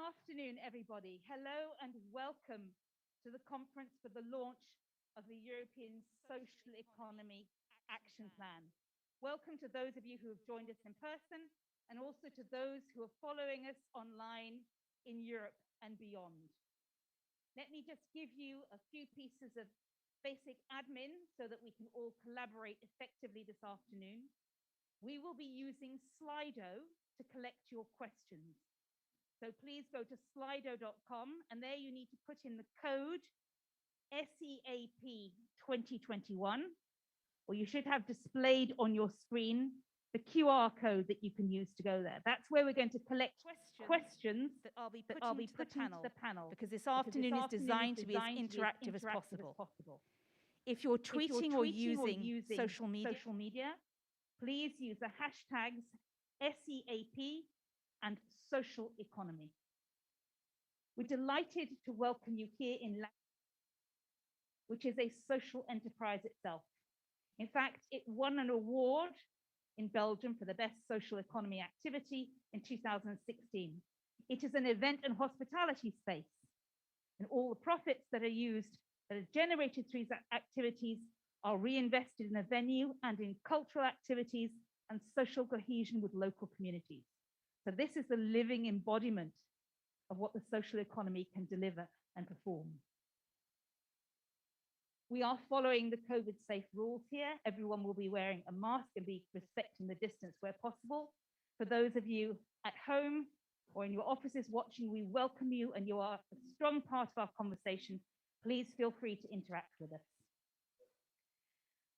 Afternoon, everybody. Hello and welcome to the conference for the launch of the European Social Economy Action Plan. Welcome to those of you who have joined us in person and also to those who are following us online in Europe and beyond. Let me just give you a few pieces of basic admin so that we can all collaborate effectively this afternoon. We will be using Slido to collect your questions. So please go to slido.com and there you need to put in the code SEAP 2021, or you should have displayed on your screen the QR code that you can use to go there. That's where we're going to collect questions that I'll be putting to the panel because this afternoon is designed to be as interactive as possible. If you're tweeting or using social media, please use the hashtags SEAP and social economy. We're delighted to welcome you here in which is a social enterprise itself. In fact, it won an award in Belgium for the best social economy activity in 2016. It is an event and hospitality space, and all the profits that are generated through these activities are reinvested in a venue and in cultural activities and social cohesion with local communities. So this is the living embodiment of what the social economy can deliver and perform. We are following the COVID safe rules here. Everyone will be wearing a mask and be respecting the distance where possible. For those of you at home or in your offices watching, we welcome you and you are a strong part of our conversation. Please feel free to interact with us.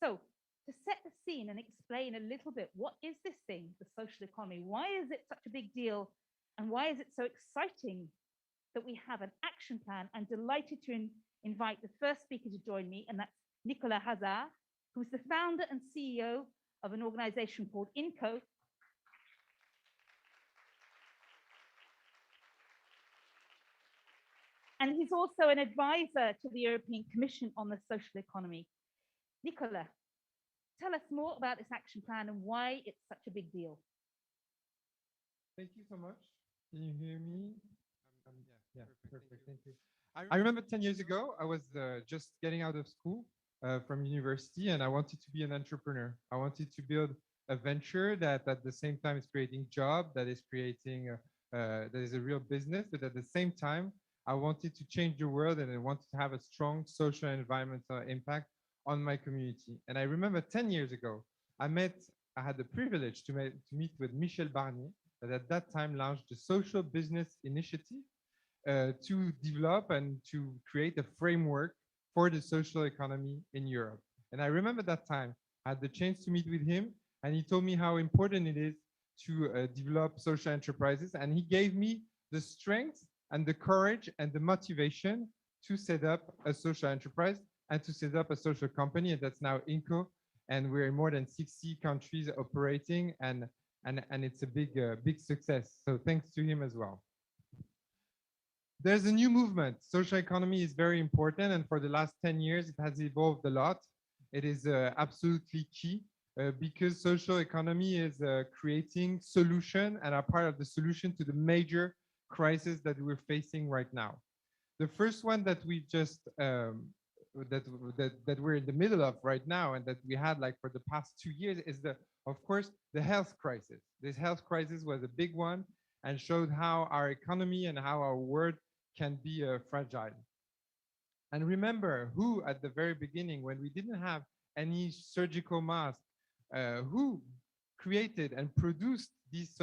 So, to set the scene and explain a little bit, what is this thing, the social economy? Why is it such a big deal? And why is it so exciting that we have an action plan? I'm delighted to invite the first speaker to join me, and that's Nicolas Hazard, who's the founder and CEO of an organization called INCO. And he's also an advisor to the European Commission on the social economy. Nicolas, tell us more about this action plan and why it's such a big deal. Thank you so much. Can you hear me? Yeah, perfect. Thank you. I remember 10 years ago, I was just getting out of school from university, and I wanted to be an entrepreneur. I wanted to build a venture that at the same time is creating job, that is creating, that is a real business, but at the same time, I wanted to change the world and I wanted to have a strong social and environmental impact on my community. And I remember 10 years ago, I had the privilege to meet with Michel Barnier, that at that time launched the Social Business Initiative to develop and to create a framework for the social economy in Europe. And I remember that time, I had the chance to meet with him, and he told me how important it is to develop social enterprises. And he gave me the strength and the courage and the motivation to set up a social enterprise and to set up a social company, and that's now INCO. And we're in more than 60 countries operating, and it's a big success. So thanks to him as well. There's a new movement. Social economy is very important, and for the last 10 years, it has evolved a lot. It is absolutely key because social economy is creating solution and are part of the solution to the major crisis that we're facing right now. The first one that we just that we're in the middle of right now, and that we had like for the past 2 years, is of course the health crisis. This health crisis was a big one and showed how our economy and how our world can be fragile. And remember who at the very beginning, when we didn't have any surgical mask, who created and produced these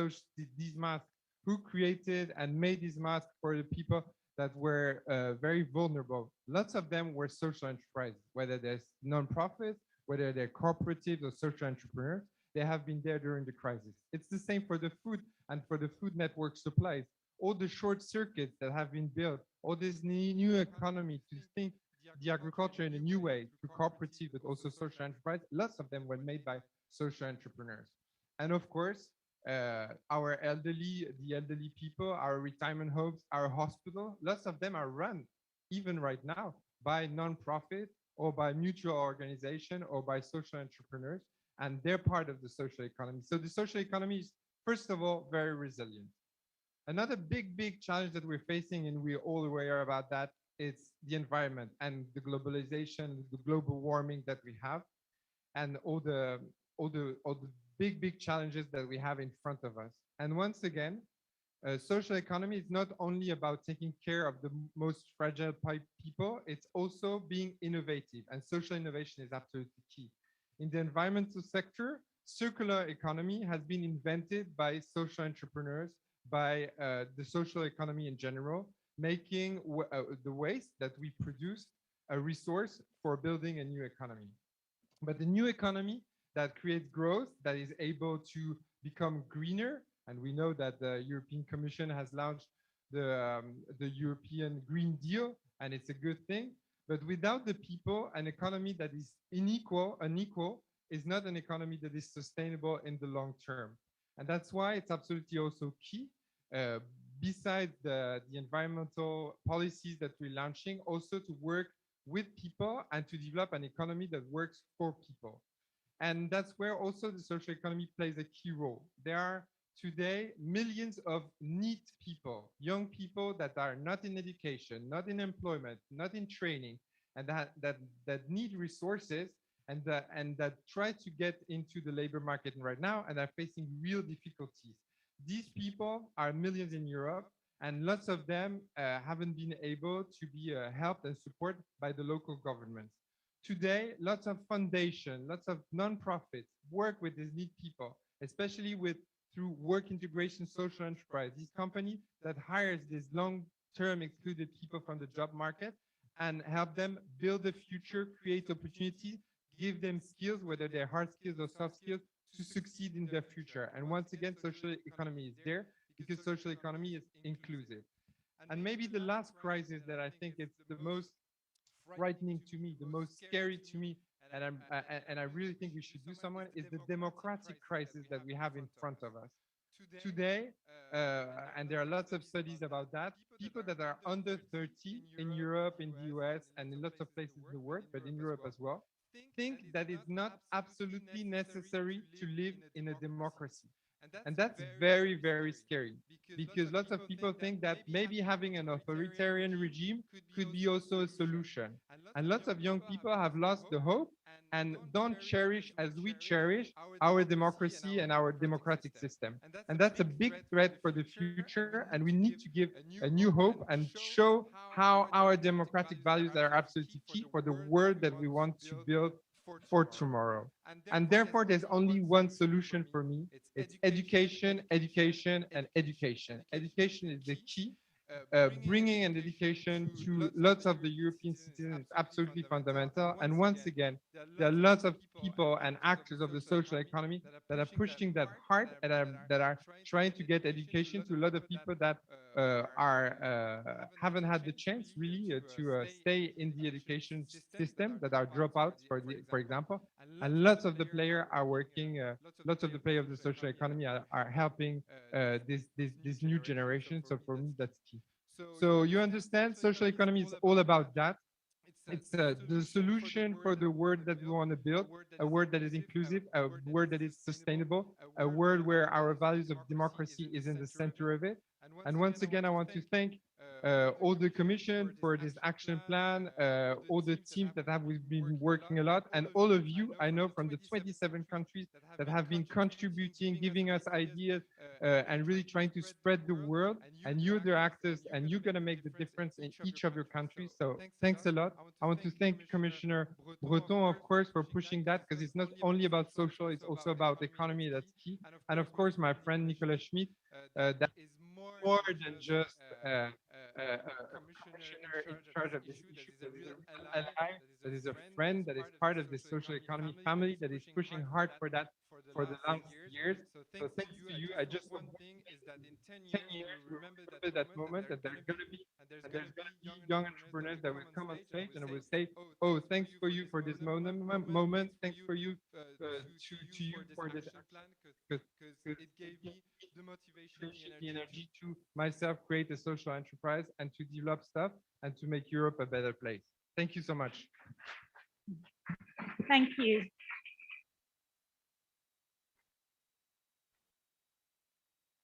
masks, who created and made these masks for the people that were very vulnerable. Lots of them were social enterprises, whether they're non-profits, whether they're cooperatives or social entrepreneurs. They have been there during the crisis. It's the same for the food and for the food network supplies. All the short circuits that have been built, all this new economy to think the agriculture in a new way, through cooperative, but also social enterprise, lots of them were made by social entrepreneurs. And of course, the elderly people, our retirement homes, our hospital, lots of them are run, even right now, by non-profit or by mutual organization or by social entrepreneurs, and they're part of the social economy. So the social economy is, first of all, very resilient. Another big challenge that we're facing, and we're all aware about that, it's the environment and the globalization, the global warming that we have, and all the big challenges that we have in front of us. And once again, social economy is not only about taking care of the most fragile people, it's also being innovative, and social innovation is absolutely key. In the environmental sector, circular economy has been invented by social entrepreneurs, by the social economy in general, making the waste that we produce a resource for building a new economy. But the new economy that creates growth, that is able to become greener, and we know that the European Commission has launched the European Green Deal, and it's a good thing. But without the people, an economy that is unequal, is not an economy that is sustainable in the long term. And that's why it's absolutely also key, uh, besides the environmental policies that we're launching, also to work with people and to develop an economy that works for people. And that's where also the social economy plays a key role. There are today millions of neat people, young people that are not in education, not in employment, not in training, and that need resources, and that try to get into the labor market right now and are facing real difficulties. These people are millions in Europe, and lots of them haven't been able to be helped and supported by the local governments. Today, lots of foundation, lots of nonprofits work with these need people, especially with through work integration social enterprise, these companies that hires these long-term excluded people from the job market and help them build a future, create opportunities, give them skills, whether they're hard skills or soft skills, to succeed in their future. And once again, social economy is there because social economy is inclusive. And maybe the last crisis that I think is the most frightening to me, the most scary to me, and I really think we should do something, is the democratic crisis that we have in front of us today. And there are lots of studies about that. People that are under 30 in Europe, in the US, and in lots of places in the world, but in Europe as well, think that it's not absolutely necessary to live in a democracy. And that's very scary because lots of people think that maybe having an authoritarian regime could be also a solution. And lots of young people have lost the hope and don't cherish as we cherish our democracy and our democratic system. And that's a big threat for the future. And we need to give a new hope and show how our democratic values are absolutely key for the world that we want to build for tomorrow. And therefore, there's only one solution for me. It's education, education, and education. Education is the key. Bringing an education to lots of the European citizens is absolutely fundamental. And once again, there are lots of people and actors of the social economy that are pushing that hard and that are trying to get education to a lot of people that haven't had the chance really to stay in the education system, that are dropouts, for example. And lots of the players are working. Lots of the players of the social economy are helping this new generation. So for me, that's key. So you understand, social economy is all about that. It's the solution for the world that we want to build, a world that is inclusive, a world that is sustainable, a world where our values of democracy is in the center of it. And once again, I want to thank all the commission for this action plan, all the teams that have been working a lot, and all of you, I know from the 27 countries that have been contributing, giving us ideas, and really trying to spread the word. And you're the actors, and you're going to make the difference in each of your countries. So thanks a lot. I want to thank Commissioner Breton, of course, for pushing that, because it's not only about social, it's also about economy. That's key. And of course, my friend Nicolas Schmidt, that is more than just a commissioner in charge of this issue, that is a real ally, that is a friend, that is part of the social economy family, that is pushing hard for that for the last years. So thanks to you. I just hope that in 10 years we remember that moment, that there's gonna be young entrepreneurs that will come on stage and will say, "Oh, thanks for you for this moment. Thanks for you to you for this action, because it gave me the motivation, the energy to myself create a social enterprise and to develop stuff and to make Europe a better place." Thank you so much. Thank you.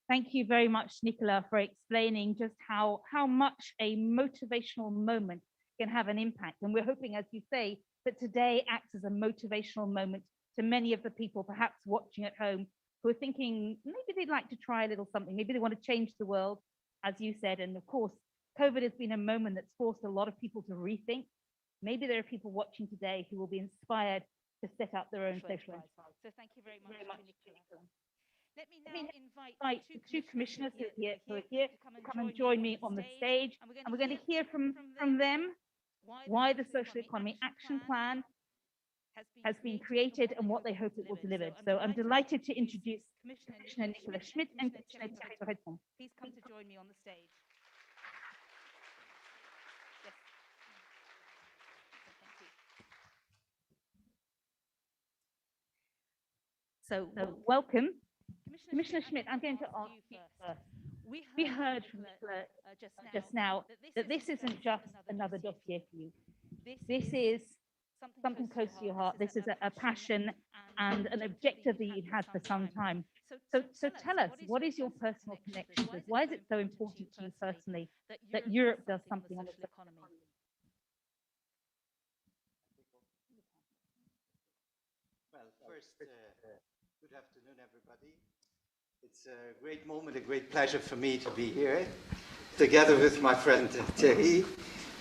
Thank you very much, Nicola, for explaining just how much a motivational moment can have an impact. And we're hoping, as you say, that today acts as a motivational moment to many of the people perhaps watching at home who are thinking maybe they'd like to try a little something, maybe they want to change the world, as you said. And of course, COVID has been a moment that's forced a lot of people to rethink. Maybe there are people watching today who will be inspired to set up their own social enterprise. So thank you very much, Nicola. Let me now invite the two commissioners who are here to come and join me on the stage. And we're going to hear from them why the Social Economy Action Plan has been created and what they hope it will deliver. So I'm delighted to introduce Commissioner Nicola Schmit and Commissioner Thierry Breton. Please come to join me on the stage. Yes. Thank you. So welcome. Commissioner Schmit, I'm going to ask you first. We heard from Nicola just now that this isn't just another dossier for you. This is something close to your heart. This is a passion and an objective that you've had for some time. So tell us, what is your personal connection to this? Why is it so important to you personally that Europe does something on the social economy? Well, first, good afternoon, everybody. It's a great moment, a great pleasure for me to be here, together with my friend Thierry,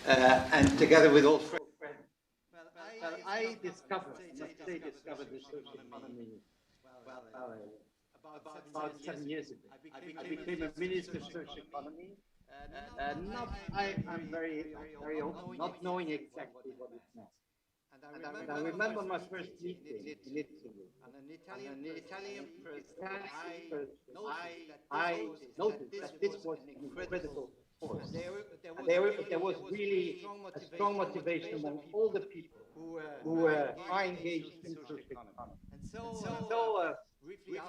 and together with all friends. Well, I discovered the social economy about 7 years ago. I became a minister of social economy. I'm very open, not knowing exactly what it meant. And I remember my first meeting in Italy. And an Italian person, I noticed that this was an incredible force. There was really a strong motivation among all the people who are engaged in social economy. And so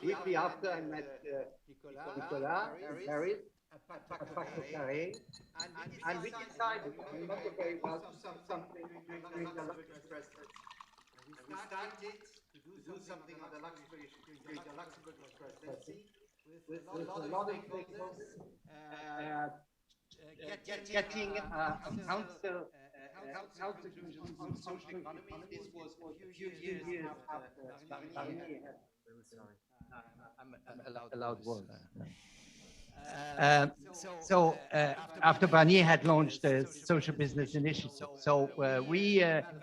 briefly after, I met Nicola in Paris, at Factor Carré, and we decided, I remember very well, to do something during the Luxembourg presidency. And we started to do something on the Luxembourg presidency with a lot of stakeholders, getting a council on social economy. This was a few years after Barnier had. I'm allowed words. After Barnier had launched the Social Business Initiative, so we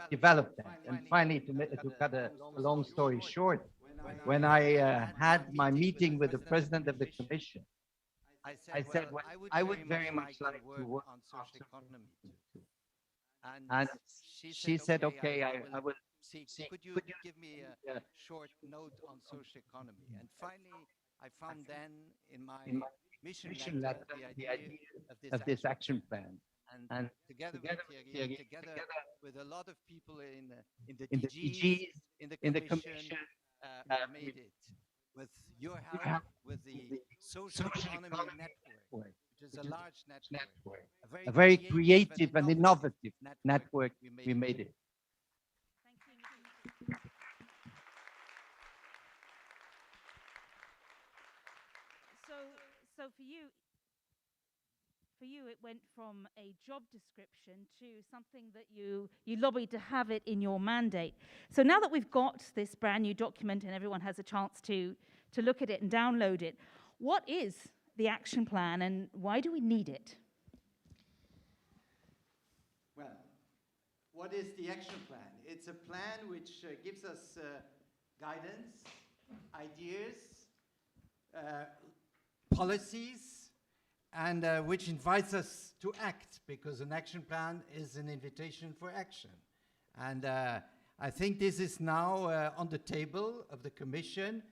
developed that. And finally, to cut a long story short, when I had my meeting with the president of the Commission, I said, well, I would very much like to work on social economy too. And she said, okay, I will see. Could you give me a short note on social economy? And finally, I found then in my mission letter the idea of this action plan. And together with Thierry, together with a lot of people in the DGs, in the Commission, we made it. With your help, with the Social Economy Network, which is a large network, a very creative and innovative network, we made it. Thank you. So for you, it went from a job description to something that you lobbied to have it in your mandate. So now that we've got this brand new document and everyone has a chance to look at it and download it, what is the action plan and why do we need it? Well, what is the action plan? It's a plan which gives us guidance, ideas, policies, and which invites us to act, because an action plan is an invitation for action. And I think this is now on the table of the Commission.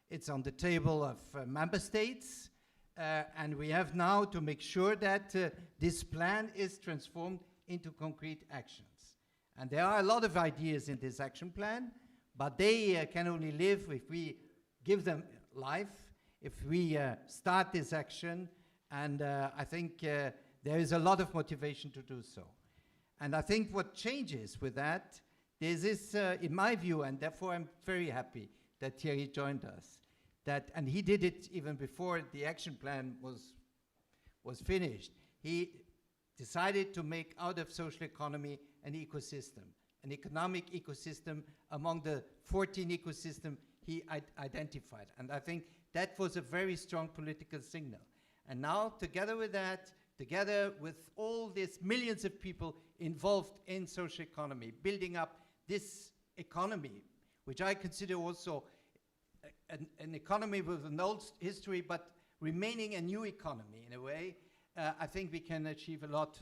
It's on the table of member states. And we have now to make sure that this plan is transformed into concrete actions. And there are a lot of ideas in this action plan, but they can only live if we give them life, if we start this action. And I think there is a lot of motivation to do so. And I think what changes with that is, in my view, and therefore I'm very happy that Thierry joined us, that, and he did it even before the action plan was finished. He decided to make out of social economy an ecosystem, an economic ecosystem among the 14 ecosystems he identified. And I think that was a very strong political signal. And now, together with that, together with all these millions of people involved in social economy, building up this economy, which I consider also an economy with an old history, but remaining a new economy in a way, I think we can achieve a lot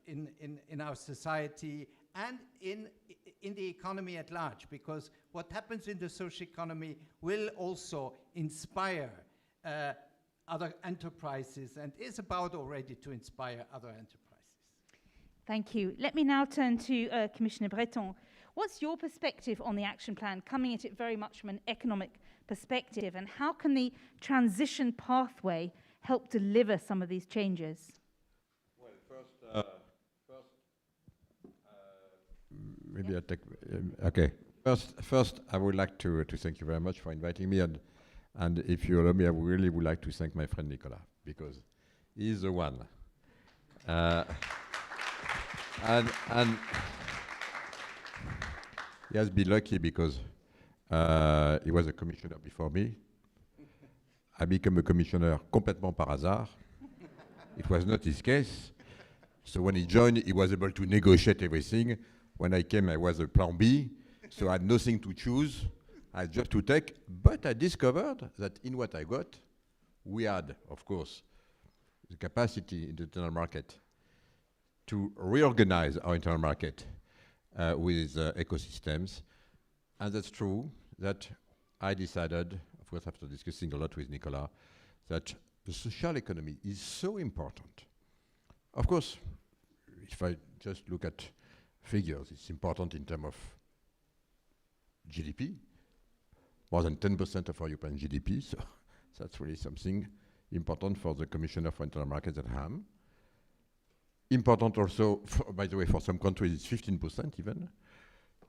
in our society and in the economy at large, because what happens in the social economy will also inspire other enterprises, and is about already to inspire other enterprises. Thank you. Let me now turn to Commissioner Breton. What's your perspective on the action plan, coming at it very much from an economic perspective, and how can the transition pathway help deliver some of these changes? Well, maybe I take, okay. First, I would like to thank you very much for inviting me, and if you allow me, I really would like to thank my friend Nicolas, because he's the one. And he has been lucky because he was a commissioner before me. I became a commissioner complètement par hasard. It was not his case. So when he joined, he was able to negotiate everything. When I came, I was a plan B, so I had nothing to choose. I had just to take, but I discovered that in what I got, we had, of course, the capacity in the internal market to reorganize our internal market with ecosystems. And that's true that I decided, of course, after discussing a lot with Nicolas, that the social economy is so important. Of course, if I just look at figures, it's important in terms of GDP, more than 10% of our European GDP, so that's really something important for the Commissioner for Internal Markets at HAM. Important also, by the way, for some countries it's 15% even.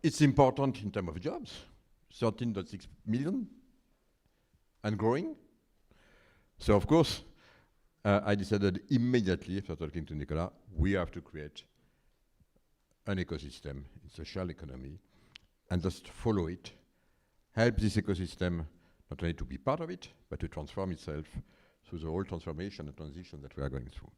It's important in terms of jobs, 13.6 million, and growing. So of course, I decided immediately, after talking to Nicolas, we have to create an ecosystem in social economy and just follow it, help this ecosystem not only to be part of it, but to transform itself through the whole transformation and transition that we are going through.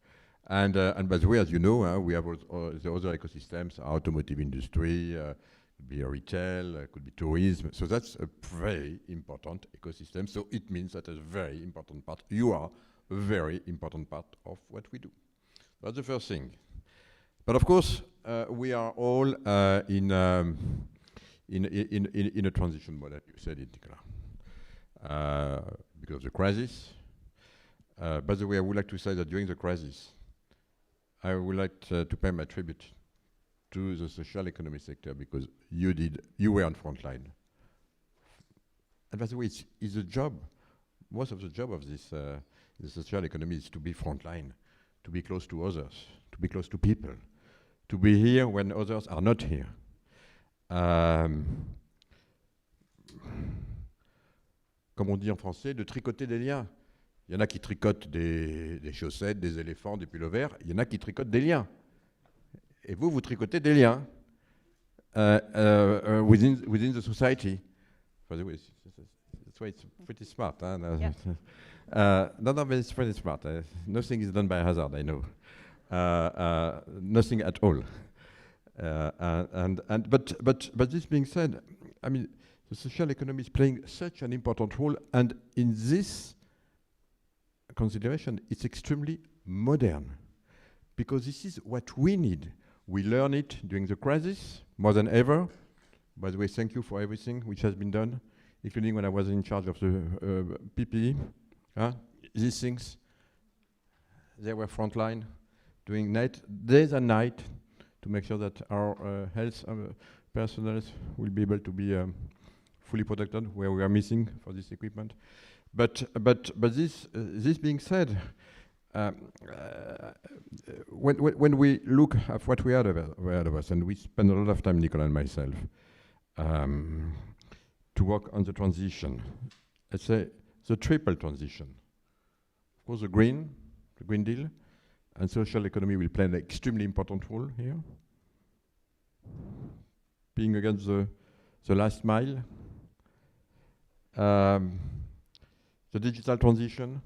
And by the way, as you know, we have the other ecosystems, automotive industry, could be retail, could be tourism. So that's a very important ecosystem. So it means that a very important part, you are a very important part of what we do. That's the first thing. But of course, we are all in a transition mode, as you said it, Nicolas, because of the crisis. By the way, I would like to say that during the crisis, I would like to pay my tribute to the social economy sector, because you were on front line. And by the way, it's a job. Most of the job of this the social economy is to be front line, to be close to others, to be close to people, to be here when others are not here. Comme on dit en français, de tricoter des liens. Il y en a qui tricotent des chaussettes, des éléphants, des pullovers. Il y en a qui tricotent des liens. Et vous tricotez des liens within the society. By the way, that's why it's pretty smart. Huh? Yeah. No, but it's pretty smart. Nothing is done by hazard, I know. Nothing at all. But this being said, I mean, the social economy is playing such an important role, and in this consideration, it's extremely modern, because this is what we need. We learn it during the crisis more than ever. By the way, thank you for everything which has been done, including when I was in charge of the PPE. These things, they were frontline, doing days and night to make sure that our health personnel will be able to be fully protected where we are missing for this equipment. But this being said, when we look at what we had ahead of us, and we spend a lot of time, Nicolas and myself, to work on the transition, let's say, the triple transition. Of course, the Green Deal, and social economy will play an extremely important role here. Being against the last mile. The digital transition.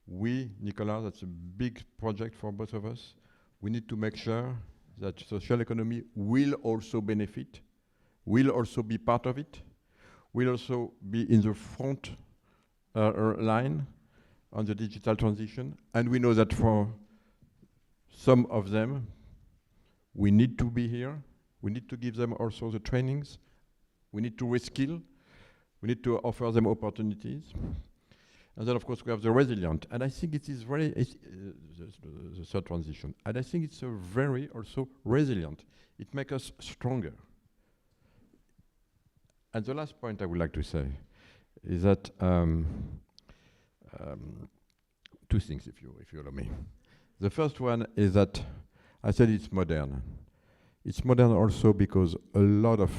We, Nicolas, that's a big project for both of us. We need to make sure that social economy will also benefit, will also be part of it, will also be in the front line on the digital transition. And we know that for some of them, we need to be here. We need to give them also the trainings. We need to reskill. We need to offer them opportunities. And then, of course, we have the resilient. And I think it is very, the third transition. And I think it's a very also resilient. It makes us stronger. And the last point I would like to say is that two things, if you allow me. The first one is that I said it's modern. It's modern also because a lot of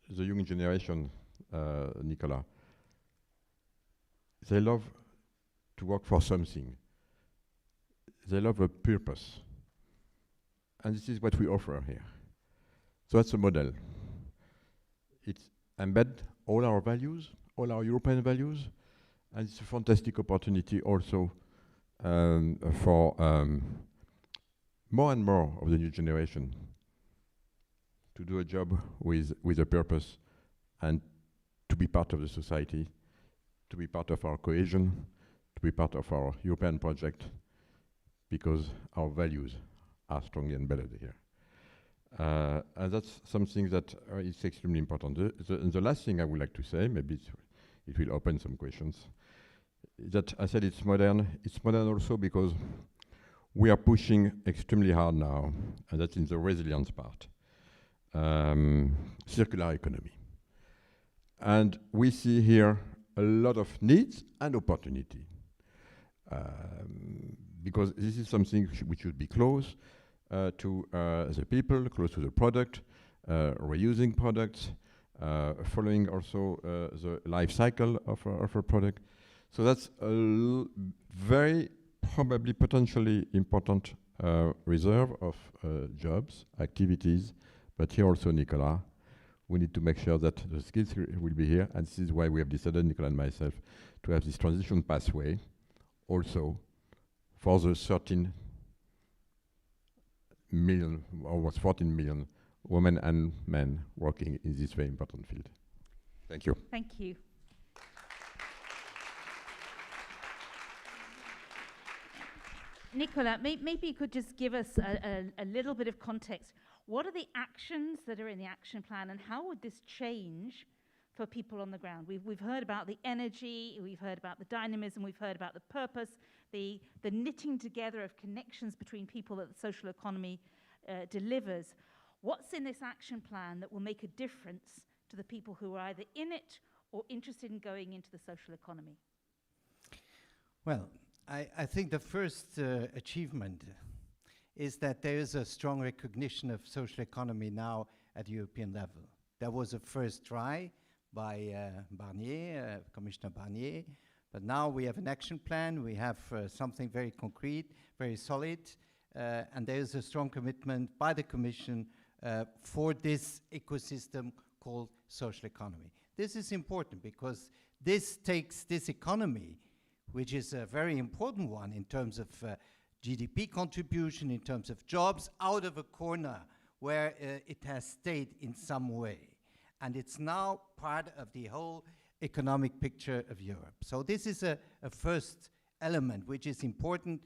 the young generation, Nicolas, they love to work for something. They love a purpose. And this is what we offer here. So that's a model. It embeds all our values, all our European values, and it's a fantastic opportunity also for more and more of the new generation to do a job with a purpose and to be part of the society, to be part of our cohesion, to be part of our European project, because our values are strongly embedded here. And that's something that is extremely important. And the last thing I would like to say, maybe it will open some questions, that I said it's modern. It's modern also because we are pushing extremely hard now, and that's in the resilience part, circular economy. And we see here a lot of needs and opportunity, because this is something which should be close to the people, close to the product, reusing products, following also the life cycle of a product. So that's a very probably potentially important reserve of jobs, activities, but here also, Nicolas, we need to make sure that the skills will be here, and this is why we have decided, Nicolas and myself, to have this transition pathway also for the 13 million, almost 14 million women and men working in this very important field. Thank you. Thank you. Nicolas, maybe you could just give us a little bit of context. What are the actions that are in the action plan, and how would this change for people on the ground? We've heard about the energy, we've heard about the dynamism, we've heard about the purpose, the knitting together of connections between people that the social economy delivers. What's in this action plan that will make a difference to the people who are either in it or interested in going into the social economy? Well, I think the first achievement is that there is a strong recognition of social economy now at European level. There was a first try by Barnier, Commissioner Barnier, but now we have an action plan, we have something very concrete, very solid, and there is a strong commitment by the Commission for this ecosystem called social economy. This is important because this takes this economy, which is a very important one in terms of GDP contribution, in terms of jobs, out of a corner where it has stayed in some way. And it's now part of the whole economic picture of Europe. So this is a first element which is important.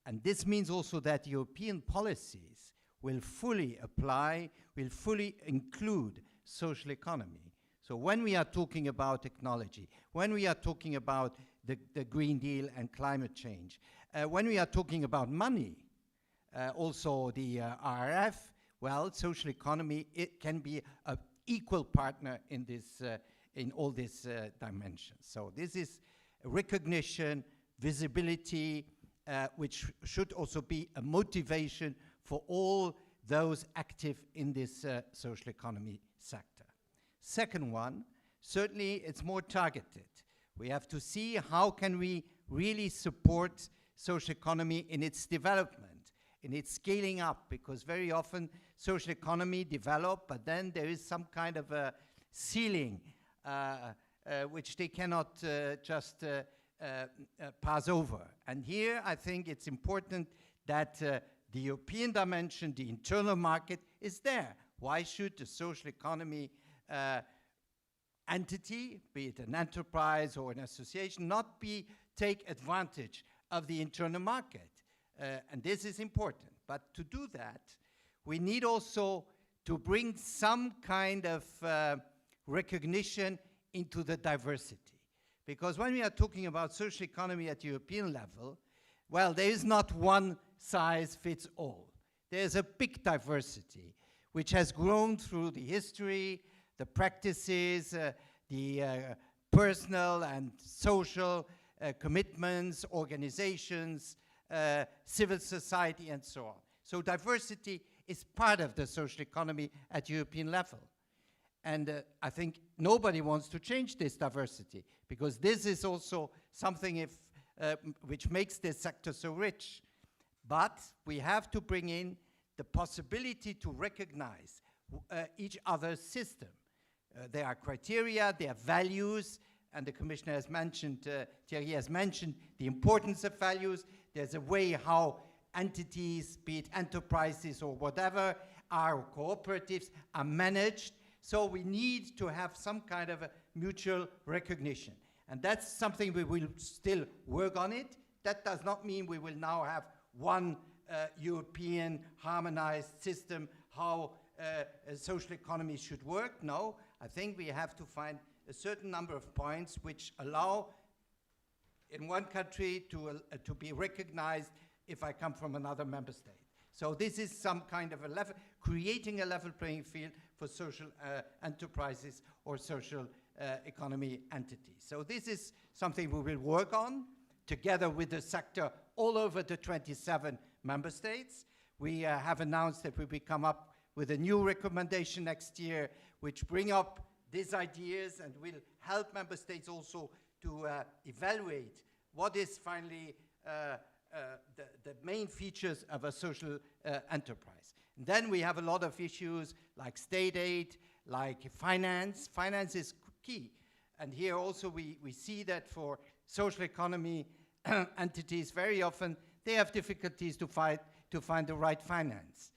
And this means also that European policies will fully apply, will fully include social economy. So when we are talking about technology, when we are talking about the Green Deal and climate change, when we are talking about money, also the RRF, well, social economy, it can be an equal partner in this, in all these dimensions. So this is recognition, visibility, which should also be a motivation for all those active in this social economy sector. Second one, certainly it's more targeted. We have to see how can we really support social economy in its development, in its scaling up, because very often social economy develop, but then there is some kind of a ceiling which they cannot just pass over. And here I think it's important that the European dimension, the internal market is there. Why should the social economy entity, be it an enterprise or an association, not take advantage of the internal market? And this is important. But to do that, we need also to bring some kind of recognition into the diversity. Because when we are talking about social economy at European level, well, there is not one size fits all. There's a big diversity which has grown through the history, the practices, the personal and social commitments, organizations, civil society, and so on. So diversity is part of the social economy at European level. And I think nobody wants to change this diversity, because this is also something which makes this sector so rich. But we have to bring in the possibility to recognize each other's system. There are criteria, there are values, and the Commissioner has mentioned, Thierry has mentioned the importance of values. There's a way how entities, be it enterprises or whatever, or cooperatives, are managed. So we need to have some kind of a mutual recognition. And that's something we will still work on it. That does not mean we will now have one European harmonized system, how a social economy should work. No, I think we have to find a certain number of points which allow in one country to be recognized if I come from another member state. So this is some kind of a level, creating a level playing field for social enterprises or social economy entities. So this is something we will work on together with the sector all over the 27 member states. We have announced that we will come up with a new recommendation next year, which bring up these ideas and will help member states also to evaluate what is finally the main features of a social enterprise. And then we have a lot of issues like state aid, like finance. Finance is key. And here also we see that for social economy entities, very often they have difficulties to find the right finance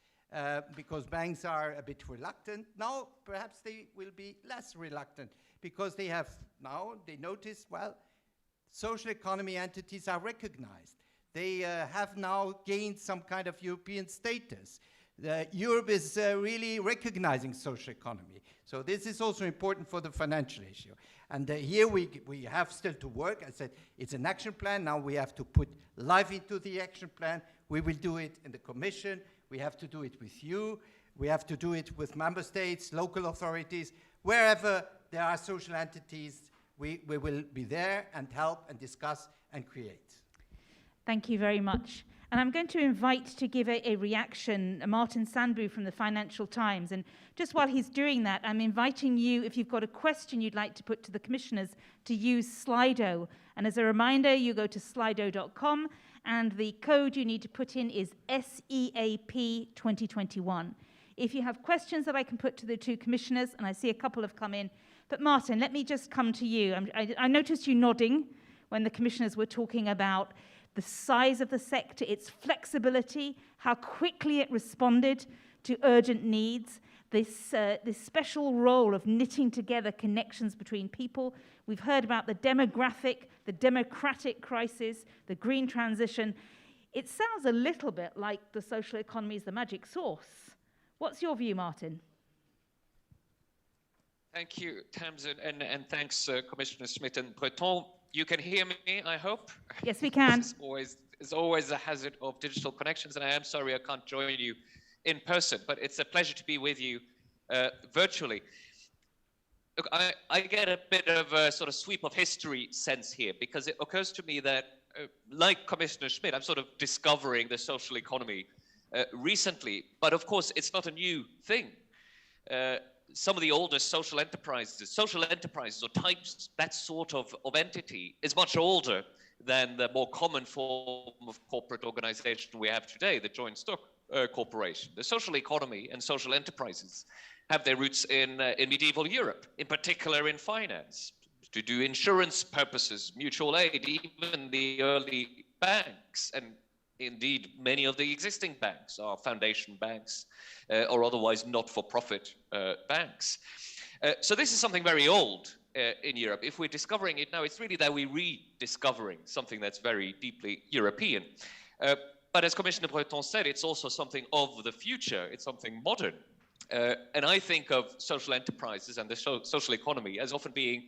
because banks are a bit reluctant. Now perhaps they will be less reluctant because they notice, well, social economy entities are recognized. They have now gained some kind of European status. Europe is really recognizing social economy. So this is also important for the financial issue. And here we have still to work. I said it's an action plan. Now we have to put life into the action plan. We will do it in the Commission. We have to do it with you. We have to do it with member states, local authorities. Wherever there are social entities, we will be there and help and discuss and create. Thank you very much. And I'm going to invite to give a reaction Martin Sandbu from the Financial Times. And just while he's doing that, I'm inviting you, if you've got a question you'd like to put to the commissioners, to use Slido. And as a reminder, you go to slido.com, and the code you need to put in is SEAP 2021. If you have questions that I can put to the two commissioners, and I see a couple have come in, but Martin, let me just come to you. I noticed you nodding when the commissioners were talking about the size of the sector, its flexibility, how quickly it responded to urgent needs, this special role of knitting together connections between people. We've heard about the democratic crisis, the green transition. It sounds a little bit like the social economy is the magic sauce. What's your view, Martin? Thank you, Tamsin, and thanks, Commissioner Schmidt and Breton. You can hear me, I hope? Yes, we can. This is always a hazard of digital connections, and I am sorry I can't join you in person, but it's a pleasure to be with you virtually. Look, I get a bit of a sort of sweep of history sense here, because it occurs to me that, like Commissioner Schmidt, I'm sort of discovering the social economy recently, but of course it's not a new thing. some of the oldest social enterprises or types, that sort of entity is much older than the more common form of corporate organization we have today, the joint stock corporation. The social economy and social enterprises have their roots in medieval Europe, in particular in finance, to do insurance purposes, mutual aid, even the early banks, and indeed many of the existing banks are foundation banks or otherwise not-for-profit banks. So this is something very old in Europe. If we're discovering it now, it's really that we're rediscovering something that's very deeply European. But as Commissioner Breton said, it's also something of the future. It's something modern. And I think of social enterprises and the social economy as often being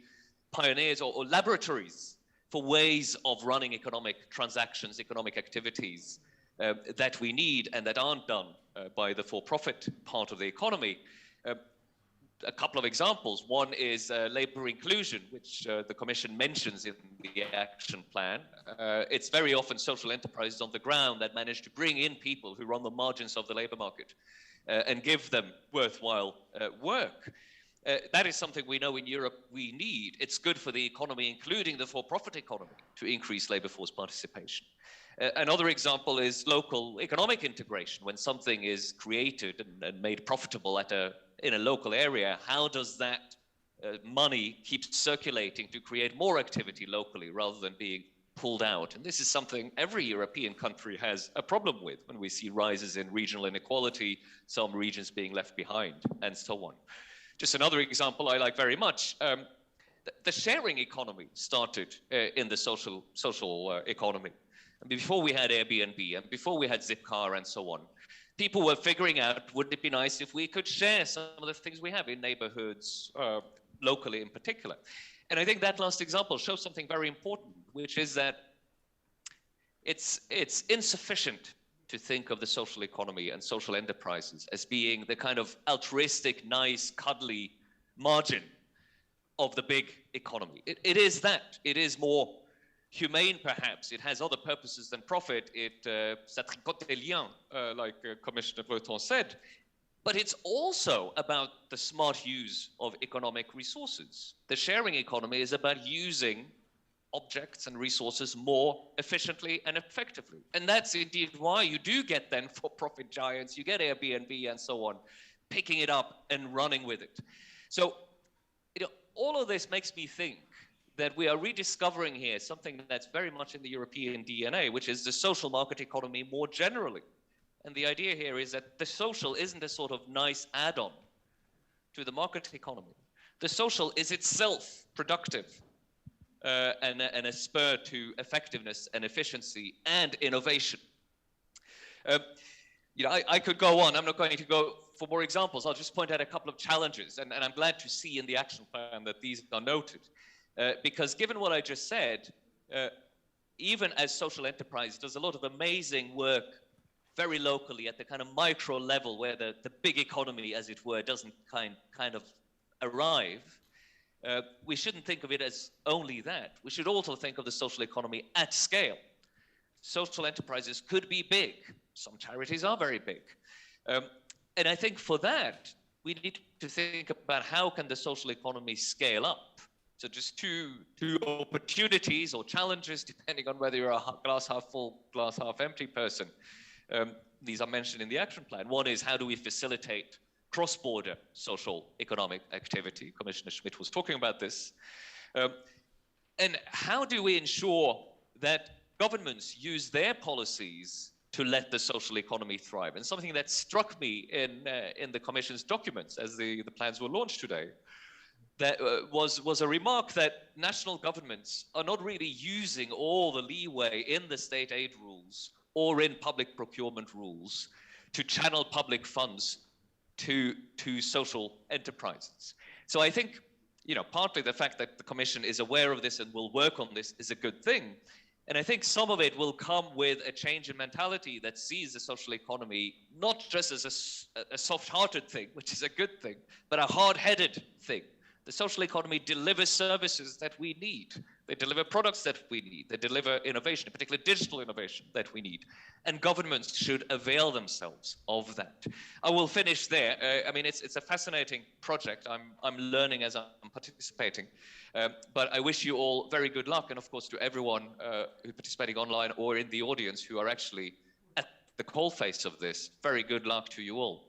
pioneers or laboratories for ways of running economic transactions, economic activities that we need and that aren't done by the for-profit part of the economy. A couple of examples. One is labor inclusion, which the Commission mentions in the action plan. It's very often social enterprises on the ground that manage to bring in people who are on the margins of the labor market and give them worthwhile work. That is something we know in Europe we need. It's good for the economy, including the for-profit economy, to increase labor force participation. Another example is local economic integration. When something is created and made profitable in a local area, how does that money keep circulating to create more activity locally rather than being pulled out? And this is something every European country has a problem with when we see rises in regional inequality, some regions being left behind, and so on. Just another example I like very much. The sharing economy started in the social economy. And before we had Airbnb and before we had Zipcar and so on, people were figuring out, wouldn't it be nice if we could share some of the things we have in neighborhoods, locally in particular. And I think that last example shows something very important, which is that it's insufficient to think of the social economy and social enterprises as being the kind of altruistic, nice, cuddly margin of the big economy. It is that. It is more humane, perhaps. It has other purposes than profit. Ça tricote des liens, like Commissioner Breton said. But it's also about the smart use of economic resources. The sharing economy is about using objects and resources more efficiently and effectively. And that's indeed why you do get then for-profit giants, you get Airbnb and so on, picking it up and running with it. So, all of this makes me think that we are rediscovering here something that's very much in the European DNA, which is the social market economy more generally. And the idea here is that the social isn't a sort of nice add-on to the market economy. The social is itself productive and a spur to effectiveness and efficiency and innovation. I could go on. I'm not going to go for more examples. I'll just point out a couple of challenges, and I'm glad to see in the action plan that these are noted. Because given what I just said, even as social enterprise does a lot of amazing work very locally at the kind of micro level where the big economy, as it were, doesn't kind of arrive, we shouldn't think of it as only that. We should also think of the social economy at scale. Social enterprises could be big. Some charities are very big. And I think for that, we need to think about how can the social economy scale up. So just two opportunities or challenges, depending on whether you're a glass half full, glass half empty person. These are mentioned in the action plan. One is, how do we facilitate cross-border social economic activity? Commissioner Schmidt was talking about this. And how do we ensure that governments use their policies to let the social economy thrive? And something that struck me in the Commission's documents as the plans were launched today, that was a remark that national governments are not really using all the leeway in the state aid rules or in public procurement rules to channel public funds to social enterprises. So I think, partly the fact that the Commission is aware of this and will work on this is a good thing. And I think some of it will come with a change in mentality that sees the social economy not just as a soft-hearted thing, which is a good thing, but a hard-headed thing. The social economy delivers services that we need. They deliver products that we need. They deliver innovation, particularly digital innovation that we need. And governments should avail themselves of that. I will finish there. I mean, it's a fascinating project. I'm learning as I'm participating. But I wish you all very good luck. And of course, to everyone who's participating online or in the audience who are actually at the coalface of this, very good luck to you all.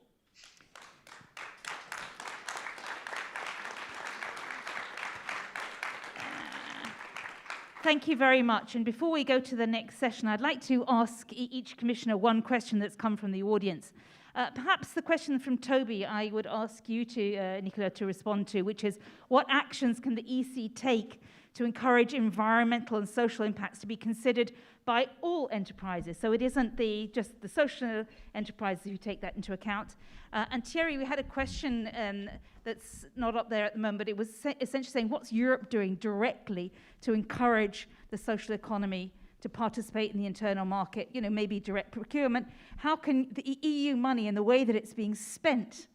Thank you very much. And before we go to the next session, I'd like to ask each commissioner one question that's come from the audience. Perhaps the question from Toby, I would ask you to, Nicola, to respond to, which is, what actions can the EC take to encourage environmental and social impacts to be considered by all enterprises? So it isn't just the social enterprises who take that into account. And Thierry, we had a question that's not up there at the moment, but it was essentially saying, what's Europe doing directly to encourage the social economy to participate in the internal market, you know, maybe direct procurement? How can the EU money and the way that it's being spent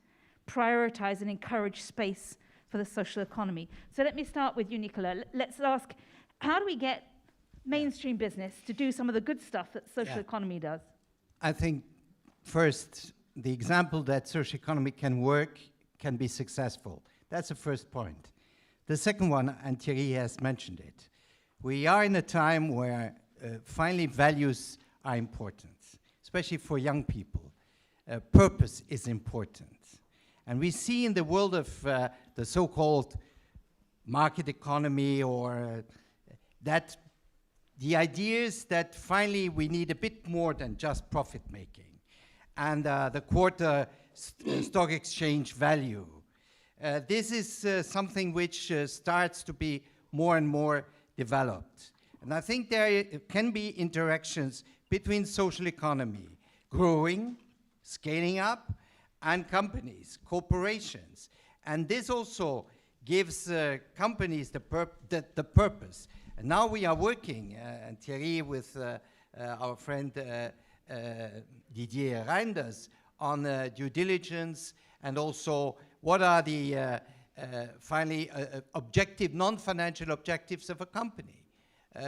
prioritize and encourage space for the social economy? So let me start with you, Nicola. Let's ask, how do we get mainstream business to do some of the good stuff that social economy does? I think first, the example that social economy can work, can be successful. That's the first point. The second one, and Thierry has mentioned it, we are in a time where finally values are important, especially for young people. Purpose is important. And we see in the world of the so-called market economy or that the idea is that finally we need a bit more than just profit making. And the quarter stock exchange value. This is something which starts to be more and more developed. And I think there can be interactions between social economy, growing, scaling up, and companies, corporations. And this also gives companies the purpose. And now we are working, and Thierry with our friend Didier Reinders, on due diligence and also what are the finally objective, non-financial objectives of a company.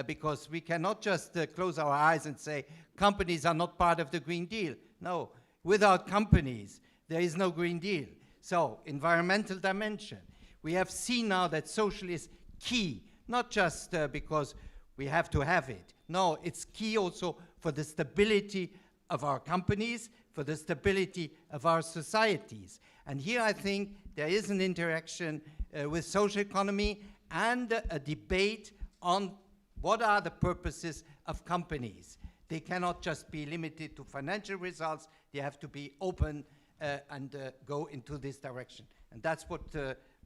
Because we cannot just close our eyes and say companies are not part of the Green Deal. No, without companies, there is no Green Deal. So, environmental dimension. We have seen now that social is key, not just because we have to have it. No, it's key also for the stability of our companies, for the stability of our societies. And here I think there is an interaction with social economy and a debate on what are the purposes of companies. They cannot just be limited to financial results. They have to be open and go into this direction. And that's what,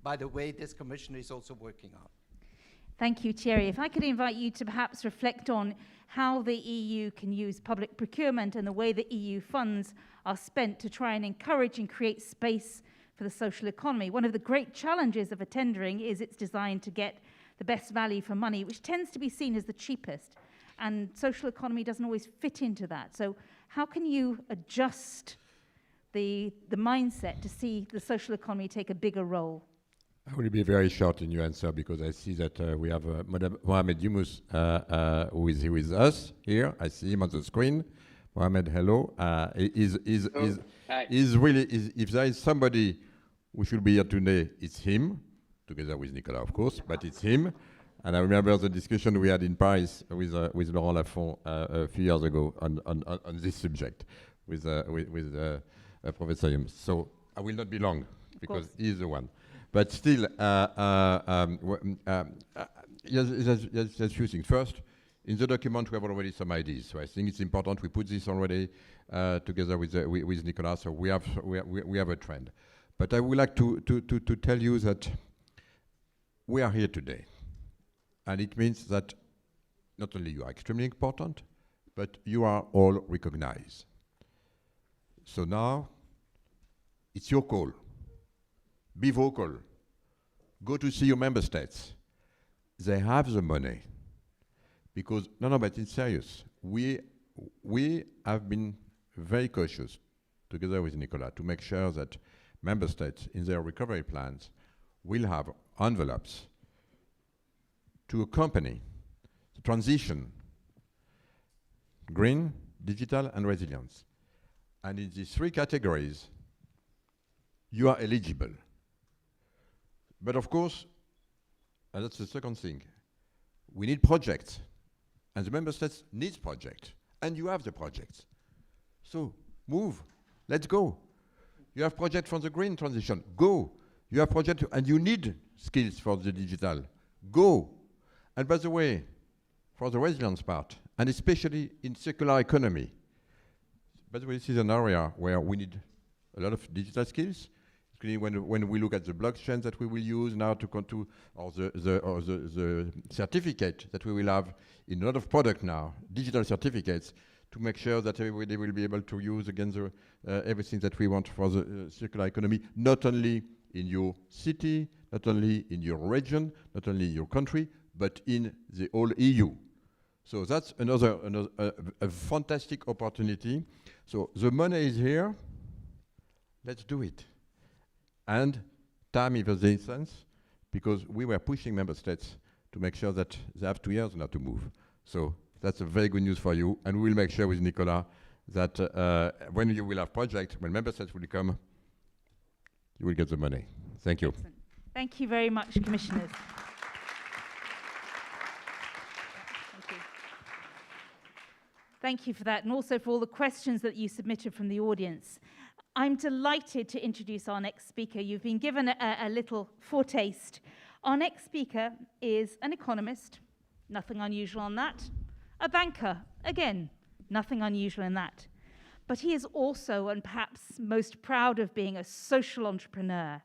by the way, this commission is also working on. Thank you, Thierry. If I could invite you to perhaps reflect on how the EU can use public procurement and the way the EU funds are spent to try and encourage and create space for the social economy. One of the great challenges of a tendering is it's designed to get the best value for money, which tends to be seen as the cheapest. And social economy doesn't always fit into that. So how can you adjust the mindset to see the social economy take a bigger role? I will be very short in your answer because I see that we have Mohamed Yunus who is here with us here. I see him on the screen. Mohamed, hello. If there is somebody who should be here today, it's him, together with Nicola, of course, but it's him. And I remember the discussion we had in Paris with Laurent Lafont a few years ago on this subject with Professor Yunus. So I will not be long because he is the one. But still, there's a few things. First, in the document, we have already some ideas. So I think it's important we put this already together with Nicolas. So we have a trend. But I would like to tell you that we are here today. And it means that not only you are extremely important, but you are all recognized. So now, it's your call. Be vocal. Go to see your member states. They have the money. Because, but it's serious. We have been very cautious, together with Nicola, to make sure that member states, in their recovery plans, will have envelopes to accompany the transition, green, digital, and resilience. And in these three categories, you are eligible. But of course, and that's the second thing, we need projects. And the member states need projects. And you have the projects. So move, let's go. You have projects for the green transition, go. You have projects, and you need skills for the digital, go. And by the way, for the resilience part, and especially in circular economy, by the way, this is an area where we need a lot of digital skills. When we look at the blockchain that we will use now or the certificate that we will have in a lot of product now, digital certificates, to make sure that everybody will be able to use again everything that we want for the circular economy, not only in your city, not only in your region, not only in your country, but in the whole EU. So that's a fantastic opportunity. So the money is here. Let's do it. And time is of the essence, because we were pushing member states to make sure that they have 2 years now to move. So that's a very good news for you. And we will make sure with Nicolas that when you will have projects, when member states will come, you will get the money. Thank you. Excellent. Thank you very much, Commissioners. Thank you. Thank you for that, and also for all the questions that you submitted from the audience. I'm delighted to introduce our next speaker. You've been given a little foretaste. Our next speaker is an economist, nothing unusual on that. A banker, again, nothing unusual in that. But he is also, and perhaps most proud of, being a social entrepreneur.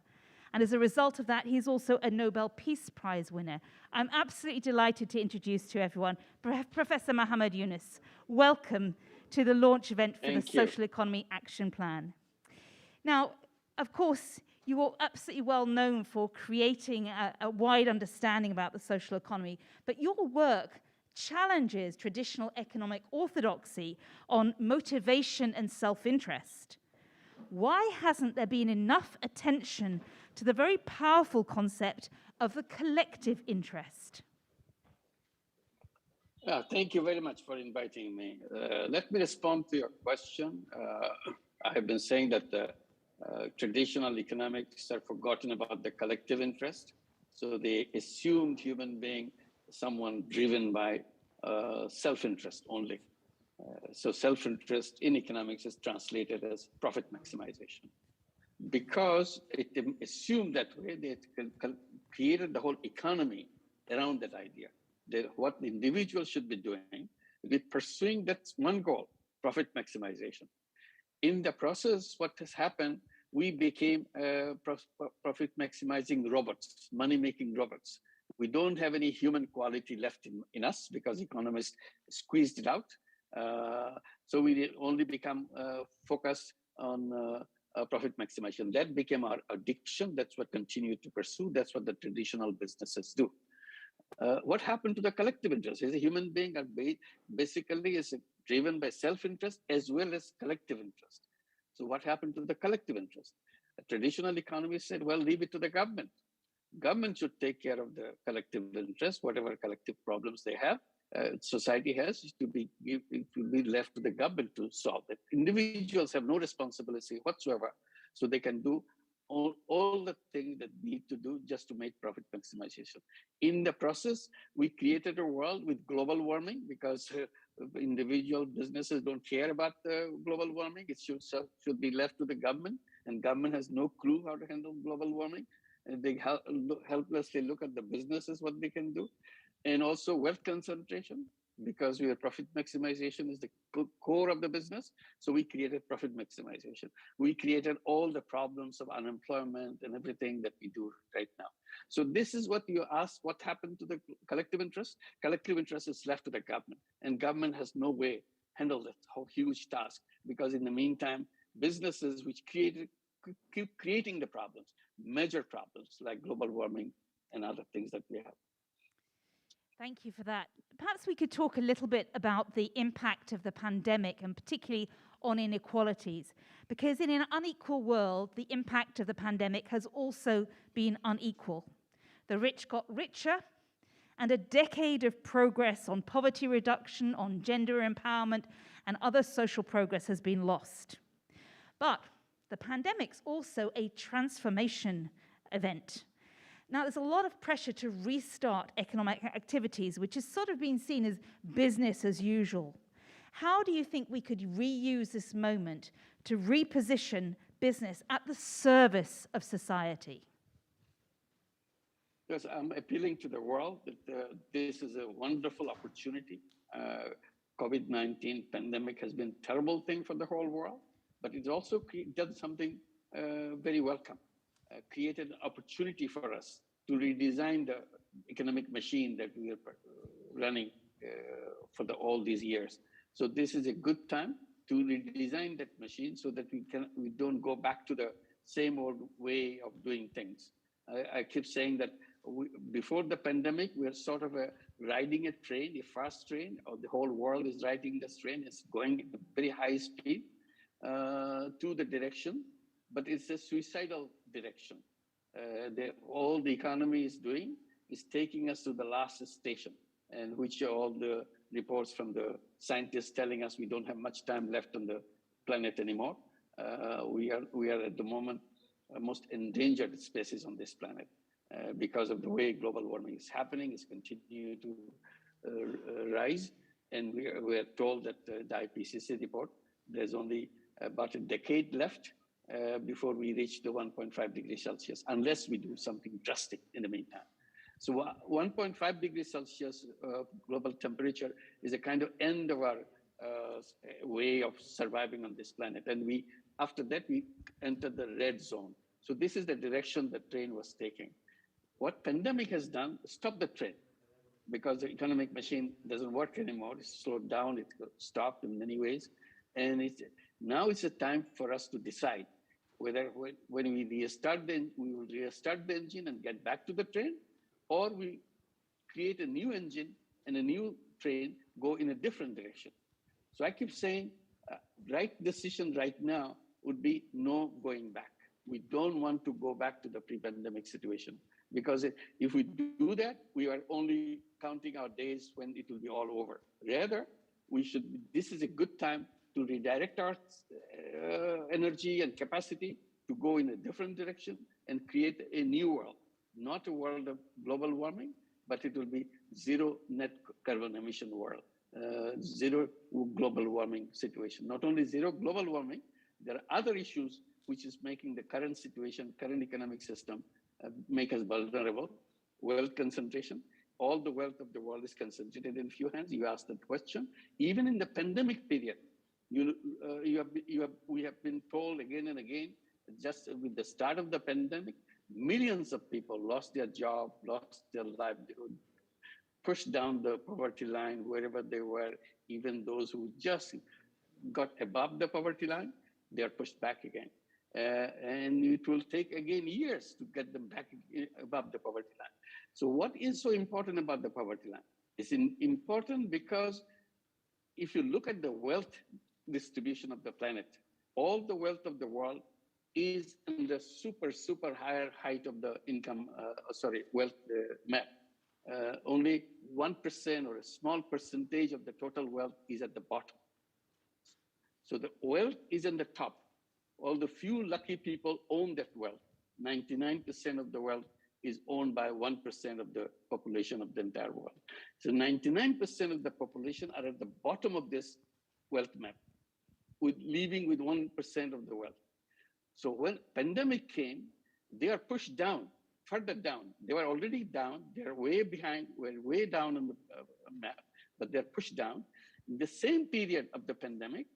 And as a result of that, he's also a Nobel Peace Prize winner. I'm absolutely delighted to introduce to everyone Professor Muhammad Yunus. Welcome to the launch event for the Social Economy Action Plan. Now, of course, you are absolutely well known for creating a wide understanding about the social economy, but your work challenges traditional economic orthodoxy on motivation and self-interest. Why hasn't there been enough attention to the very powerful concept of the collective interest? Thank you very much for inviting me. Let me respond to your question. I have been saying that traditional economics are forgotten about the collective interest. So they assumed human being someone driven by self-interest only. So self-interest in economics is translated as profit maximization. Because it assumed that way, they created the whole economy around that idea. That what the individual should be doing, be pursuing that one goal, profit maximization. In the process, what has happened, we became profit maximizing robots, money-making robots. We don't have any human quality left in us because economists squeezed it out. So we only become focused on profit maximization. That became our addiction. That's what continued to pursue. That's what the traditional businesses do. What happened to the collective interest? As a human being, basically is driven by self-interest as well as collective interest. So what happened to the collective interest? A traditional economist said, well, leave it to the government. Government should take care of the collective interest, whatever collective problems they have. Society has to be left to the government to solve it. Individuals have no responsibility whatsoever, so they can do all the things that need to do just to make profit maximization. In the process, we created a world with global warming because individual businesses don't care about global warming. It should be left to the government, and government has no clue how to handle global warming. And they helplessly look at the businesses, what they can do. And also wealth concentration, because profit maximization is the core of the business. So we created profit maximization. We created all the problems of unemployment and everything that we do right now. So this is what you asked, what happened to the collective interest? Collective interest is left to the government, and government has no way handle that whole huge task, because in the meantime, businesses which keep creating the problems, major problems like global warming and other things that we have. Thank you for that. Perhaps we could talk a little bit about the impact of the pandemic, and particularly on inequalities, because in an unequal world, the impact of the pandemic has also been unequal. The rich got richer, and a decade of progress on poverty reduction, on gender empowerment, and other social progress has been lost. But the pandemic's also a transformation event. Now, there's a lot of pressure to restart economic activities, which is sort of being seen as business as usual. How do you think we could reuse this moment to reposition business at the service of society? Yes, I'm appealing to the world that this is a wonderful opportunity. COVID-19 pandemic has been a terrible thing for the whole world, but it also done something very welcome. Created an opportunity for us to redesign the economic machine that we are running for all these years. So this is a good time to redesign that machine so that we don't go back to the same old way of doing things. I keep saying that before the pandemic, we are sort of riding a train, a fast train, or the whole world is riding this train. It's going at a very high speed to the direction, but it's a suicidal direction. All the economy is doing is taking us to the last station, and which all the reports from the scientists telling us we don't have much time left on the planet anymore. We are at the moment most endangered species on this planet because of the way global warming is happening, is continuing to rise. And we are told that the IPCC report, there's only about a decade left before we reach the 1.5 degrees Celsius, unless we do something drastic in the meantime. So 1.5 degrees Celsius global temperature is a kind of end of our way of surviving on this planet. And after that, we enter the red zone. So this is the direction the train was taking. What pandemic has done, stop the train, because the economic machine doesn't work anymore. It's slowed down, it's stopped in many ways. And now it's a time for us to decide whether when we restart we will restart the engine and get back to the train, or we create a new engine and a new train go in a different direction. So I keep saying, right decision right now would be no going back. We don't want to go back to the pre-pandemic situation, because if we do that, we are only counting our days when it will be all over. Rather, this is a good time to redirect our energy and capacity to go in a different direction and create a new world, not a world of global warming, but it will be zero net carbon emission world, zero global warming situation. Not only zero global warming, there are other issues which is making the current situation, current economic system, make us vulnerable. Wealth concentration. All the wealth of the world is concentrated in few hands. You asked that question. Even in the pandemic period, we have been told again and again, just with the start of the pandemic, millions of people lost their job, lost their livelihood, pushed down the poverty line wherever they were. Even those who just got above the poverty line, they are pushed back again. And it will take again years to get them back above the poverty line. So what is so important about the poverty line? It's important because if you look at the wealth distribution of the planet, all the wealth of the world is in the super higher height of the income, wealth map. Only 1% or a small percentage of the total wealth is at the bottom. So the wealth is in the top. All the few lucky people own that wealth. 99% of the wealth is owned by 1% of the population of the entire world. So 99% of the population are at the bottom of this wealth map, leaving with 1% of the wealth. So when pandemic came, they are pushed down, further down. They were already down. They're way behind, we're way down on the map, but they're pushed down. In the same period of the pandemic,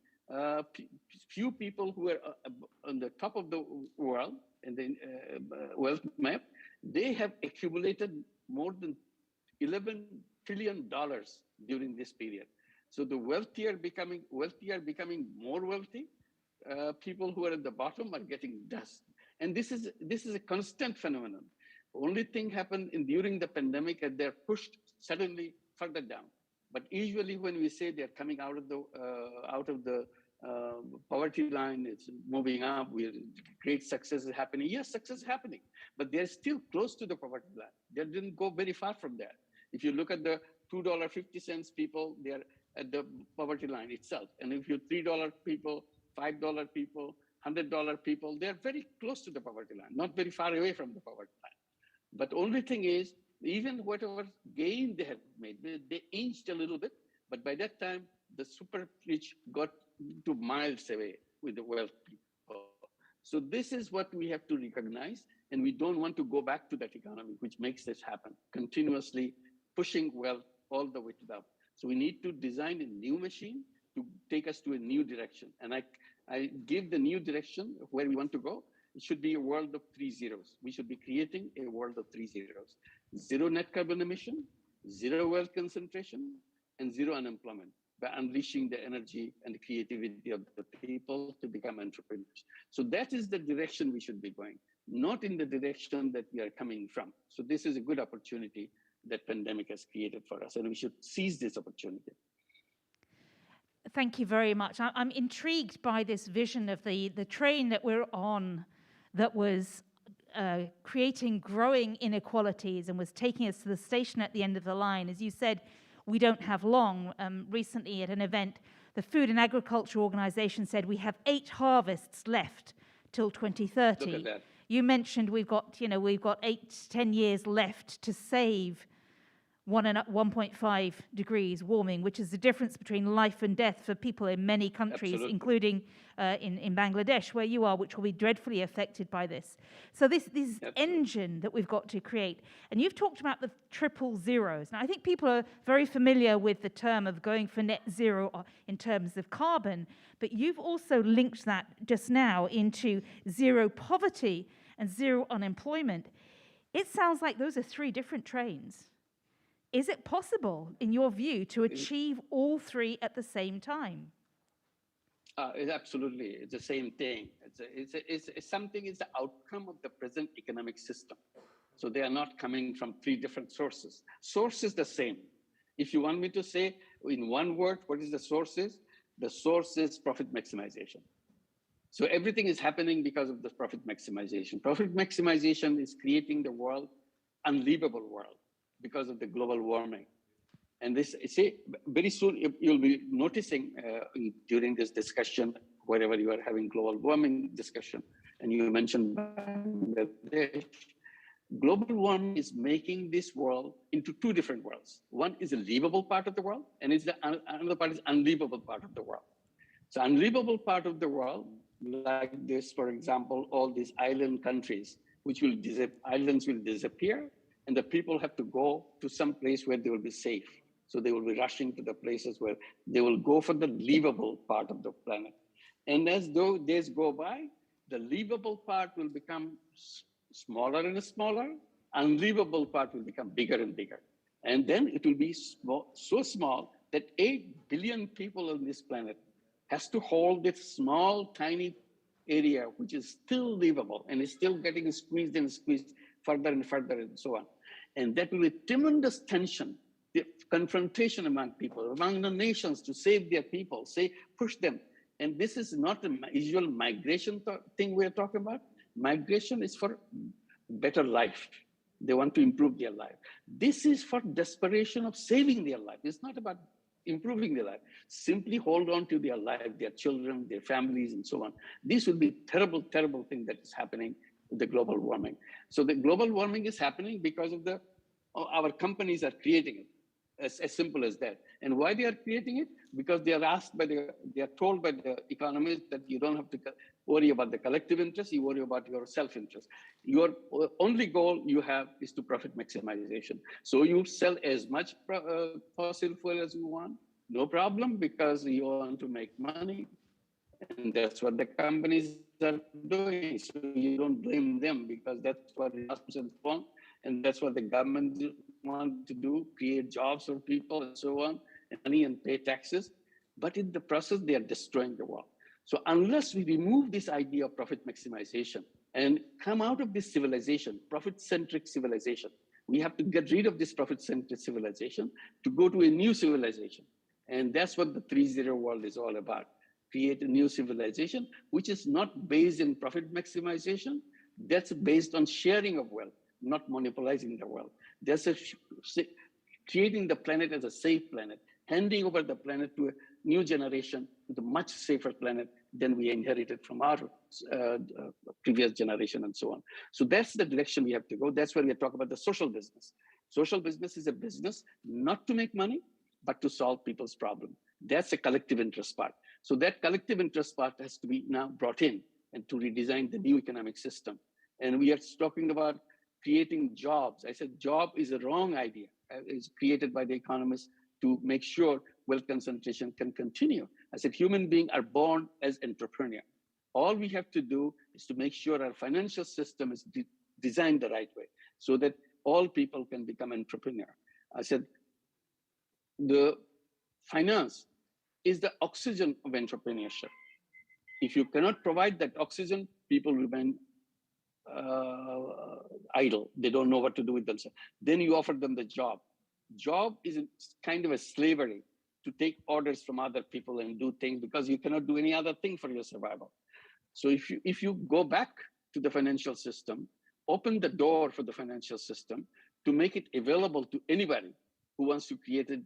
few people who were on the top of the world in the wealth map, they have accumulated more than $11 trillion during this period. So the wealthier becoming more wealthy. People who are at the bottom are getting dust. And this is a constant phenomenon. Only thing happened during the pandemic and they're pushed suddenly further down. But usually when we say they're coming out of the poverty line, it's moving up, great success is happening. Yes, success is happening, but they're still close to the poverty line. They didn't go very far from there. If you look at the $2.50 people, they're at the poverty line itself. And if you $3 people, $5 people, $100 people, they're very close to the poverty line, not very far away from the poverty line. But only thing is, even whatever gain they have made, they inched a little bit, but by that time, the super rich got to miles away with the wealth people. So this is what we have to recognize, and we don't want to go back to that economy, which makes this happen, continuously pushing wealth all the way to the up. So we need to design a new machine to take us to a new direction. And I give the new direction of where we want to go. It should be a world of 3 zeros. We should be creating a world of 3 zeros. 0 net carbon emission, 0 wealth concentration, and 0 unemployment, by unleashing the energy and the creativity of the people to become entrepreneurs. So that is the direction we should be going, not in the direction that we are coming from. So this is a good opportunity that pandemic has created for us, and we should seize this opportunity. Thank you very much. I'm intrigued by this vision of the train that we're on, that was creating growing inequalities and was taking us to the station at the end of the line. As you said, we don't have long. Recently at an event, the Food and Agriculture Organization said we have 8 harvests left till 2030. Look at that. You mentioned we've got 8 to 10 years left to save 1.5 degrees warming, which is the difference between life and death for people in many countries, Absolutely. including in Bangladesh, where you are, which will be dreadfully affected by this. So this engine that we've got to create, and you've talked about the 000. Now, I think people are very familiar with the term of going for net zero in terms of carbon, but you've also linked that just now into zero poverty and zero unemployment. It sounds like those are 3 different trains. Is it possible, in your view, to achieve all 3 at the same time? Absolutely, it's the same thing. It's something. It's the outcome of the present economic system. So they are not coming from 3 different sources. Source is the same. If you want me to say in one word, what is the source is? The source is profit maximization. So everything is happening because of the profit maximization. Profit maximization is creating the world, unlivable world, because of the global warming. And this, see, very soon you'll be noticing during this discussion, wherever you are having global warming discussion, and you mentioned Bangladesh, global warming is making this world into 2 different worlds. One is a livable part of the world, and another part is unlivable part of the world. So unlivable part of the world, like this, for example, all these island countries, which will islands will disappear, and the people have to go to some place where they will be safe. So they will be rushing to the places where they will go for the livable part of the planet. And as though days go by, the livable part will become smaller and smaller, unlivable part will become bigger and bigger. And then it will be so small that 8 billion people on this planet has to hold this small, tiny area, which is still livable and is still getting squeezed and squeezed further and further and so on. And that will be tremendous tension, the confrontation among people, among the nations to save their people, push them. And this is not a usual migration thing we're talking about. Migration is for better life. They want to improve their life. This is for desperation of saving their life. It's not about improving their life. Simply hold on to their life, their children, their families, and so on. This will be terrible, terrible thing that is happening with the global warming. So the global warming is happening because of our companies are creating it, as simple as that. And why they are creating it? Because they are told by the economists that you don't have to worry about the collective interest, you worry about your self-interest. Your only goal you have is to profit maximization. So you sell as much fossil fuel as you want, no problem, because you want to make money. And that's what the companies are doing. So you don't blame them, because that's what it is, and that's what the government want to do, create jobs for people and so on, and money and pay taxes. But in the process, they are destroying the world. So unless we remove this idea of profit maximization and come out of this civilization, profit-centric civilization, we have to get rid of this profit-centric civilization to go to a new civilization. And that's what the 3.0 world is all about. Create a new civilization, which is not based in profit maximization. That's based on sharing of wealth, not monopolizing the wealth. There's a creating the planet as a safe planet, handing over the planet to a new generation with a much safer planet than we inherited from our previous generation and so on. So that's the direction we have to go. That's where we talk about the social business. Social business is a business not to make money, but to solve people's problem. That's a collective interest part. So that collective interest part has to be now brought in and to redesign the new economic system. And we are talking about creating jobs. I said job is a wrong idea. It's created by the economists to make sure wealth concentration can continue. I said human beings are born as entrepreneurs. All we have to do is to make sure our financial system is designed the right way so that all people can become entrepreneurs. I said the finance is the oxygen of entrepreneurship. If you cannot provide that oxygen, people remain idle. They don't know what to do with themselves. Then you offer them the job. Job is kind of a slavery to take orders from other people and do things because you cannot do any other thing for your survival. So if you go back to the financial system, open the door for the financial system to make it available to anybody who wants to create a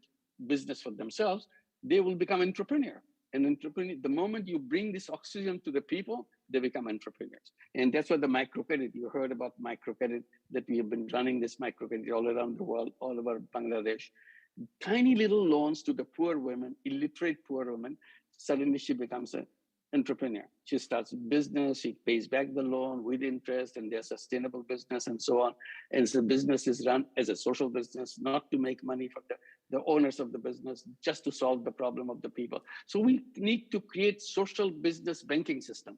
business for themselves, they will become entrepreneur. And entrepreneur, the moment you bring this oxygen to the people, they become entrepreneurs. And that's what the microcredit, you heard about microcredit, that we have been running this microcredit all around the world, all over Bangladesh. Tiny little loans to the poor women, illiterate poor women. Suddenly she becomes an entrepreneur. She starts a business, she pays back the loan with interest, and there's sustainable business and so on. And so the business is run as a social business, not to make money for the owners of the business, just to solve the problem of the people. So we need to create social business banking system.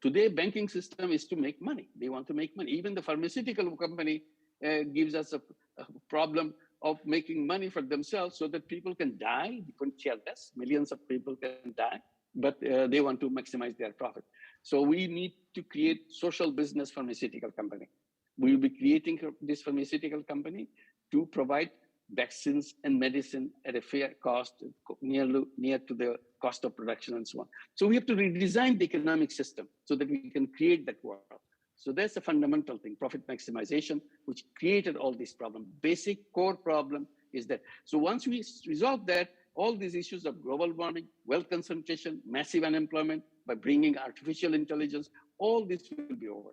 Today, banking system is to make money. They want to make money. Even the pharmaceutical company gives us a problem of making money for themselves so that people can die. We couldn't care less. Millions of people can die, but they want to maximize their profit. So we need to create social business pharmaceutical company. We will be creating this pharmaceutical company to provide vaccines and medicine at a fair cost, near to the cost of production and so on. So we have to redesign the economic system so that we can create that world. So that's a fundamental thing, profit maximization, which created all these problems. Basic core problem is that. So once we resolve that, all these issues of global warming, wealth concentration, massive unemployment, by bringing artificial intelligence, all this will be over.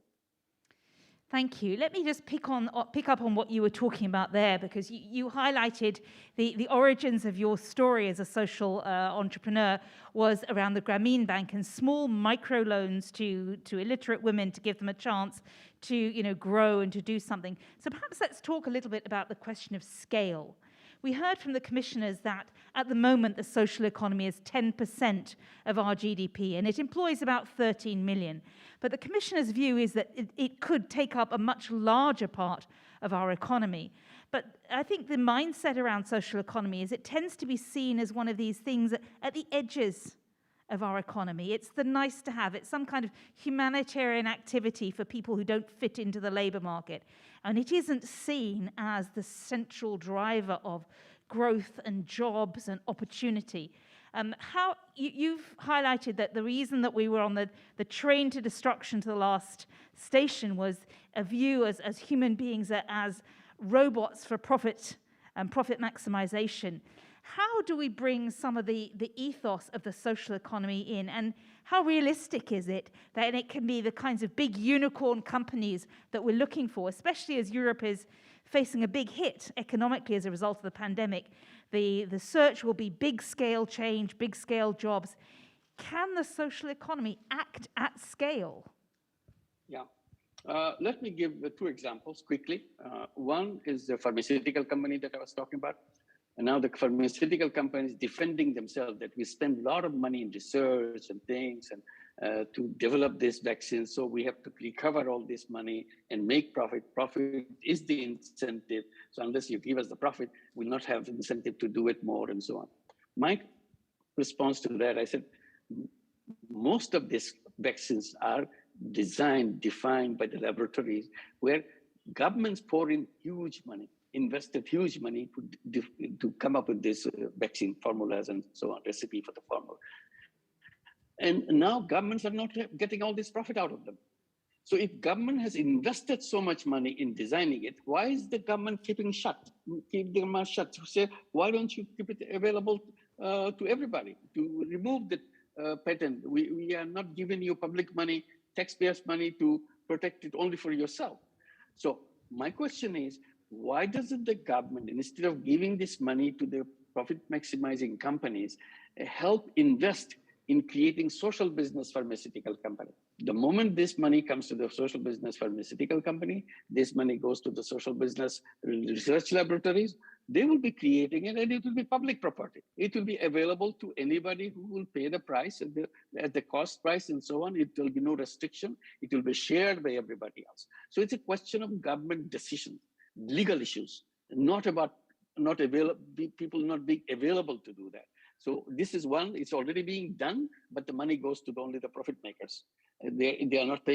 Thank you. Let me just pick up on what you were talking about there, because you highlighted the origins of your story as a social entrepreneur was around the Grameen Bank and small microloans to illiterate women to give them a chance to grow and to do something. So perhaps let's talk a little bit about the question of scale. We heard from the commissioners that at the moment the social economy is 10% of our GDP and it employs about 13 million. But the commissioner's view is that it could take up a much larger part of our economy. But I think the mindset around social economy is it tends to be seen as one of these things at the edges of our economy. It's the nice to have. It's some kind of humanitarian activity for people who don't fit into the labor market. And it isn't seen as the central driver of growth and jobs and opportunity. How you've highlighted that the reason that we were on the train to destruction to the last station was a view as human beings as robots for profit and profit maximization. How do we bring some of the ethos of the social economy in, and how realistic is it that it can be the kinds of big unicorn companies that we're looking for, especially as Europe is facing a big hit economically as a result of the pandemic? The search will be big scale change, big scale jobs. Can the social economy act at scale? Yeah. Let me give 2 examples quickly. One is the pharmaceutical company that I was talking about. And now the pharmaceutical companies defending themselves that we spend a lot of money in research and things and to develop this vaccine. So we have to recover all this money and make profit. Profit is the incentive. So unless you give us the profit, we'll not have the incentive to do it more and so on. My response to that, I said, most of these vaccines are designed, defined by the laboratories where governments pour in huge money, invested huge money to come up with this vaccine formulas and so on, recipe for the formula. And now governments are not getting all this profit out of them. So if government has invested so much money in designing it, why is the government keeping their mouth shut? To say, why don't you keep it available to everybody, to remove the patent? We are not giving you public money, taxpayers' money to protect it only for yourself. So my question is, why doesn't the government, instead of giving this money to the profit maximizing companies, help invest in creating social business pharmaceutical company? The moment this money comes to the social business pharmaceutical company, this money goes to the social business research laboratories, they will be creating it and it will be public property. It will be available to anybody who will pay the price at the cost price and so on. It will be no restriction. It will be shared by everybody else. So it's a question of government decision, legal issues, not about people not being available to do that. So this is one, it's already being done, but the money goes to only the profit makers. They are not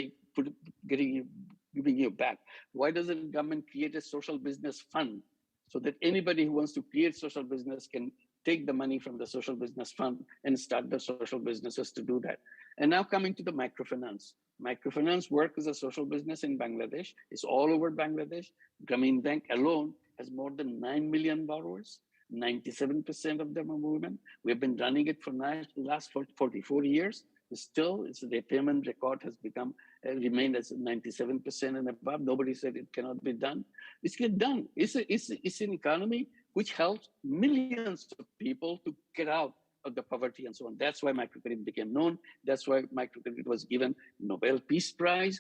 giving you back. Why doesn't the government create a social business fund so that anybody who wants to create social business can take the money from the social business fund and start the social businesses to do that? And now coming to the microfinance. Microfinance work as a social business in Bangladesh. It's all over Bangladesh. Grameen Bank alone has more than 9 million borrowers. 97% of them are women. We have been running it for the last 44 years. Still, the payment record has remained as 97% and above. Nobody said it cannot be done. It's get done. It's an economy which helps millions of people to get out of the poverty and so on. That's why microcredit became known. That's why microcredit was given Nobel Peace Prize.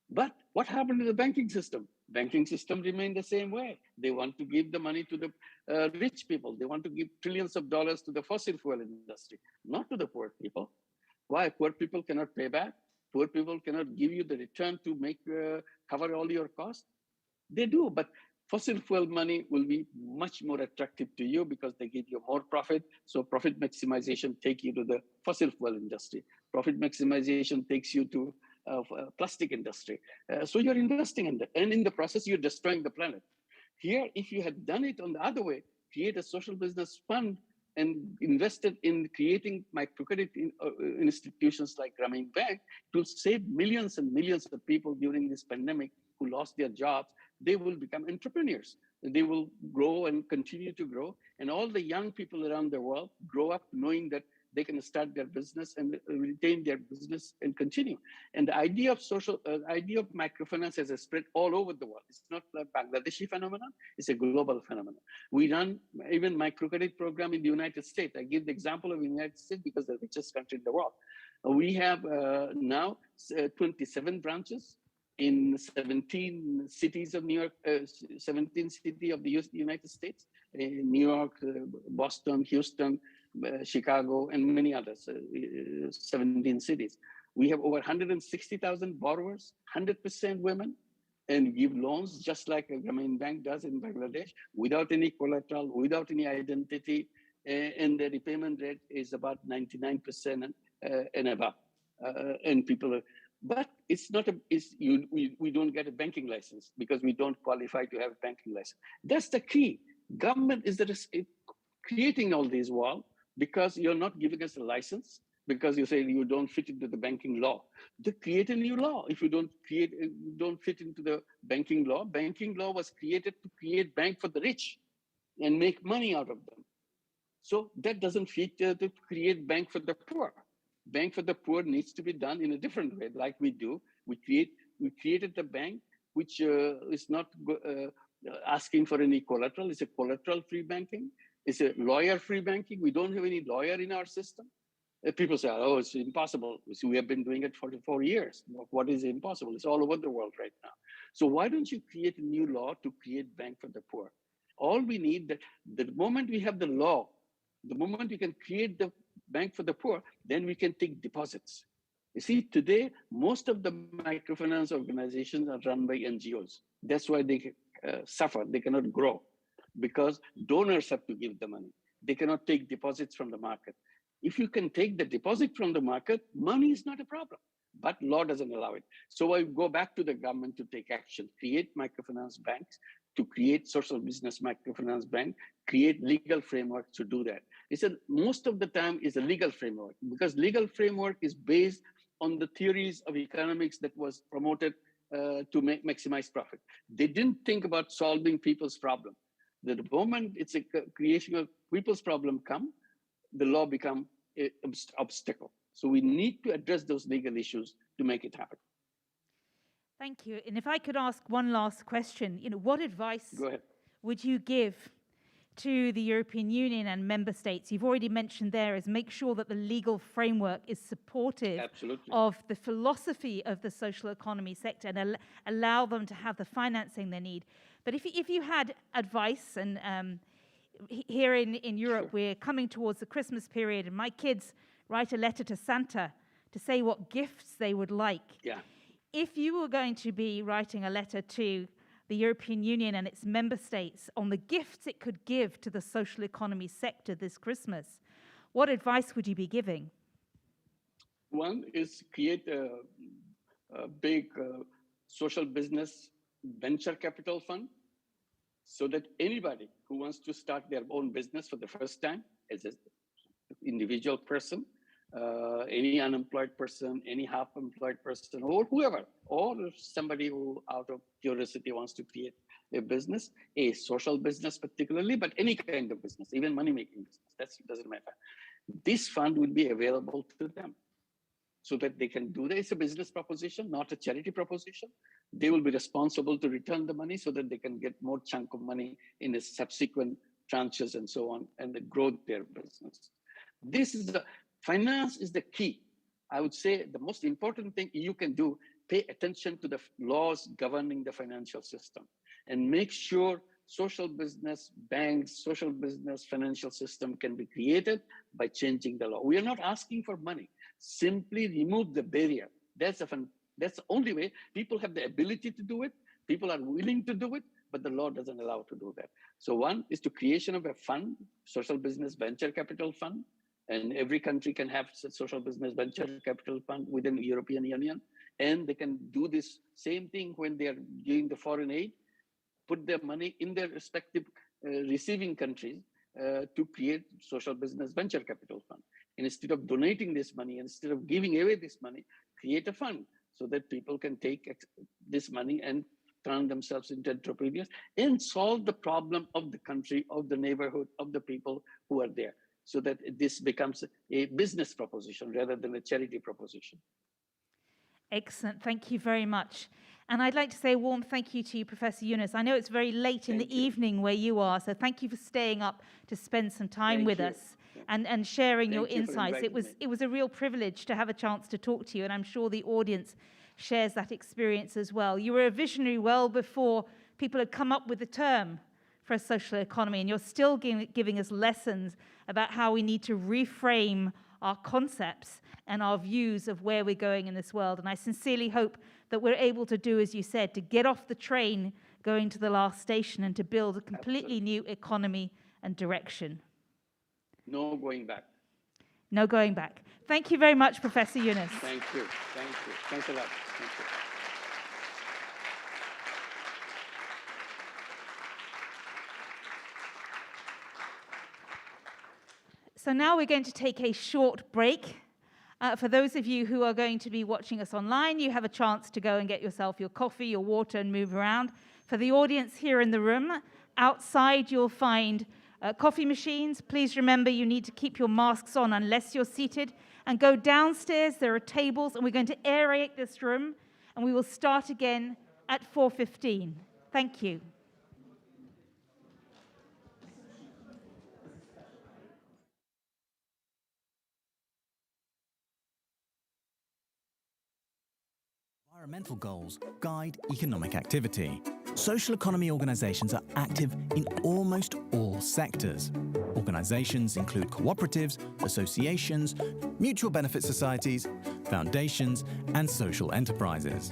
But what happened to the banking system? Banking system remained the same way. They want to give the money to the rich people. They want to give trillions of dollars to the fossil fuel industry, not to the poor people. Why? Poor people cannot pay back. Poor people cannot give you the return to cover all your costs. They do, but fossil fuel money will be much more attractive to you because they give you more profit. So profit maximization take you to the fossil fuel industry. Profit maximization takes you to plastic industry. So you're investing in that. And in the process, you're destroying the planet. Here, if you had done it on the other way, create a social business fund and invested in creating microcredit institutions like Grameen Bank to save millions and millions of people during this pandemic who lost their jobs, they will become entrepreneurs. They will grow and continue to grow. And all the young people around the world grow up knowing that they can start their business and retain their business and continue. And the idea of microfinance has spread all over the world. It's not a Bangladeshi phenomenon, it's a global phenomenon. We run even microcredit program in the United States. I give the example of the United States because the richest country in the world. We have now 27 branches in 17 cities of New York, 17 cities of the United States, in New York, Boston, Houston, Chicago, and many others, 17 cities. We have over 160,000 borrowers, 100% women, and give loans just like a Grameen Bank does in Bangladesh, without any collateral, without any identity, and the repayment rate is about 99% and above. And people are, but it's not we don't get a banking license because we don't qualify to have a banking license. That's the key. Government is creating all these walls because you're not giving us a license, because you say you don't fit into the banking law. To create a new law. If you don't fit into the banking law was created to create bank for the rich and make money out of them. So that doesn't fit to create bank for the poor. Bank for the poor needs to be done in a different way, like we do. We created the bank, which is not asking for any collateral. It's a collateral-free banking. It's a lawyer-free banking. We don't have any lawyer in our system. People say, oh, it's impossible. So we have been doing it for 4 years. What is impossible? It's all over the world right now. So why don't you create a new law to create bank for the poor? All we need, the moment we have the law, the moment we can create the bank for the poor, then we can take deposits. You see, today, most of the microfinance organizations are run by NGOs. That's why they suffer. They cannot grow because donors have to give the money. They cannot take deposits from the market. If you can take the deposit from the market, money is not a problem, but law doesn't allow it. So I go back to the government to take action, create microfinance banks, to create social business microfinance bank, create legal framework to do that. Most of the time is a legal framework because legal framework is based on the theories of economics that was promoted to maximize profit. They didn't think about solving people's problem. The moment it's a creation of people's problem come, the law become an obstacle. So we need to address those legal issues to make it happen. Thank you. And if I could ask one last question, what advice would you give to the European Union and member states? You've already mentioned there is make sure that the legal framework is supportive of the philosophy of the social economy sector and allow them to have the financing they need. But if you had advice, and here in Europe, we're coming towards the Christmas period, and my kids write a letter to Santa to say what gifts they would like. Yeah. If you were going to be writing a letter to the European Union and its member states on the gifts it could give to the social economy sector this Christmas, what advice would you be giving? One is create a big social business venture capital fund so that anybody who wants to start their own business for the first time as an individual person, any unemployed person, any half-employed person, or whoever, or somebody who out of curiosity wants to create a business, a social business particularly, but any kind of business, even money-making business, that doesn't matter. This fund will be available to them so that they can do that. It's a business proposition, not a charity proposition. They will be responsible to return the money so that they can get more chunk of money in the subsequent tranches and so on, and they grow their business. This is the finance is the key. I would say the most important thing you can do, pay attention to the laws governing the financial system and make sure social business, banks, social business, financial system can be created by changing the law. We are not asking for money. Simply remove the barrier. That's the only way. People have the ability to do it. People are willing to do it, but the law doesn't allow to do that. So one is to creation of a fund, social business venture capital fund, and every country can have a social business venture capital fund within the European Union. And they can do this same thing when they are giving the foreign aid, put their money in their respective receiving countries to create social business venture capital fund. And instead of donating this money, instead of giving away this money, create a fund so that people can take this money and turn themselves into entrepreneurs and solve the problem of the country, of the neighborhood, of the people who are there, so that this becomes a business proposition rather than a charity proposition. Excellent. Thank you very much. And I'd like to say a warm thank you to you, Professor Yunus. I know it's very late in the evening where you are, so thank you for staying up to spend some time with us and sharing your insights. It was a real privilege to have a chance to talk to you, and I'm sure the audience shares that experience as well. You were a visionary well before people had come up with the term for a social economy, and you're still giving us lessons about how we need to reframe our concepts and our views of where we're going in this world. And I sincerely hope that we're able to do, as you said, to get off the train going to the last station and to build a completely new economy and direction. No going back. No going back. Thank you very much, Professor Yunus. Thank you. Thank you. Thanks a lot. Thank you. So now we're going to take a short break. For those of you who are going to be watching us online, you have a chance to go and get yourself your coffee, your water, and move around. For the audience here in the room, outside you'll find coffee machines. Please remember you need to keep your masks on unless you're seated. And go downstairs, there are tables, and we're going to aerate this room, and we will start again at 4:15. Thank you. Environmental goals guide economic activity. Social economy organizations are active in almost all sectors. Organizations include cooperatives, associations, mutual benefit societies, foundations, and social enterprises.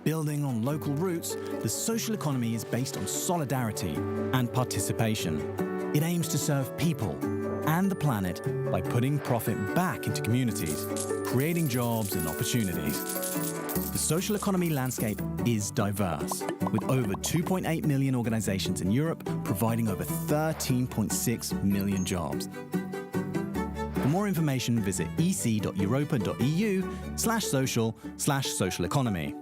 Building on local roots, the social economy is based on solidarity and participation. It aims to serve people and the planet by putting profit back into communities, creating jobs and opportunities. The social economy landscape is diverse, with over 2.8 million organizations in Europe providing over 13.6 million jobs. For more information, visit ec.europa.eu/social/social economy.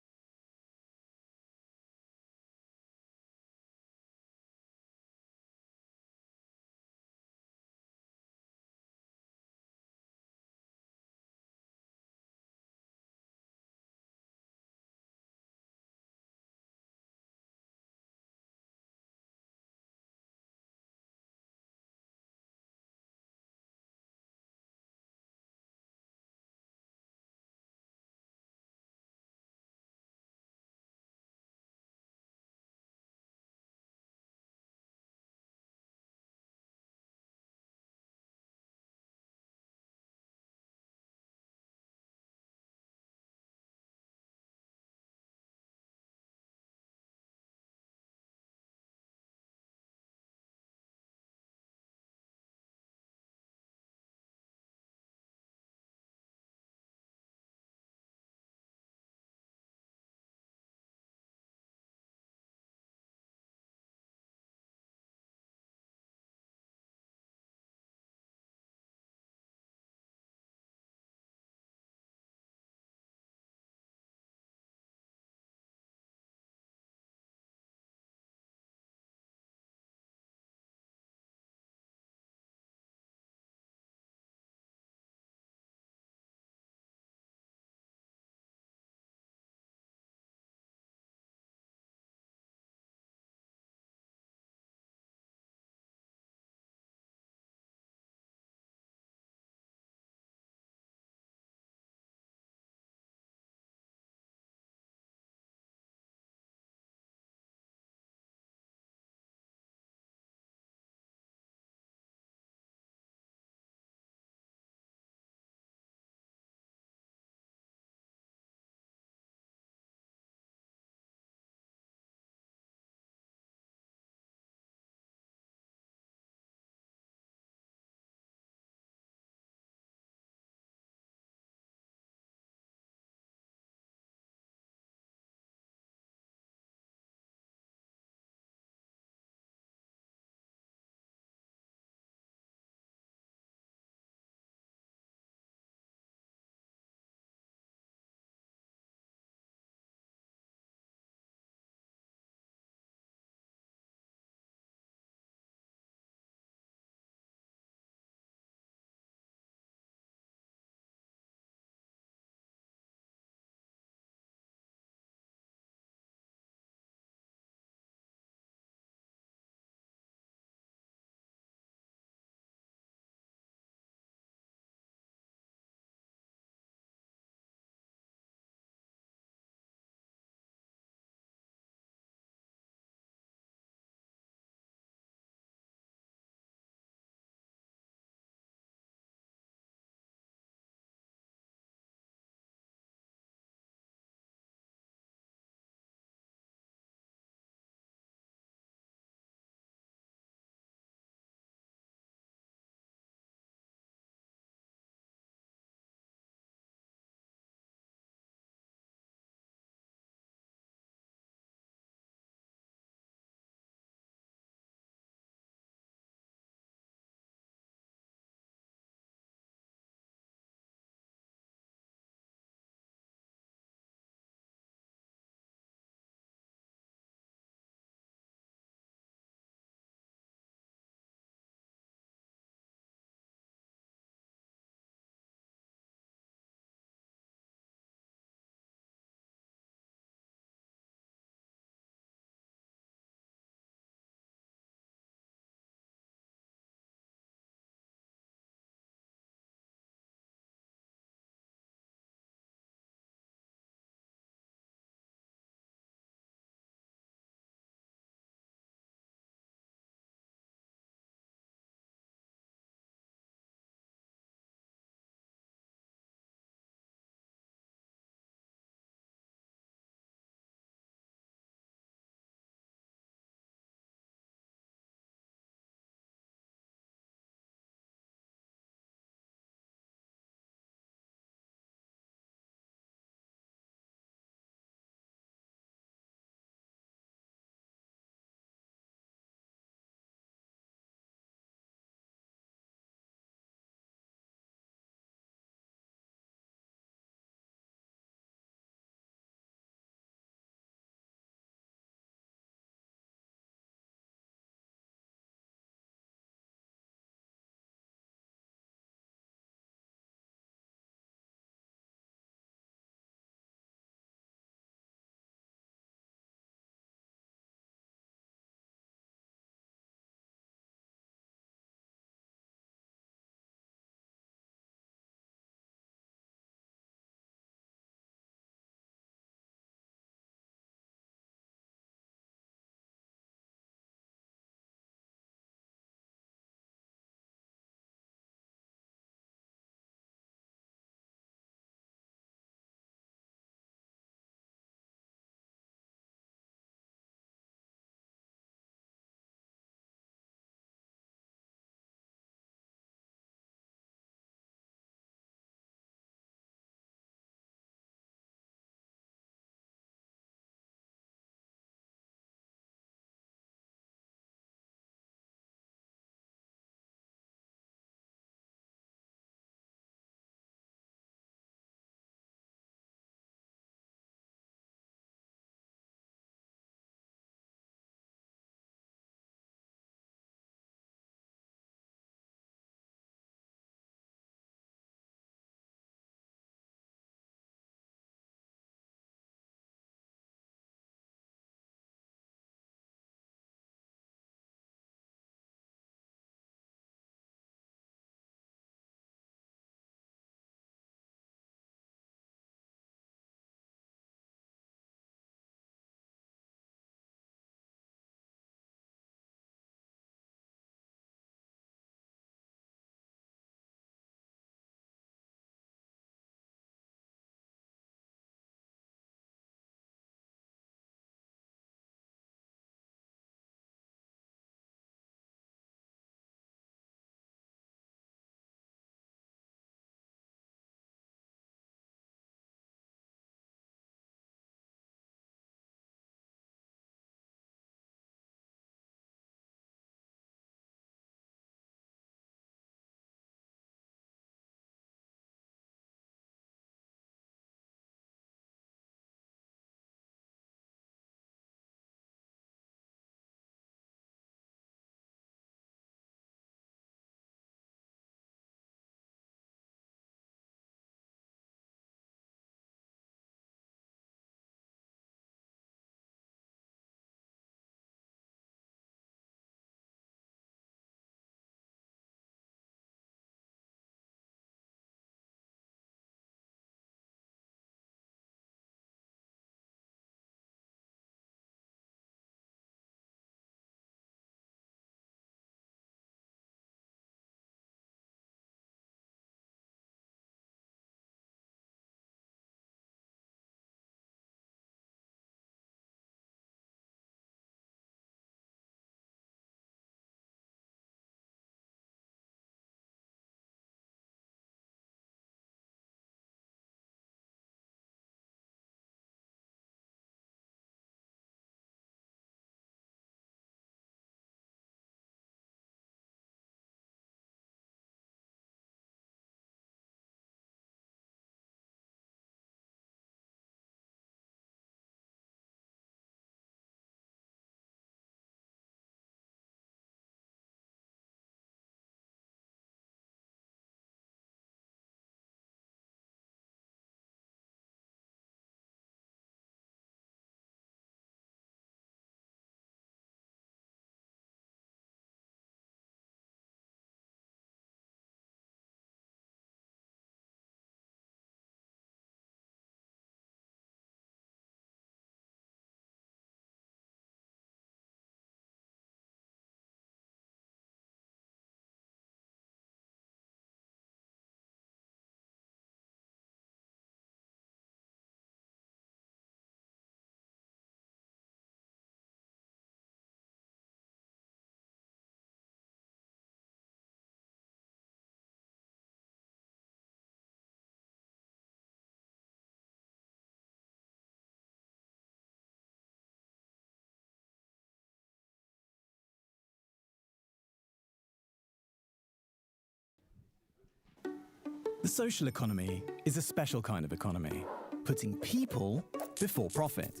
The social economy is a special kind of economy, putting people before profit.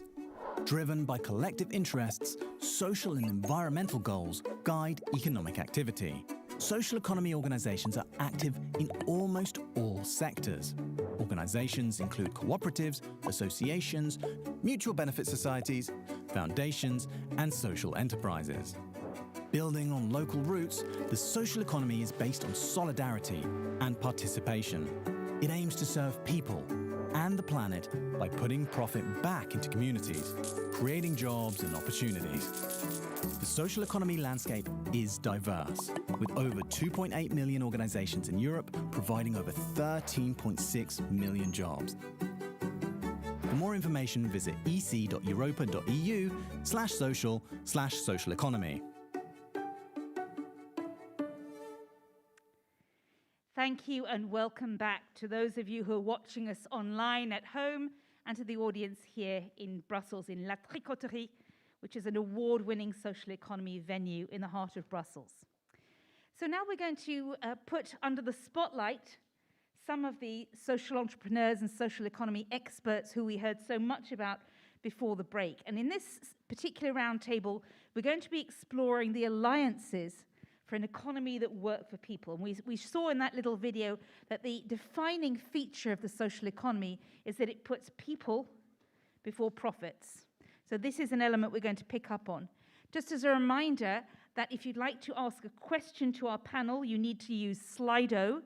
Driven by collective interests, social and environmental goals guide economic activity. Social economy organizations are active in almost all sectors. Organizations include cooperatives, associations, mutual benefit societies, foundations, and social enterprises. Building on local roots, the social economy is based on solidarity and participation. It aims to serve people and the planet by putting profit back into communities, creating jobs and opportunities. The social economy landscape is diverse, with over 2.8 million organizations in Europe providing over 13.6 million jobs. For more information, visit ec.europa.eu/social/social economy. Thank you and welcome back to those of you who are watching us online at home and to the audience here in Brussels in La Tricoterie, which is an award-winning social economy venue in the heart of Brussels. So now we're going to put under the spotlight some of the social entrepreneurs and social economy experts who we heard so much about before the break. And in this particular roundtable, we're going to be exploring the alliances for an economy that work for people. And we saw in that little video that the defining feature of the social economy is that it puts people before profits. So this is an element we're going to pick up on. Just as a reminder that if you'd like to ask a question to our panel, you need to use Slido.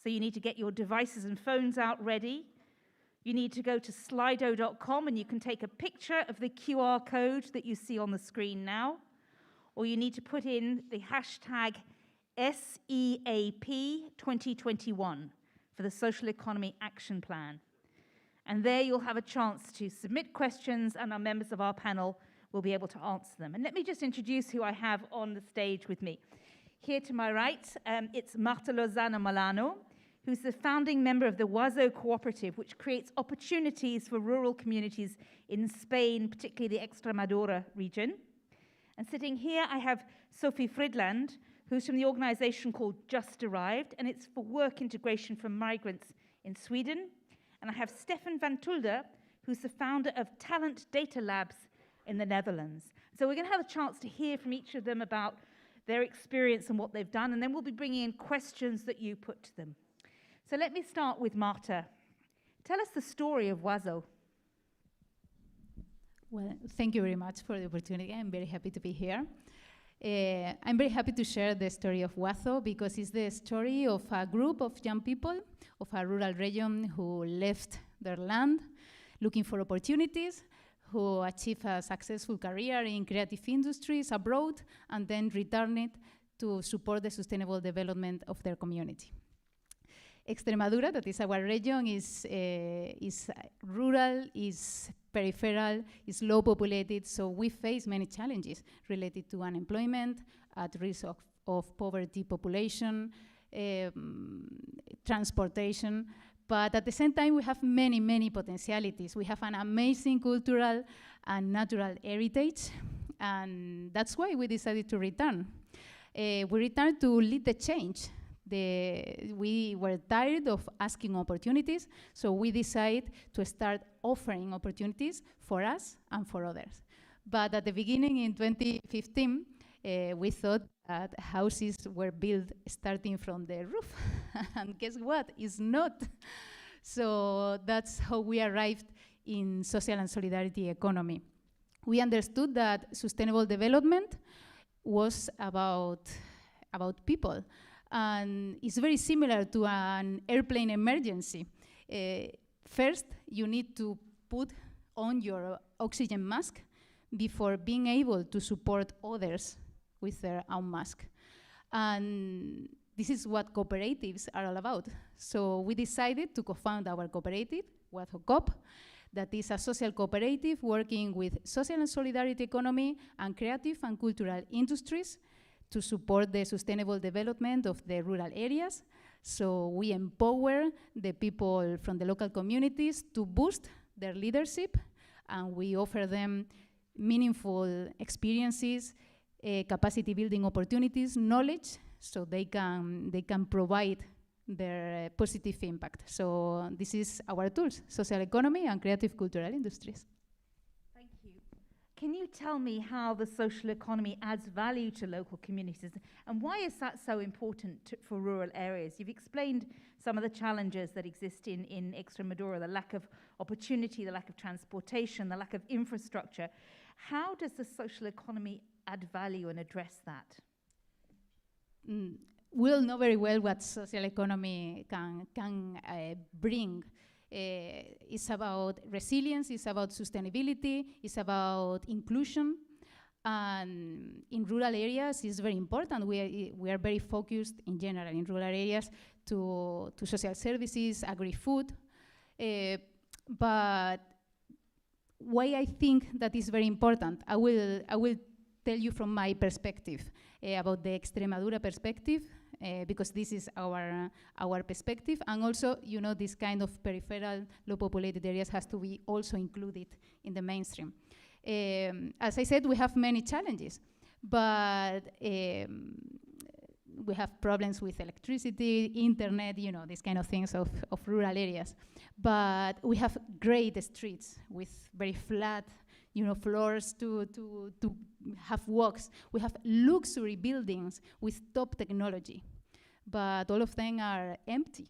So you need to get your devices and phones out ready. You need to go to slido.com and you can take a picture of the QR code that you see on the screen now. Or you need to put in the hashtag SEAP2021 for the Social Economy Action Plan. And there you'll have a chance to submit questions and our members of our panel will be able to answer them. And let me just introduce who I have on the stage with me. Here to my right, it's Marta Lozano Molano, who's the founding member of the Oiseau Cooperative, which creates opportunities for rural communities in Spain, particularly the Extremadura region. And sitting here, I have Sophie Fridland, who's from the organization called Just Arrived, and it's for work integration for migrants in Sweden. And I have Stefan van Tulder, who's the founder of Talent Data Labs in the Netherlands. So we're going to have a chance to hear from each of them about their experience and what they've done, and then we'll be bringing in questions that you put to them. So let me start with Marta. Tell us the story of Oiseau. Well, thank you very much for the opportunity. I'm very happy to be here. I'm very happy to share the story of Oiseau because it's the story of a group of young people of a rural region who left their land looking for opportunities, who achieved a successful career in creative industries abroad, and then returned to support the sustainable development of their community. Extremadura, that is our region, is rural, is peripheral, is low populated, so we face many challenges related to unemployment, at risk of poverty population, transportation, but at the same time we have many, many potentialities. We have an amazing cultural and natural heritage, and that's why we decided to return. We returned to lead the change. We were tired of asking opportunities, so we decided to start offering opportunities for us and for others. But at the beginning in 2015, we thought that houses were built starting from the roof. And guess what? It's not. So that's how we arrived in social and solidarity economy. We understood that sustainable development was about people. And it's very similar to an airplane emergency. First, you need to put on your oxygen mask before being able to support others with their own mask. And this is what cooperatives are all about. So we decided to co-found our cooperative, Oiseau Coop, that is a social cooperative working with social and solidarity economy and creative and cultural industries to support the sustainable development of the rural areas. So we empower the people from the local communities to boost their leadership, and we offer them meaningful experiences, capacity building opportunities, knowledge, so they can provide their positive impact. So this is our tools, social economy and creative cultural industries. Thank you. Can you tell me how the social economy adds value to local communities, and why is that so important for rural areas? You've explained some of the challenges that exist in Extremadura, the lack of opportunity, the lack of transportation, the lack of infrastructure. How does the social economy add value and address that? We all know very well what social economy can bring. It's about resilience, it's about sustainability, it's about inclusion. And in rural areas, it's very important. We are very focused in general in rural areas to social services, agri-food. But why I think that is very important, I will tell you from my perspective about the Extremadura perspective, because this is our perspective, and also, you know, this kind of peripheral, low-populated areas has to be also included in the mainstream. As I said, we have many challenges, but we have problems with electricity, internet, you know, these kind of things of rural areas. But we have great streets with very flat, you know, floors to have walks. We have luxury buildings with top technology, but all of them are empty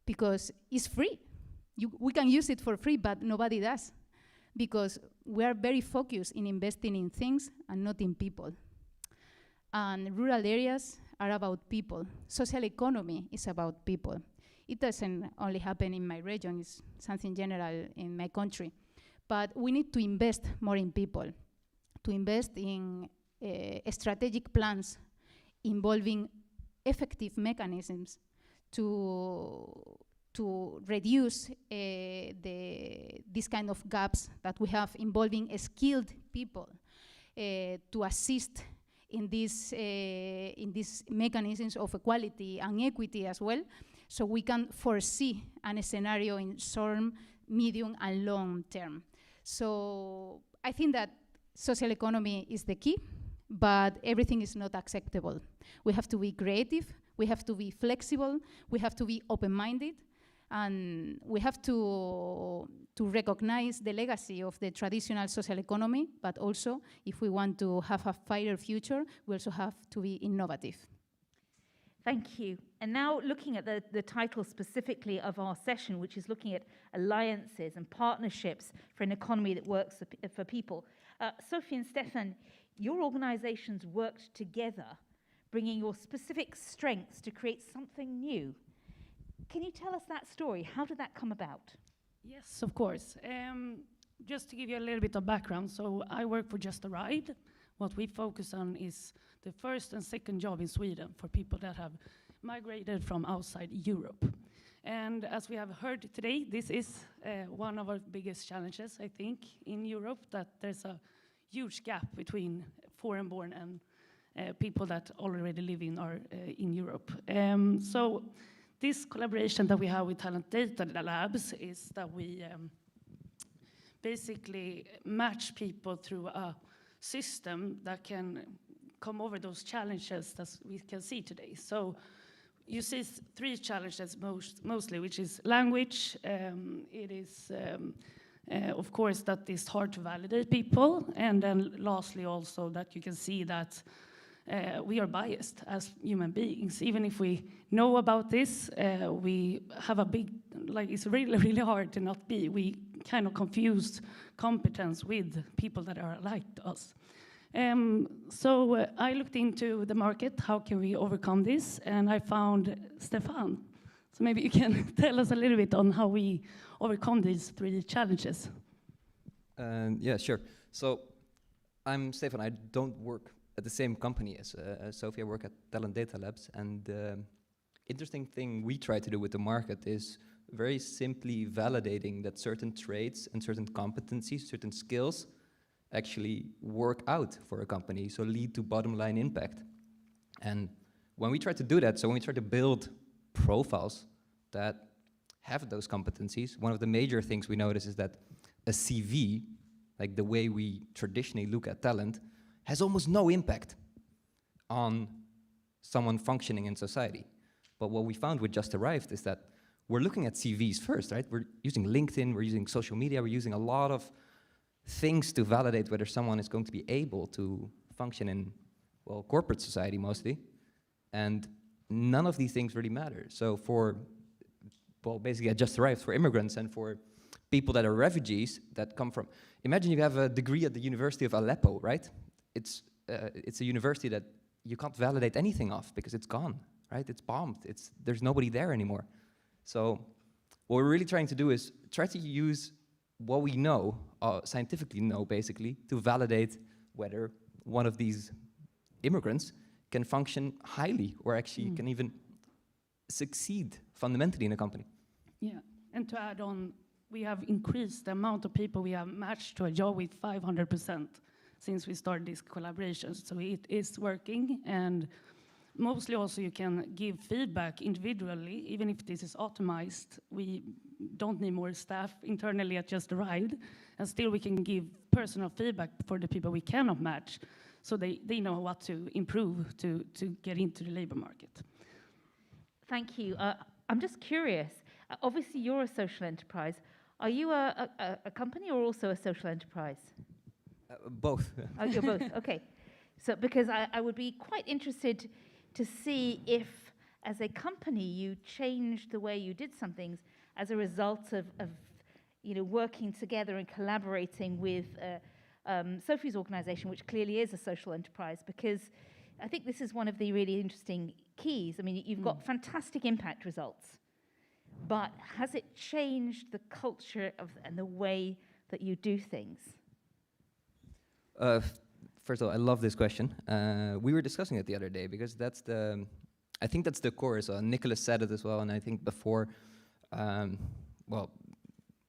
because it's free. We can use it for free, but nobody does, because we are very focused in investing in things and not in people. And rural areas are about people. Social economy is about people. It doesn't only happen in my region, it's something general in my country. But we need to invest more in people, to invest in strategic plans involving effective mechanisms to reduce this kind of gaps that we have involving skilled people, to assist in these mechanisms of equality and equity as well, so we can foresee a scenario in short, medium, and long term. So I think that social economy is the key, but everything is not acceptable. We have to be creative, we have to be flexible, we have to be open-minded, and we have to recognize the legacy of the traditional social economy, but also, if we want to have a fairer future, we also have to be innovative. Thank you. And now looking at the title specifically of our session, which is looking at alliances and partnerships for an economy that works for people. Sophie and Stefan, your organizations worked together, bringing your specific strengths to create something new. Can you tell us that story? How did that come about? Yes, of course. Just to give you a little bit of background, so I work for Just a Ride. What we focus on is the first and second job in Sweden for people that have migrated from outside Europe. And as we have heard today, this is one of our biggest challenges, I think, in Europe, that there's a huge gap between foreign-born and people that already live in Europe. So this collaboration that we have with Talent Data Labs is that we basically match people through a system that can come over those challenges that we can see today. So you see three challenges mostly, which is language. It is, of course, that it's hard to validate people. And then lastly also that you can see that we are biased as human beings. Even if we know about this, we have a big, like it's really, really hard to not be. We kind of confuse competence with people that are like us. So I looked into the market, how can we overcome this? And I found Stefan. So maybe you can tell us a little bit on how we overcome these three challenges. Yeah, sure. So I'm Stefan. I don't work at the same company as Sophie. I work at Talent Data Labs. And the interesting thing we try to do with the market is very simply validating that certain traits and certain competencies, certain skills actually work out for a company, so lead to bottom line impact. And when we try to do that, so when we try to build profiles that have those competencies, one of the major things we notice is that a CV, like the way we traditionally look at talent, has almost no impact on someone functioning in society. But what we found with Just Arrived is that we're looking at CVs first, right? We're using LinkedIn, we're using social media, we're using a lot of things to validate whether someone is going to be able to function in, well, corporate society mostly. And none of these things really matter. So for, well, basically at Just Arrived, for immigrants and for people that are refugees that come from, imagine you have a degree at the University of Aleppo, right? It's a university that you can't validate anything of because it's gone, right? It's bombed, there's nobody there anymore. So what we're really trying to do is try to use what we know, scientifically know basically, to validate whether one of these immigrants can function highly or actually can even succeed fundamentally in a company. Yeah, and to add on, we have increased the amount of people we have matched to a job with 500% since we started this collaboration. So it is working, and mostly also you can give feedback individually, even if this is automized. We don't need more staff internally at Just Arrived, and still we can give personal feedback for the people we cannot match, so they know what to improve to get into the labor market. Thank you. I'm just curious. Obviously, you're a social enterprise. Are you a company or also a social enterprise? Both. Oh, you're both. Okay. So, because I would be quite interested to see if, as a company, you changed the way you did some things as a result of working together and collaborating with Sophie's organization, which clearly is a social enterprise, because I think this is one of the really interesting keys. I mean, you've got fantastic impact results, but has it changed the culture and the way that you do things? First of all, I love this question. We were discussing it the other day because I think that's the core. So Nicholas said it as well, and I think before, well,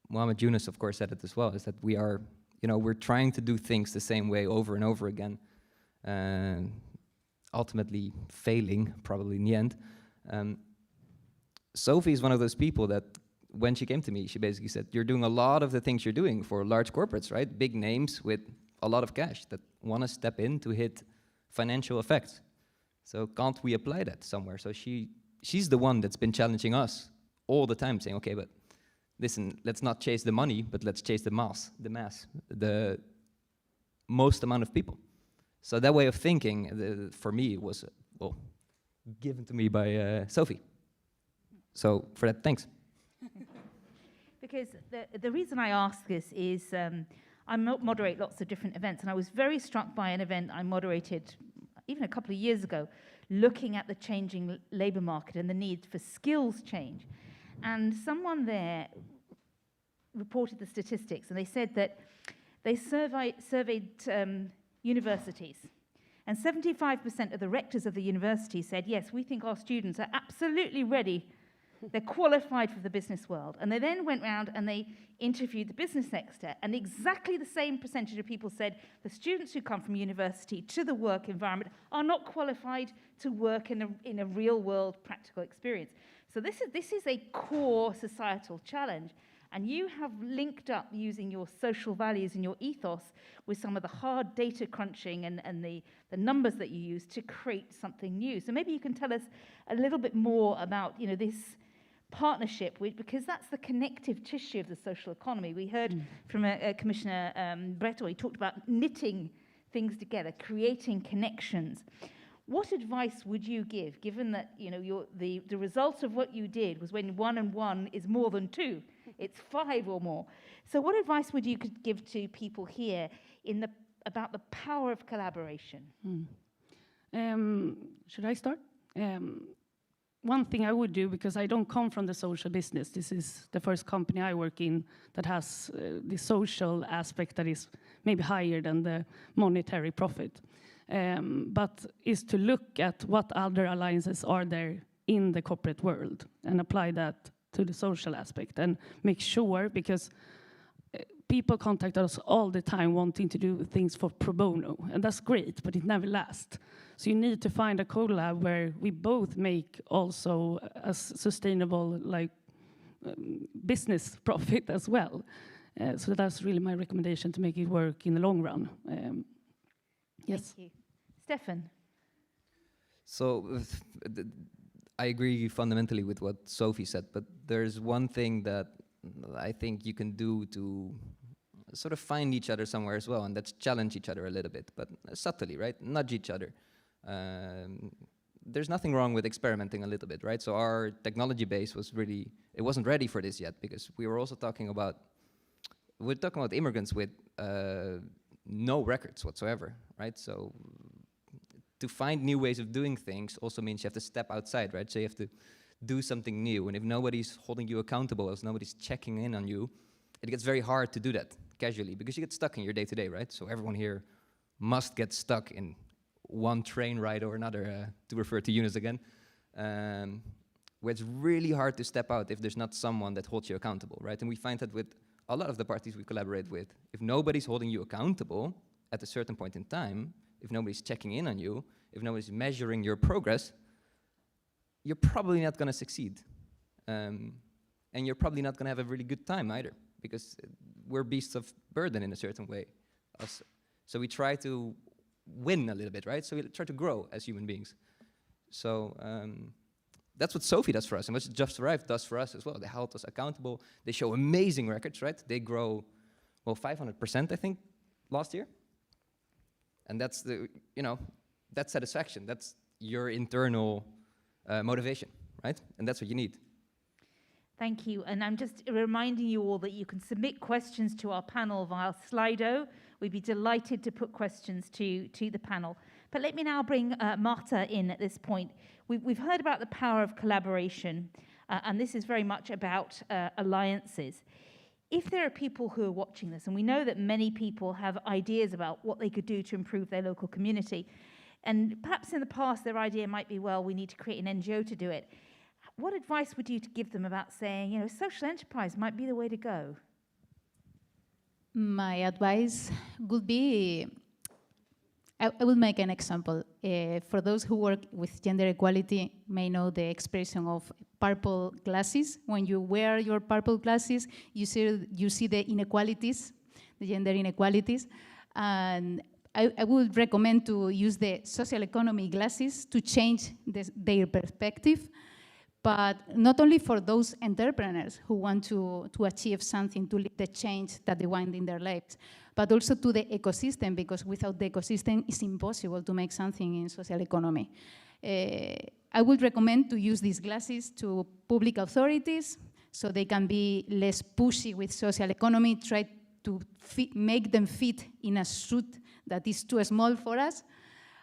Mohammed Yunus, of course, said it as well, is that we are, we're trying to do things the same way over and over again, ultimately failing probably in the end. Sophie is one of those people that when she came to me, she basically said, you're doing a lot of the things you're doing for large corporates, right? Big names with a lot of cash that want to step in to hit financial effects. So can't we apply that somewhere? So she's the one that's been challenging us all the time, saying, okay, but listen, let's not chase the money, but let's chase the mass, the most amount of people. So that way of thinking, for me, was, well, given to me by Sophie. So for that, thanks. Because the reason I ask this is I moderate lots of different events, and I was very struck by an event I moderated even a couple of years ago, looking at the changing labor market and the need for skills change. And someone there reported the statistics, and they said that they surveyed universities, and 75% of the rectors of the university said, yes, we think our students are absolutely ready. They're qualified for the business world. And they then went around and they interviewed the business sector, and exactly the same percentage of people said the students who come from university to the work environment are not qualified to work in a real world practical experience. So this is a core societal challenge. And you have linked up using your social values and your ethos with some of the hard data crunching and the numbers that you use to create something new. So maybe you can tell us a little bit more about this partnership, because that's the connective tissue of the social economy. We heard from Commissioner Breton, he talked about knitting things together, creating connections. What advice would you give, given that the result of what you did was when 1 and 1 is more than 2, it's 5 or more. So what advice would you give to people here about the power of collaboration? Should I start? One thing I would do, because I don't come from the social business, this is the first company I work in that has the social aspect that is maybe higher than the monetary profit. But is to look at what other alliances are there in the corporate world and apply that to the social aspect and make sure, because people contact us all the time wanting to do things for pro bono, and that's great, but it never lasts. So you need to find a collab where we both make also a sustainable business profit as well. So that's really my recommendation to make it work in the long run. Yes. Thank you. Stefan. So I agree fundamentally with what Sophie said, but there's one thing that I think you can do to sort of find each other somewhere as well, and that's challenge each other a little bit, but subtly, right? Nudge each other. There's nothing wrong with experimenting a little bit, right? So our technology base was really, it wasn't ready for this yet, because we were also talking about, we're talking about immigrants with no records whatsoever, right? So to find new ways of doing things also means you have to step outside, right? So you have to do something new, and if nobody's holding you accountable, if nobody's checking in on you, it gets very hard to do that casually, because you get stuck in your day-to-day, right? So everyone here must get stuck in one train ride or another, to refer to Eunice again, where it's really hard to step out if there's not someone that holds you accountable, right? And we find that with a lot of the parties we collaborate with, if nobody's holding you accountable at a certain point in time, if nobody's checking in on you, if nobody's measuring your progress, you're probably not going to succeed. And you're probably not going to have a really good time either, because we're beasts of burden in a certain way. So we try to win a little bit, right? So we try to grow as human beings. So that's what Sophie does for us, and what Just Arrived does for us as well. They hold us accountable. They show amazing records, right? They grow, well, 500%, I think, last year. And that's the, that's satisfaction. That's your internal motivation, right? And that's what you need. Thank you. And I'm just reminding you all that you can submit questions to our panel via Slido. We'd be delighted to put questions to the panel. But let me now bring Marta in at this point. We've heard about the power of collaboration, and this is very much about alliances. If there are people who are watching this, and we know that many people have ideas about what they could do to improve their local community, and perhaps in the past their idea might be, well, we need to create an NGO to do it. What advice would you give them about saying, social enterprise might be the way to go? My advice would be, I will make an example. For those who work with gender equality may know the expression of purple glasses. When you wear your purple glasses, you see the inequalities, the gender inequalities. And I would recommend to use the social economy glasses to change their perspective. But not only for those entrepreneurs who want to achieve something, to lead the change that they want in their lives, but also to the ecosystem, because without the ecosystem, it's impossible to make something in social economy. I would recommend to use these glasses to public authorities so they can be less pushy with social economy, try to make them fit in a suit that is too small for us,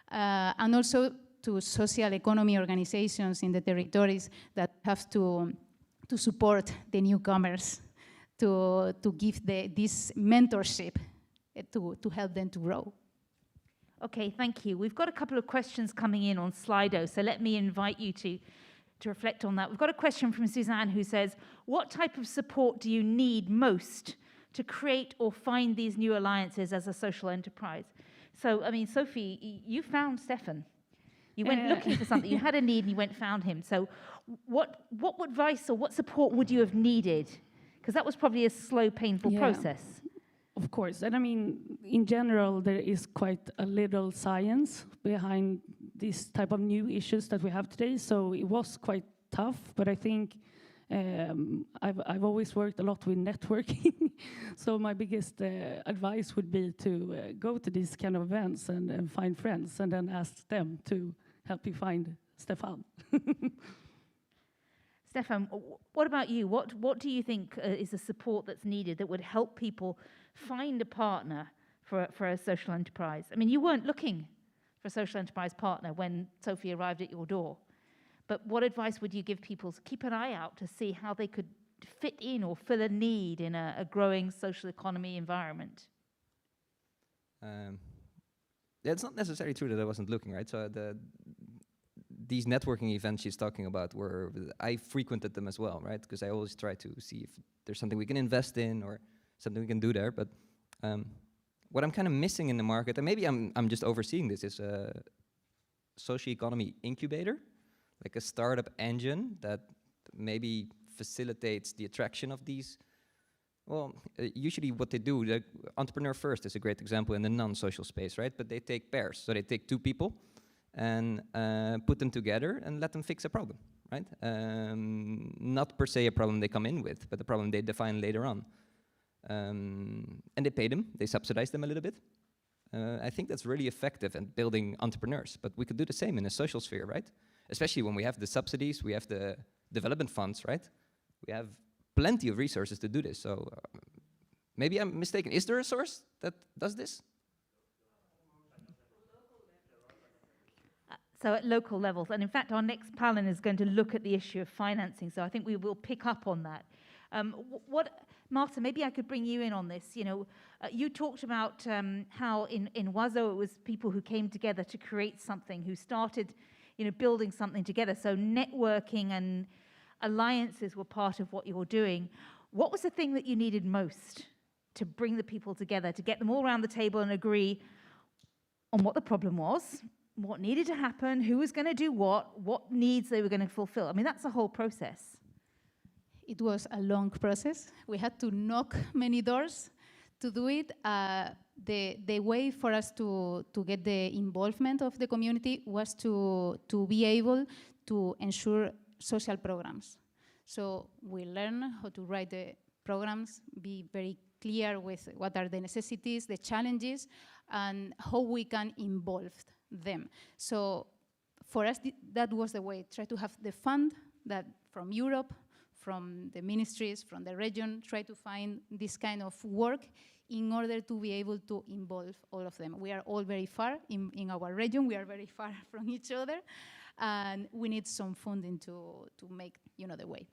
and also to social economy organizations in the territories that have to support the newcomers, to give this mentorship to help them to grow. Okay, thank you. We've got a couple of questions coming in on Slido, so let me invite you to reflect on that. We've got a question from Suzanne who says, what type of support do you need most to create or find these new alliances as a social enterprise? So, Sophie, you found Stefan. You went looking for something, you had a need and you went and found him. So what advice or what support would you have needed? Because that was probably a slow, painful process. Of course, and in general, there is quite a little science behind these type of new issues that we have today. So it was quite tough, but I think I've always worked a lot with networking. So my biggest advice would be to go to these kind of events and find friends, and then ask them to help you find Stefan. Stefan, what about you? What do you think is the support that's needed that would help people find a partner for a social enterprise? You weren't looking for a social enterprise partner when Sophie arrived at your door. But what advice would you give people to keep an eye out to see how they could fit in or fill a need in a growing social economy environment? It's not necessarily true that I wasn't looking, right? So these networking events she's talking about I frequented them as well, right? Because I always try to see if there's something we can invest in or something we can do there. But what I'm kind of missing in the market, and maybe I'm just overseeing this, is a social economy incubator, like a startup engine that maybe facilitates the attraction of these. Well, usually what they do, like Entrepreneur First is a great example in the non-social space, right? But they take pairs, so they take two people and put them together and let them fix a problem, right? Not per se a problem they come in with, but a problem they define later on. And they pay them, they subsidize them a little bit. I think that's really effective in building entrepreneurs, but we could do the same in a social sphere, right? Especially when we have the subsidies, we have the development funds, right? We have plenty of resources to do this, so maybe I'm mistaken. Is there a source that does this? So at local levels, and in fact, our next panel is going to look at the issue of financing, so I think we will pick up on that. Marta, maybe I could bring you in on this. You know, you talked about how in Oiseau it was people who came together to create something, who started, you know, building something together. So networking and alliances were part of what you're doing. What was the thing that you needed most to bring the people together, to get them all around the table and agree on what the problem was, what needed to happen, who was going to do what needs they were going to fulfill? I mean, that's a whole process. It was a long process. We had to knock many doors to do it. The way for us to get the involvement of the community was to be able to ensure social programs. So we learn how to write the programs, be very clear with what are the necessities, the challenges, and how we can involve them. So for us, that was the way. Try to have the fund that from Europe, from the ministries, from the region, try to find this kind of work in order to be able to involve all of them. We are all very far in our region. We are very far from each other, and we need some funding to make, you know, the way.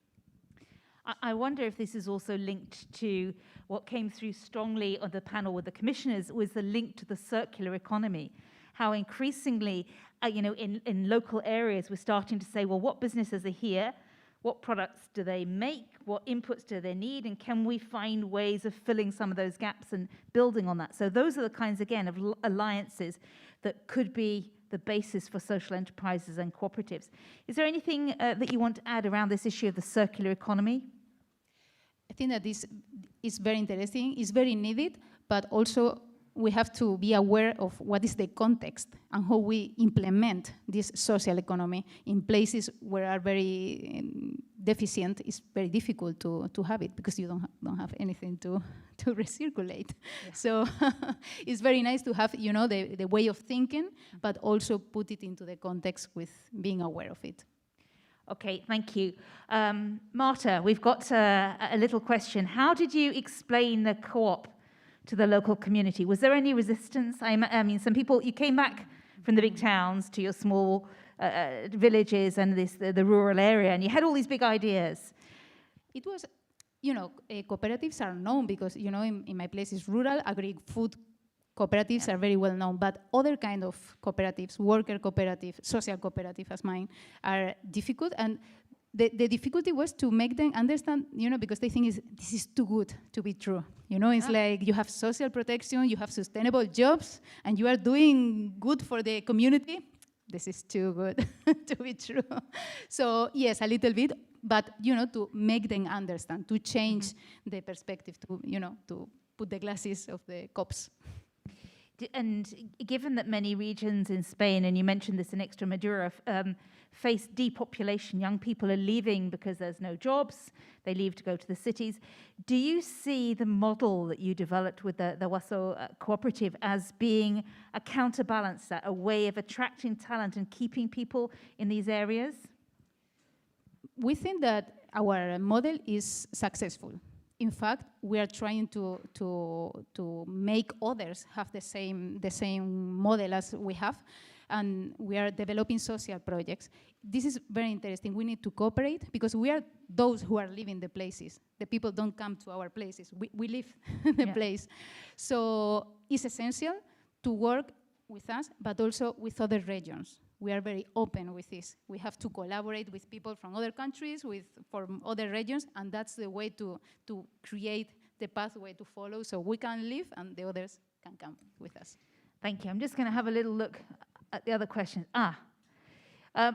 I wonder if this is also linked to what came through strongly on the panel with the commissioners, was the link to the circular economy. How increasingly, you know, in local areas, we're starting to say, well, what businesses are here? What products do they make? What inputs do they need? And can we find ways of filling some of those gaps and building on that? So those are the kinds, again, of alliances that could be the basis for social enterprises and cooperatives. Is there anything that you want to add around this issue of the circular economy? I think that this is very interesting. It's very needed, but also we have to be aware of what is the context and how we implement this social economy in places where are very deficient. It's very difficult to have it because you don't have anything to recirculate. Yeah. So it's very nice to have, you know, the way of thinking, but also put it into the context with being aware of it. Okay, thank you. Marta, we've got a little question. How did you explain the co-op to the local community? Was there any resistance? I mean, some people, you came back from the big towns to your small villages and the rural area, and you had all these big ideas. It was, you know, cooperatives are known because, you know, in my place is rural, agri-food cooperatives are very well known, but other kind of cooperatives, worker cooperative, social cooperative as mine, are difficult. And the difficulty was to make them understand, you know, because they think this is too good to be true. You know, it's like you have social protection, you have sustainable jobs, and you are doing good for the community. This is too good to be true. So yes, a little bit, but, you know, to make them understand, to change the perspective, to, you know, to put the glasses of the cops. And given that many regions in Spain, and you mentioned this in Extremadura, face depopulation, young people are leaving because there's no jobs, they leave to go to the cities. Do you see the model that you developed with the Oiseau cooperative as being a counterbalance, a way of attracting talent and keeping people in these areas? We think that our model is successful. In fact, we are trying to make others have the same model as we have, and we are developing social projects. This is very interesting. We need to cooperate because we are those who are living the places. The people don't come to our places. We live the place. So it's essential to work with us, but also with other regions. We are very open with this. We have to collaborate with people from other countries, from other regions, and that's the way to create the pathway to follow so we can live and the others can come with us. Thank you. I'm just going to have a little look at the other questions.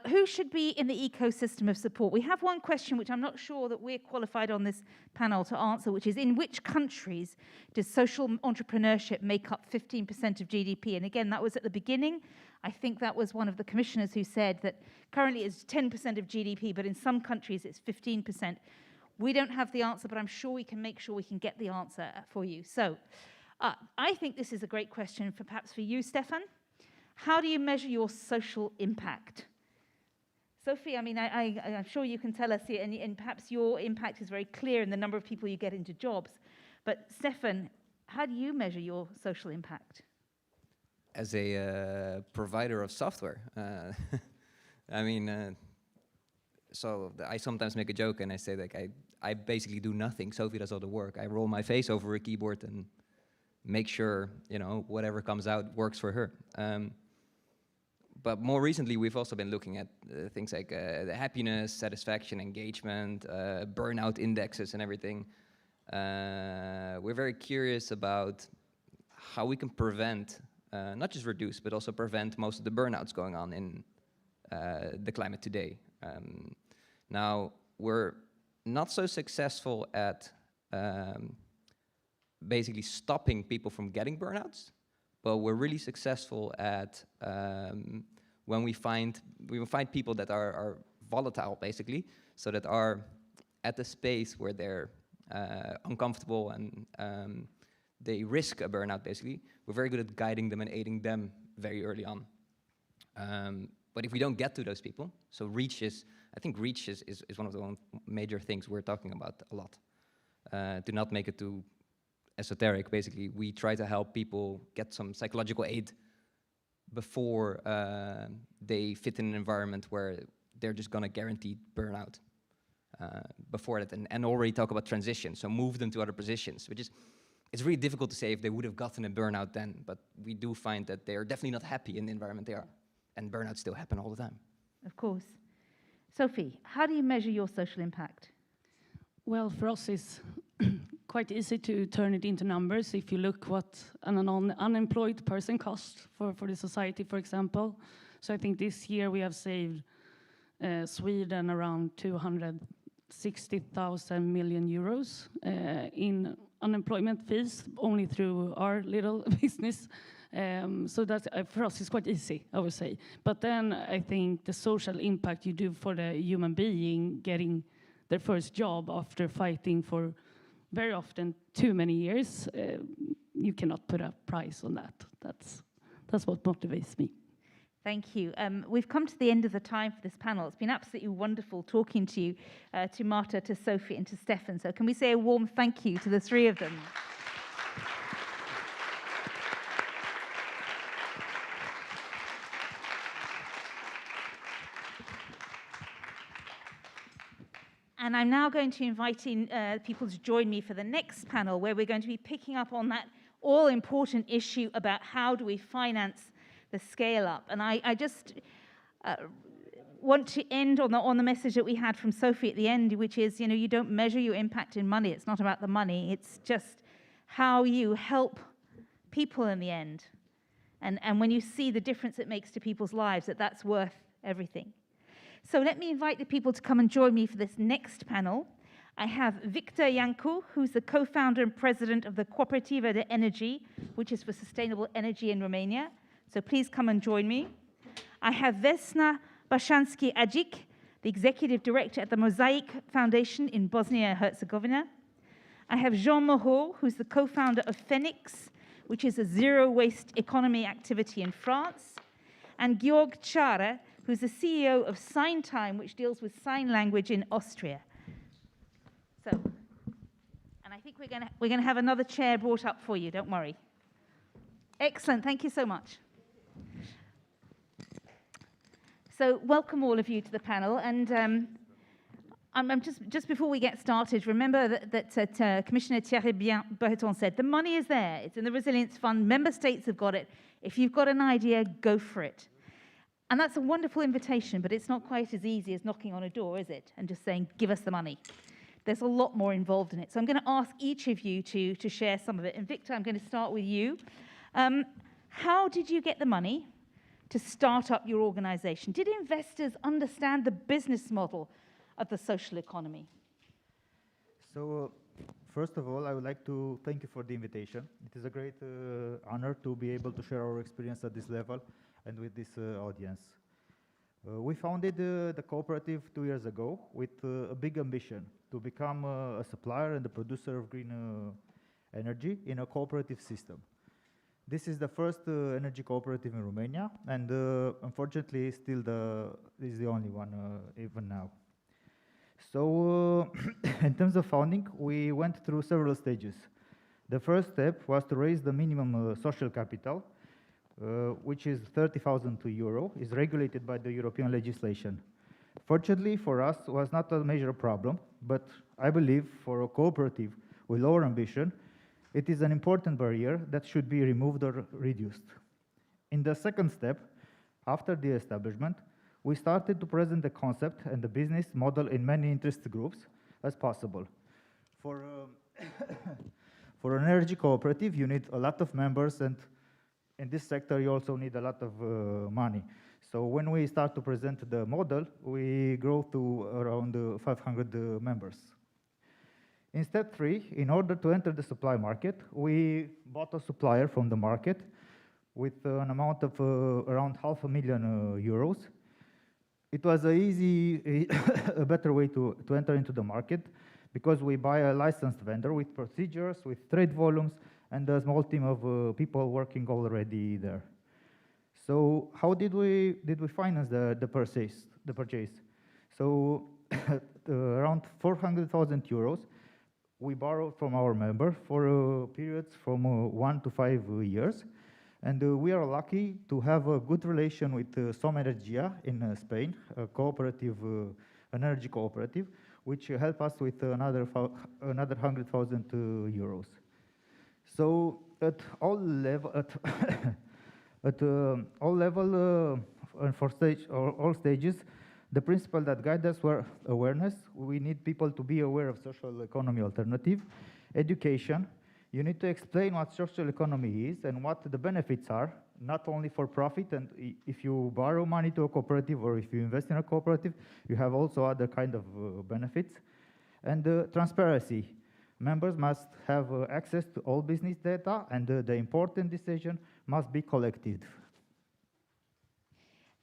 Who should be in the ecosystem of support? We have one question which I'm not sure that we're qualified on this panel to answer, which is, in which countries does social entrepreneurship make up 15% of GDP? And again, that was at the beginning. I think that was one of the commissioners who said that currently it's 10% of GDP, but in some countries it's 15%. We don't have the answer, but I'm sure we can make sure we can get the answer for you. So I think this is a great question for perhaps for you, Stefan. How do you measure your social impact? Sophie, I mean, I'm sure you can tell us here, and perhaps your impact is very clear in the number of people you get into jobs. But Stefan, how do you measure your social impact? As a provider of software, I mean, so I sometimes make a joke and I say like I basically do nothing. Sophie does all the work. I roll my face over a keyboard and make sure, you know, whatever comes out works for her. But more recently, we've also been looking at things like the happiness, satisfaction, engagement, burnout indexes and everything. We're very curious about how we can prevent, not just reduce, but also prevent most of the burnouts going on in the climate today. Now, we're not so successful at basically stopping people from getting burnouts, but we're really successful at when we find people that are volatile, basically, so that are at the space where they're uncomfortable and they risk a burnout, basically. We're very good at guiding them and aiding them very early on. But if we don't get to those people, so reach is, I think reach is one of the major things we're talking about a lot. To not make it too esoteric, basically, we try to help people get some psychological aid before they fit in an environment where they're just gonna guarantee burnout. Before that, and already talk about transition, so move them to other positions, which is, it's really difficult to say if they would have gotten a burnout then, but we do find that they're definitely not happy in the environment they are, and burnouts still happen all the time. Of course. Sophie, how do you measure your social impact? Well, for us, it's quite easy to turn it into numbers. If you look what an unemployed person costs for the society, for example. So I think this year we have saved Sweden around 260,000 million euros in unemployment fees, only through our little business. So that for us is quite easy, I would say. But then I think the social impact you do for the human being getting their first job after fighting for very often too many years, you cannot put a price on that. That's what motivates me. Thank you. We've come to the end of the time for this panel. It's been absolutely wonderful talking to you, to Marta, to Sophie, and to Stefan. So can we say a warm thank you to the three of them? And I'm now going to invite in people to join me for the next panel, where we're going to be picking up on that all-important issue about how do we finance the scale up. And I just want to end on the message that we had from Sophie at the end, which is, you know, you don't measure your impact in money. It's not about the money. It's just how you help people in the end. And when you see the difference it makes to people's lives, that's worth everything. So let me invite the people to come and join me for this next panel. I have Victor Iancu, who's the co-founder and president of the Cooperativa de Energy, which is for sustainable energy in Romania. So please come and join me. I have Vesna Bašanski-Agic, the executive director at the Mosaic Foundation in Bosnia and Herzegovina. I have Jean Moreau, who's the co-founder of Phoenix, which is a zero-waste economy activity in France. And Georg Chara, who's the CEO of Sign Time, which deals with sign language in Austria. So, and I think we're gonna have another chair brought up for you, don't worry. Excellent, thank you so much. So welcome all of you to the panel, and I'm just before we get started, remember that Commissioner Thierry Breton said, the money is there, it's in the Resilience Fund, member states have got it. If you've got an idea, go for it. And that's a wonderful invitation, but it's not quite as easy as knocking on a door, is it? And just saying, give us the money. There's a lot more involved in it. So I'm going to ask each of you to share some of it. And Victor, I'm going to start with you. How did you get the money to start up your organization? Did investors understand the business model of the social economy? So, first of all, I would like to thank you for the invitation. It is a great honor to be able to share our experience at this level. and with this audience. We founded the cooperative 2 years ago with a big ambition to become a supplier and a producer of green energy in a cooperative system. This is the first energy cooperative in Romania, and unfortunately, still is the only one even now. So, in terms of founding, we went through several stages. The first step was to raise the minimum social capital, which is 30,000 euro, is regulated by the European legislation. Fortunately for us, it was not a major problem, but I believe for a cooperative with lower ambition, it is an important barrier that should be removed or reduced. In the second step, after the establishment, we started to present the concept and the business model in many interest groups as possible. For an energy cooperative, you need a lot of members, and in this sector, you also need a lot of money. So when we start to present the model, we grow to around 500 members. In step 3, in order to enter the supply market, we bought a supplier from the market with an amount of around €500,000. It was a better way to enter into the market, because we buy a licensed vendor with procedures, with trade volumes, and a small team of people working already there. So how did we finance the purchase? So around €400,000 we borrowed from our member for periods from 1 to 5 years. And we are lucky to have a good relation with Somenergia in Spain, a cooperative, an energy cooperative, which help us with another €100,000. So at all level, and for all stages, the principle that guide us were awareness. We need people to be aware of social economy alternative, education. You need to explain what social economy is and what the benefits are, not only for profit. And if you borrow money to a cooperative or if you invest in a cooperative, you have also other kind of benefits. And transparency. Members must have access to all business data, and the important decision must be collected.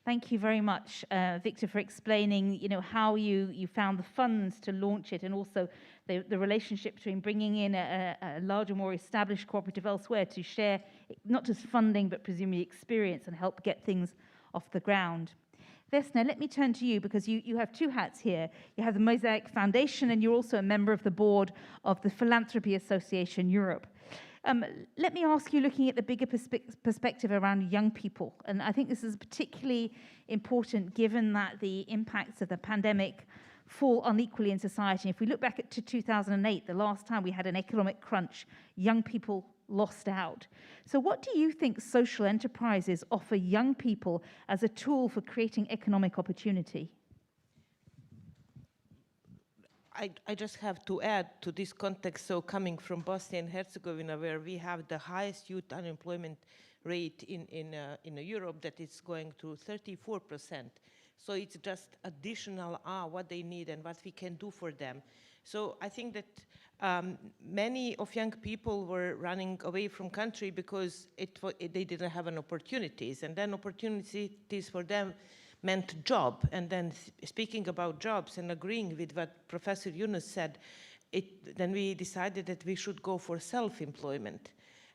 Thank you very much, Victor, for explaining, how you found the funds to launch it, and also the relationship between bringing in a larger, more established cooperative elsewhere to share not just funding, but presumably experience and help get things off the ground. Vesna, let me turn to you, because you have two hats here. You have the Mosaic Foundation, and you're also a member of the board of the Philanthropy Association Europe. Let me ask you, looking at the bigger perspective around young people, and I think this is particularly important given that the impacts of the pandemic fall unequally in society. If we look back to 2008, the last time we had an economic crunch, young people lost out. So what do you think social enterprises offer young people as a tool for creating economic opportunity? I just have to add to this context, so coming from Bosnia and Herzegovina, where we have the highest youth unemployment rate in Europe, that is going to 34%. So it's just additional what they need and what we can do for them. So I think that many of young people were running away from country because they didn't have an opportunities, and then opportunities for them meant job. And then speaking about jobs and agreeing with what Professor Yunus said, then we decided that we should go for self-employment.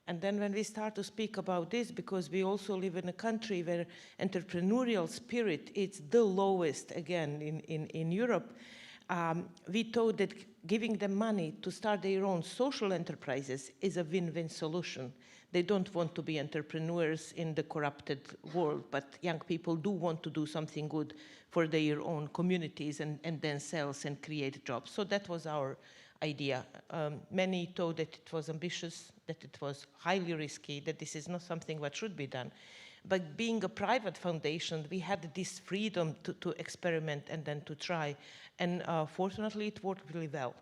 And then when we start to speak about this, because we also live in a country where entrepreneurial spirit is the lowest again in Europe, we thought that giving them money to start their own social enterprises is a win-win solution. They don't want to be entrepreneurs in the corrupted world, but young people do want to do something good for their own communities and themselves and create jobs. So that was our idea. Many thought that it was ambitious, that it was highly risky, that this is not something that should be done. But being a private foundation, we had this freedom to experiment and then to try. And fortunately, it worked really well.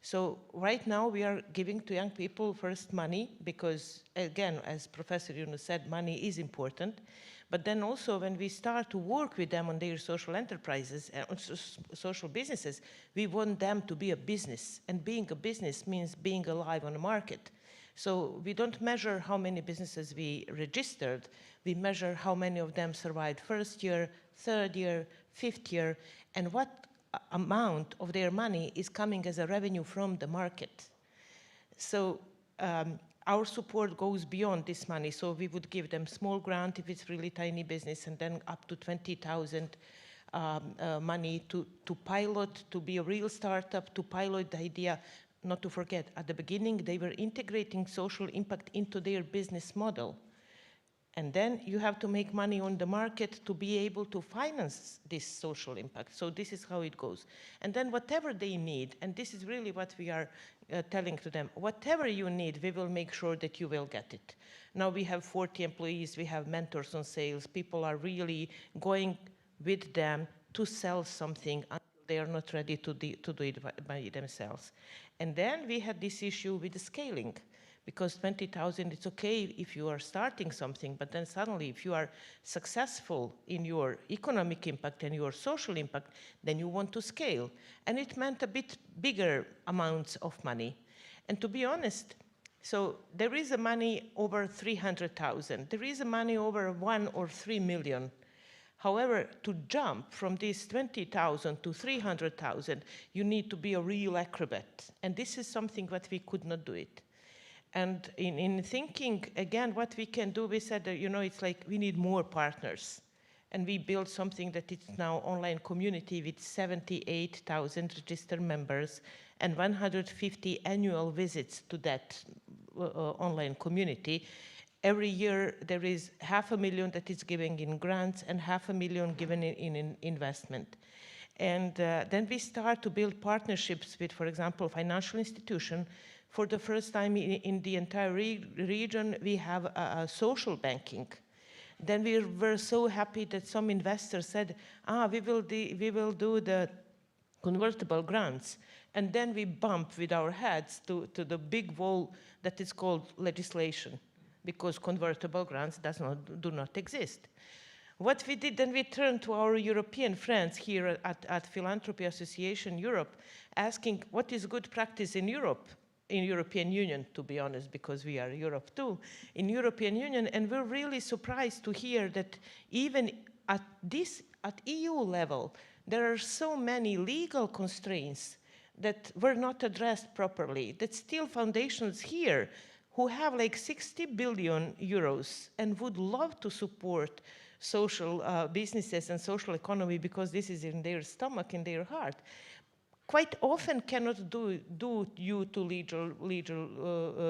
So right now, we are giving to young people first money, because, again, as Professor Yunus said, money is important. But then also, when we start to work with them on their social enterprises, social businesses, we want them to be a business. And being a business means being alive on the market. So we don't measure how many businesses we registered, we measure how many of them survived first year, third year, fifth year, and what amount of their money is coming as a revenue from the market. So our support goes beyond this money. So we would give them small grant if it's really tiny business, and then up to 20,000 money to pilot, to be a real startup, to pilot the idea. Not to forget, at the beginning, they were integrating social impact into their business model. And then you have to make money on the market to be able to finance this social impact. So this is how it goes. And then whatever they need, and this is really what we are telling to them, whatever you need, we will make sure that you will get it. Now we have 40 employees, we have mentors on sales, people are really going with them to sell something until they are not ready to do it by themselves. And then we had this issue with the scaling, because 20,000, it's okay if you are starting something, but then suddenly if you are successful in your economic impact and your social impact, then you want to scale. And it meant a bit bigger amounts of money. And to be honest, so there is a money over 300,000. There is a money over 1 or 3 million. However, to jump from this 20,000 to 300,000, you need to be a real acrobat. And this is something that we could not do it. And in thinking, again, what we can do, we said, you know, it's like we need more partners. And we built something that is now online community with 78,000 registered members and 150 annual visits to that online community. Every year, there is 500,000 that is given in grants and 500,000 given in investment. And then we start to build partnerships with, for example, financial institution. For the first time in the entire region, we have a social banking. Then we were so happy that some investors said, we will do the convertible grants. And then we bump with our heads to the big wall that is called legislation, because convertible grants do not exist. What we did, then we turned to our European friends here at Philanthropy Association Europe, asking what is good practice in Europe, in European Union, to be honest, because we are Europe too, in European Union, and we're really surprised to hear that even at EU level, there are so many legal constraints that were not addressed properly, that still foundations here who have like 60 billion euros and would love to support social businesses and social economy because this is in their stomach, in their heart, quite often cannot do due to legal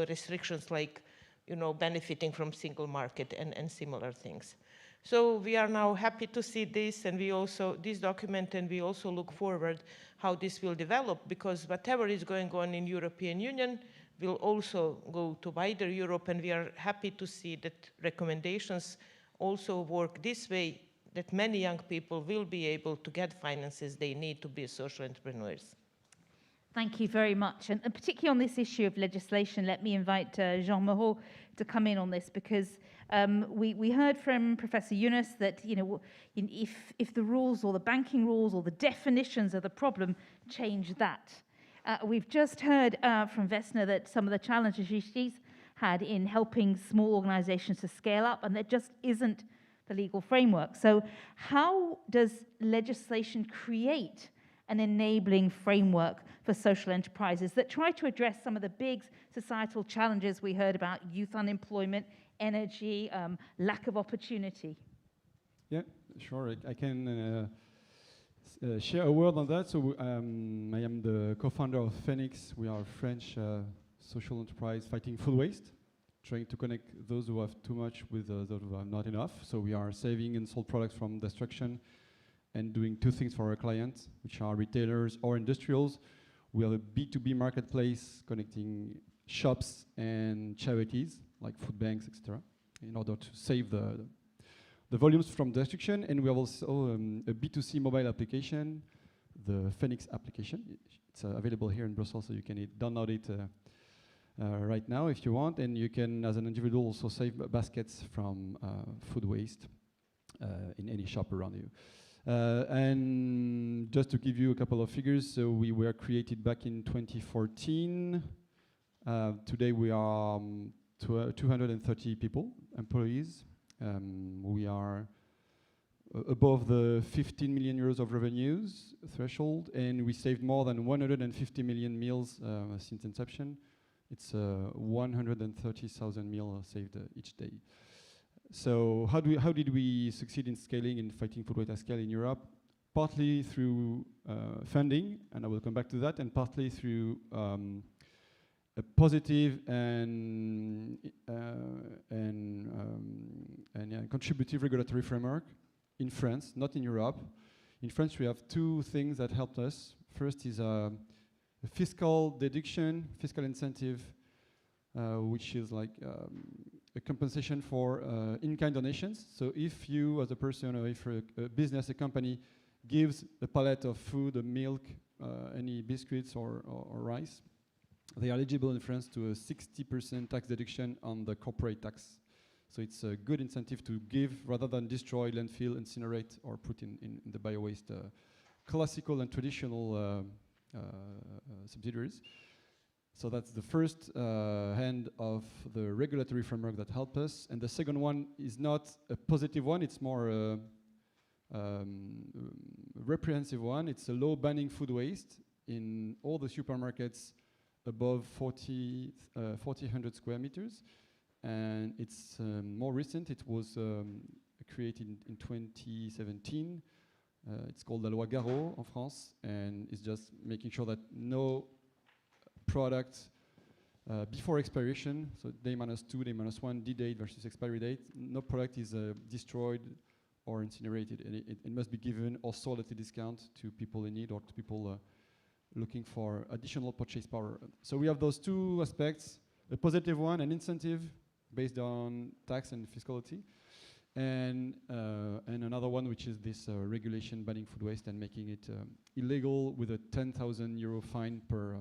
restrictions like, you know, benefiting from single market and similar things. So we are now happy to see this, and we also, this document, and we also look forward how this will develop, because whatever is going on in European Union will also go to wider Europe, and we are happy to see that recommendations also work this way, that many young people will be able to get finances they need to be social entrepreneurs. Thank you very much. And particularly on this issue of legislation, let me invite Jean Moreau to come in on this, because we heard from Professor Yunus that, you know, if the rules or the banking rules or the definitions of the problem change that. We've just heard from Vesna that some of the challenges she's had in helping small organizations to scale up, and there just isn't the legal framework. So how does legislation create an enabling framework for social enterprises that try to address some of the big societal challenges we heard about: youth unemployment, energy, lack of opportunity? Yeah, sure. I can share a word on that. So I am the co-founder of Phoenix. We are a French social enterprise fighting food waste, trying to connect those who have too much with those who have not enough. So we are saving and sold products from destruction and doing two things for our clients, which are retailers or industrials. We have a B2B marketplace connecting shops and charities like food banks, etc., in order to save the volumes from destruction. And we have also a B2C mobile application, the Phoenix application. It's available here in Brussels, so you can download it right now if you want. And you can, as an individual, also save baskets from food waste in any shop around you. And just to give you a couple of figures, so we were created back in 2014. Today we are 230 people, employees. We are above the 15 million euros of revenues threshold, and we saved more than 150 million meals since inception. It's 130,000 meals saved each day. So how did we succeed in scaling and fighting food waste at scale in Europe? Partly through funding, and I will come back to that, and partly through a positive and contributive regulatory framework in France, not in Europe. In France, we have two things that helped us. First is a fiscal deduction, fiscal incentive, which is like a compensation for in-kind donations. So if you, as a person, or if a business, a company, gives a pallet of food, a milk, any biscuits or rice, they are eligible in France to a 60% tax deduction on the corporate tax. So it's a good incentive to give rather than destroy, landfill, incinerate, or put in the bio-waste classical and traditional subsidiaries. So that's the first hand of the regulatory framework that helped us. And the second one is not a positive one, it's more a reprehensive one. It's a law banning food waste in all the supermarkets above 4,000 square meters. And it's more recent. It was created in 2017. It's called la loi Garot in France, and it's just making sure that no product before expiration, so day -2, day -1, D-date versus expiry date, no product is destroyed or incinerated. And it must be given or sold at a discount to people in need or to people looking for additional purchase power. So we have those two aspects, a positive one, an incentive based on tax and fiscality, and another one which is this regulation banning food waste and making it illegal with a 10,000 euro fine per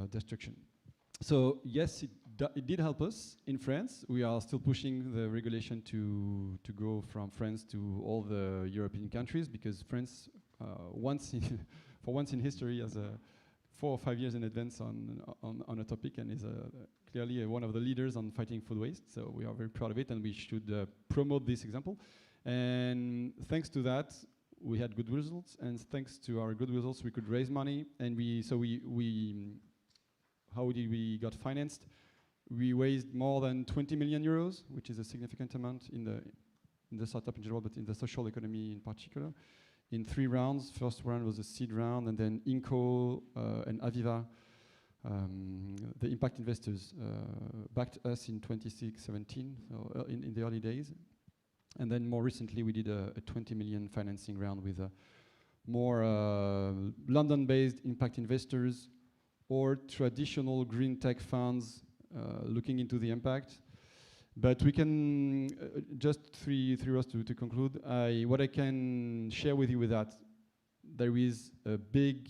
destruction. So yes, it did help us in France. We are still pushing the regulation to go from France to all the European countries, because France, for once in history, has 4 or 5 years in advance on a topic, and is clearly one of the leaders on fighting food waste. So we are very proud of it, and we should promote this example. And thanks to that, we had good results, and thanks to our good results, we could raise money. And how did we got financed? We raised more than 20 million euros, which is a significant amount in the startup in general, but in the social economy in particular, in 3 rounds. First round was a seed round, and then Inco and Aviva, the impact investors, backed us in 2017, so in the early days. And then more recently, we did a 20 million financing round with more London-based impact investors or traditional green tech funds looking into the impact. But we can, just three rows to conclude, what I can share with you with that, there is a big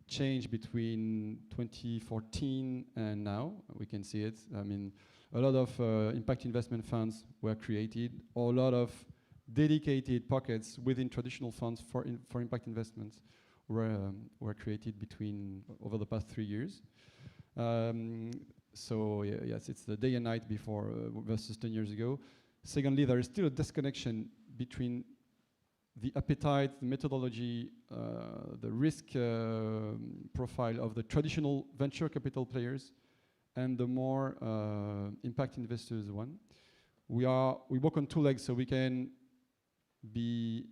change between 2014 and now. We can see it. I mean, a lot of impact investment funds were created, or a lot of dedicated pockets within traditional funds for impact investments were created over the past 3 years. So yes, it's the day and night before versus 10 years ago. Secondly, there is still a disconnection between the appetite, the methodology, the risk profile of the traditional venture capital players and the more impact investors one. We work on 2 legs, so we can be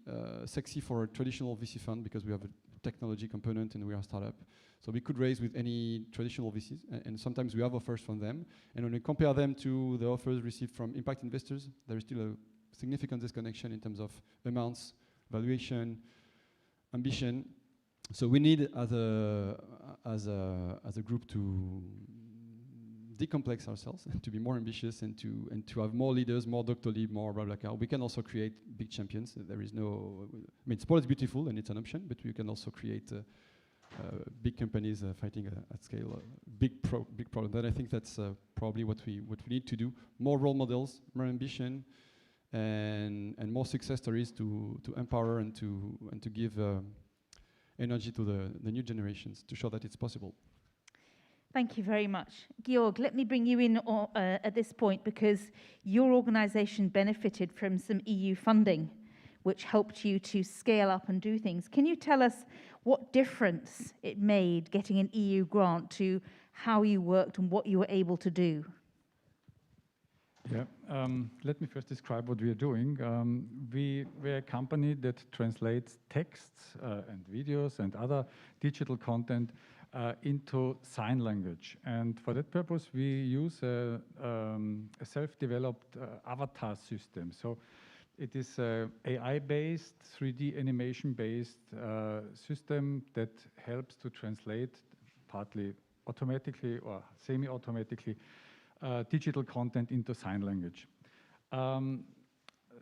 sexy for a traditional VC fund because we have a technology component and we are a startup. So we could raise with any traditional VCs, and sometimes we have offers from them. And when we compare them to the offers received from impact investors, there is still a significant disconnection in terms of amounts, valuation, ambition. So we need, as a group, to decomplex ourselves and to be more ambitious and to have more leaders, more Doctolib, more BlaBlaCar. We can also create big champions. There is no, I mean, sport is beautiful and it's an option, but we can also create big companies fighting at scale, big problem. But I think that's probably what we need to do. More role models, more ambition, and more success stories to empower and to give energy to the new generations to show that it's possible. Thank you very much. Georg, let me bring you in at this point because your organisation benefited from some EU funding which helped you to scale up and do things. Can you tell us what difference it made getting an EU grant to how you worked and what you were able to do? Yeah, let me first describe what we are doing. We're a company that translates texts and videos and other digital content into sign language. And for that purpose, we use a self-developed avatar system. So it is an AI-based, 3D animation-based system that helps to translate partly automatically or semi-automatically digital content into sign language.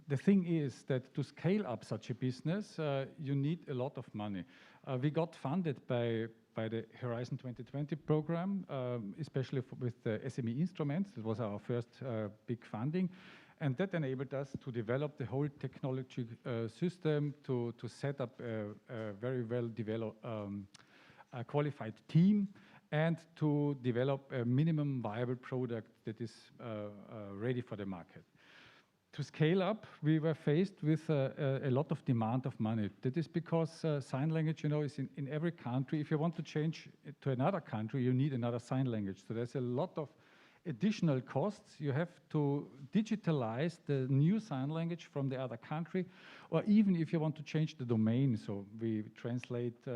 The thing is that to scale up such a business, you need a lot of money. We got funded by the Horizon 2020 program, especially with the SME instruments. It was our first big funding. And that enabled us to develop the whole technology system, to set up a very well-developed, qualified team, and to develop a minimum viable product that is ready for the market. To scale up, we were faced with a lot of demand of money. That is because sign language, you know, is in every country. If you want to change it to another country, you need another sign language. So there's a lot of additional costs. You have to digitalize the new sign language from the other country, or even if you want to change the domain. So we translate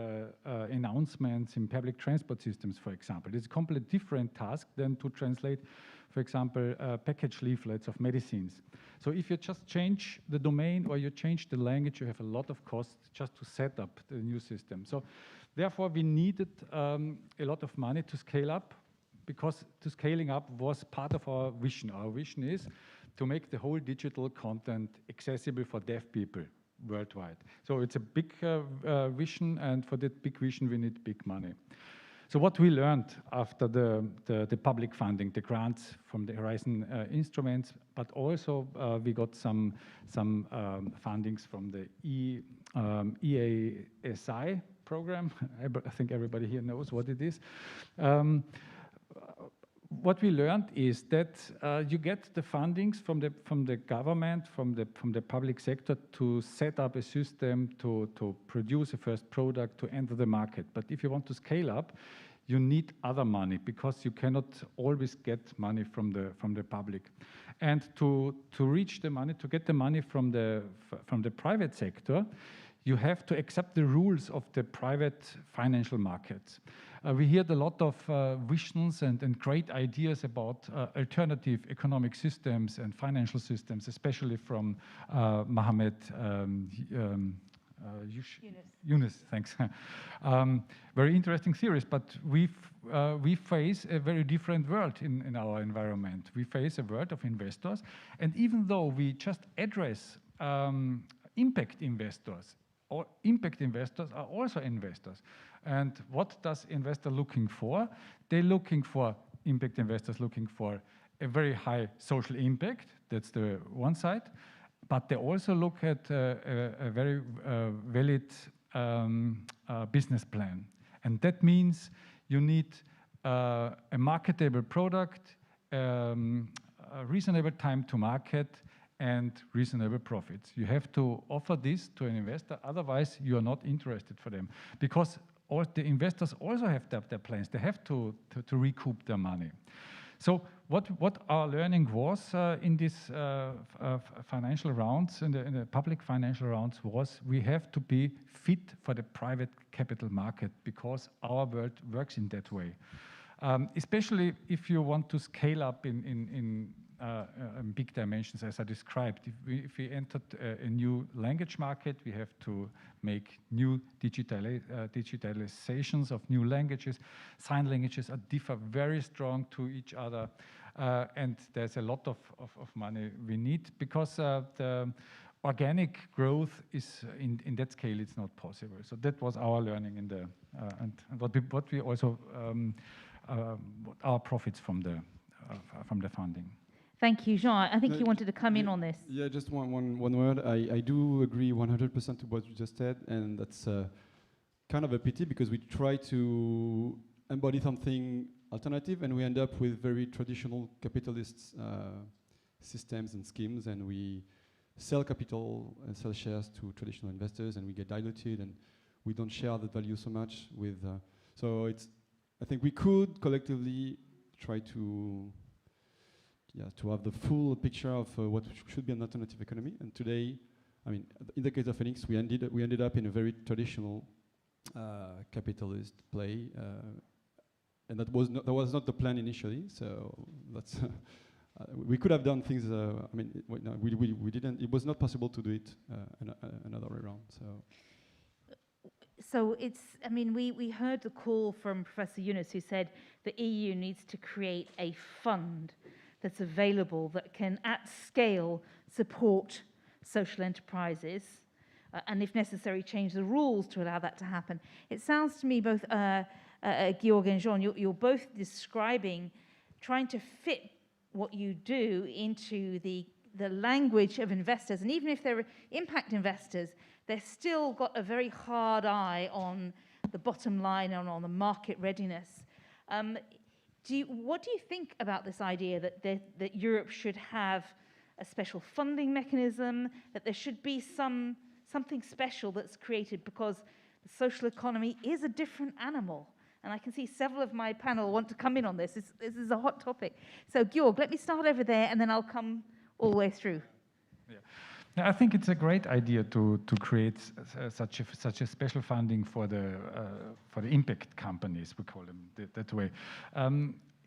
announcements in public transport systems, for example. It's a completely different task than to translate, for example, package leaflets of medicines. So if you just change the domain or you change the language, you have a lot of costs just to set up the new system. So therefore, we needed a lot of money to scale up, because to scaling up was part of our vision. Our vision is to make the whole digital content accessible for deaf people worldwide. So it's a big vision, and for that big vision, we need big money. So what we learned after the public funding, the grants from the Horizon instruments, but also we got some fundings from the EASI program. I think everybody here knows what it is. What we learned is that you get the fundings from the government, from the public sector to set up a system to produce a first product to enter the market. But if you want to scale up, you need other money because you cannot always get money from the public. And to reach the money, to get the money from the private sector, you have to accept the rules of the private financial markets. We heard a lot of visions and great ideas about alternative economic systems and financial systems, especially from Mohamed Yunus, thanks. Very interesting theories, but we face a very different world in our environment. We face a world of investors, and even though we just address impact investors, or impact investors are also investors. And what does investor looking for? They're looking for, impact investors looking for a very high social impact. That's the one side. But they also look at a very valid business plan. And that means you need a marketable product, a reasonable time to market, and reasonable profits. You have to offer this to an investor, otherwise you are not interested for them. Because all the investors also have their plans. They have to recoup their money. So what our learning was in these financial rounds, in the public financial rounds, was we have to be fit for the private capital market because our world works in that way. Especially if you want to scale up in big dimensions, as I described. If we entered a new language market, we have to make new digitalizations of new languages. Sign languages differ very strong to each other, and there's a lot of money we need because the organic growth is in that scale it's not possible. So that was our learning in the and what we also our profits from the funding. Thank you, Jean. I think you wanted to come in on this. Yeah, just one word. I do agree 100% to what you just said, and that's kind of a pity because we try to embody something alternative, and we end up with very traditional capitalist systems and schemes, and we sell capital and sell shares to traditional investors, and we get diluted, and we don't share the value so much with. So I think we could collectively try to have the full picture of what should be an alternative economy. And today, I mean, in the case of Phoenix, we ended up in a very traditional capitalist play, and that was not the plan initially. So that's we could have done things. I mean, we didn't. It was not possible to do it another way around. So it's, I mean, we heard the call from Professor Yunus, who said the EU needs to create a fund that's available that can, at scale, support social enterprises, and if necessary, change the rules to allow that to happen. It sounds to me, both Georg and Jean, you're both describing trying to fit what you do into the language of investors, and even if they're impact investors, they've still got a very hard eye on the bottom line and on the market readiness. What do you think about this idea that Europe should have a special funding mechanism, that there should be something special that's created, because the social economy is a different animal? And I can see several of my panel want to come in on this. This is a hot topic. So Georg, let me start over there, and then I'll come all the way through. Yeah, I think it's a great idea to create such a special funding for the impact companies, we call them that way.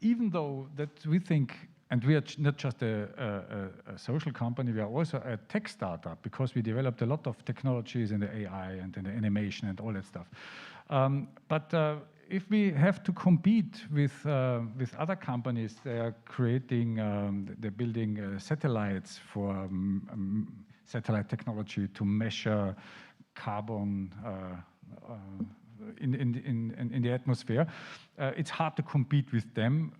Even though that we think, and we are not just a social company, we are also a tech startup, because we developed a lot of technologies in the AI and in the animation and all that stuff. But if we have to compete with other companies, they are creating, they're building satellites for satellite technology to measure carbon in the atmosphere. It's hard to compete with them,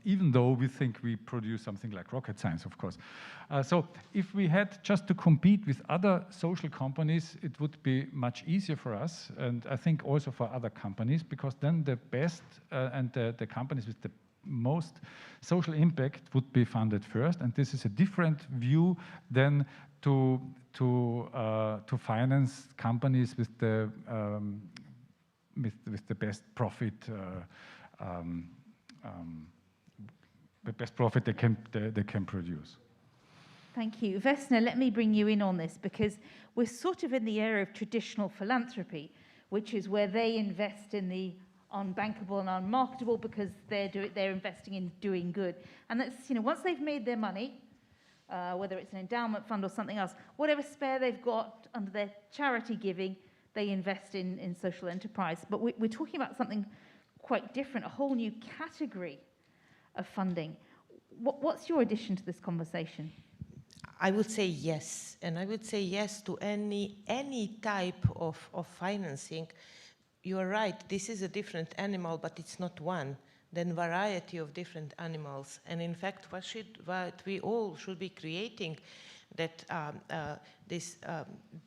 even though we think we produce something like rocket science, of course. So if we had just to compete with other social companies, it would be much easier for us, and I think also for other companies, because then the best and the companies with the most social impact would be funded first, and this is a different view than to finance companies with the best profit, the best profit they can produce. Thank you. Vesna, let me bring you in on this, because we're sort of in the era of traditional philanthropy, which is where they invest in the unbankable and unmarketable because they're investing in doing good. And that's, once they've made their money, whether it's an endowment fund or something else, whatever spare they've got under their charity giving, they invest in social enterprise. But we're talking about something quite different, a whole new category of funding. What's your addition to this conversation? I would say yes, and I would say yes to any type of financing. You are right, this is a different animal, but it's not one. Then variety of different animals. And in fact, what we all should be creating, that this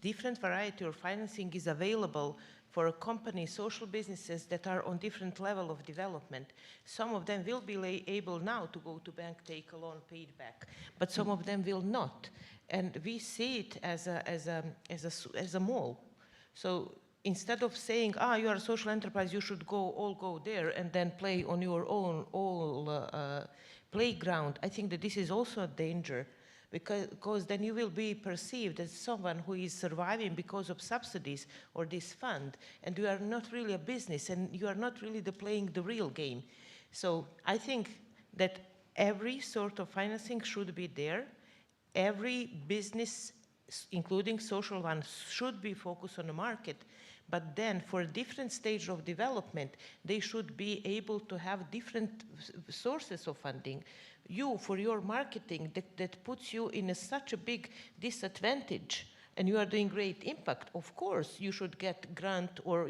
different variety of financing is available for a company, social businesses that are on different level of development. Some of them will be able now to go to bank, take a loan, pay it back, but some of them will not. And we see it as a mall. So instead of saying, you are a social enterprise, you should all go there and then play on your own playground, I think that this is also a danger, because then you will be perceived as someone who is surviving because of subsidies or this fund, and you are not really a business, and you are not really playing the real game. So I think that every sort of financing should be there. Every business, including social ones, should be focused on the market. But then for a different stage of development, they should be able to have different sources of funding. You, for your marketing, that puts you in such a big disadvantage and you are doing great impact, of course you should get grant or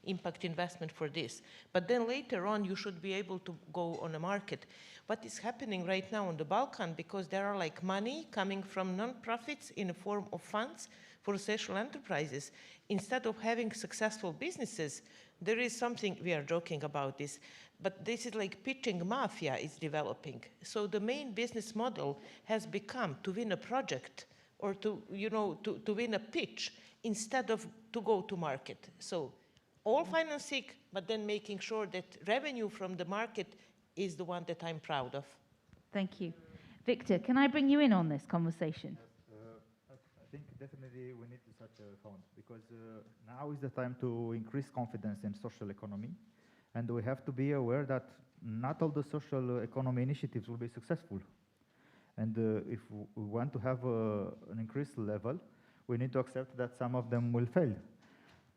impact investment for this. But then later on you should be able to go on a market. What is happening right now on the Balkan, because there are like money coming from non-profits in the form of funds for social enterprises. Instead of having successful businesses, there is something, we are joking about this, but this is like pitching mafia is developing. So the main business model has become to win a project or to win a pitch instead of to go to market. So all financing, but then making sure that revenue from the market is the one that I'm proud of. Thank you. Victor, can I bring you in on this conversation? I think definitely we need such a fund, because now is the time to increase confidence in social economy, and we have to be aware that not all the social economy initiatives will be successful. And if we want to have an increased level, we need to accept that some of them will fail.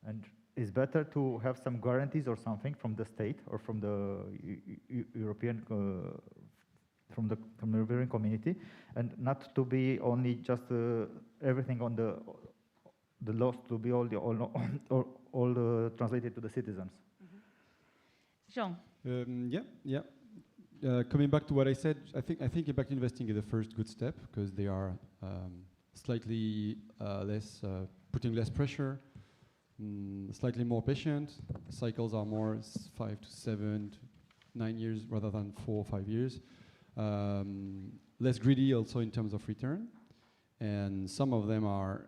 And it's better to have some guarantees or something from the state or from the European from the European community, and not to be only just everything on the laws to be all translated to the citizens. Jean. Coming back to what I said, I think impact investing is the first good step, because they are slightly less putting less pressure, slightly more patient. Cycles are more 5 to 7 to 9 years rather than 4 or 5 years. Less greedy also in terms of return, and some of them are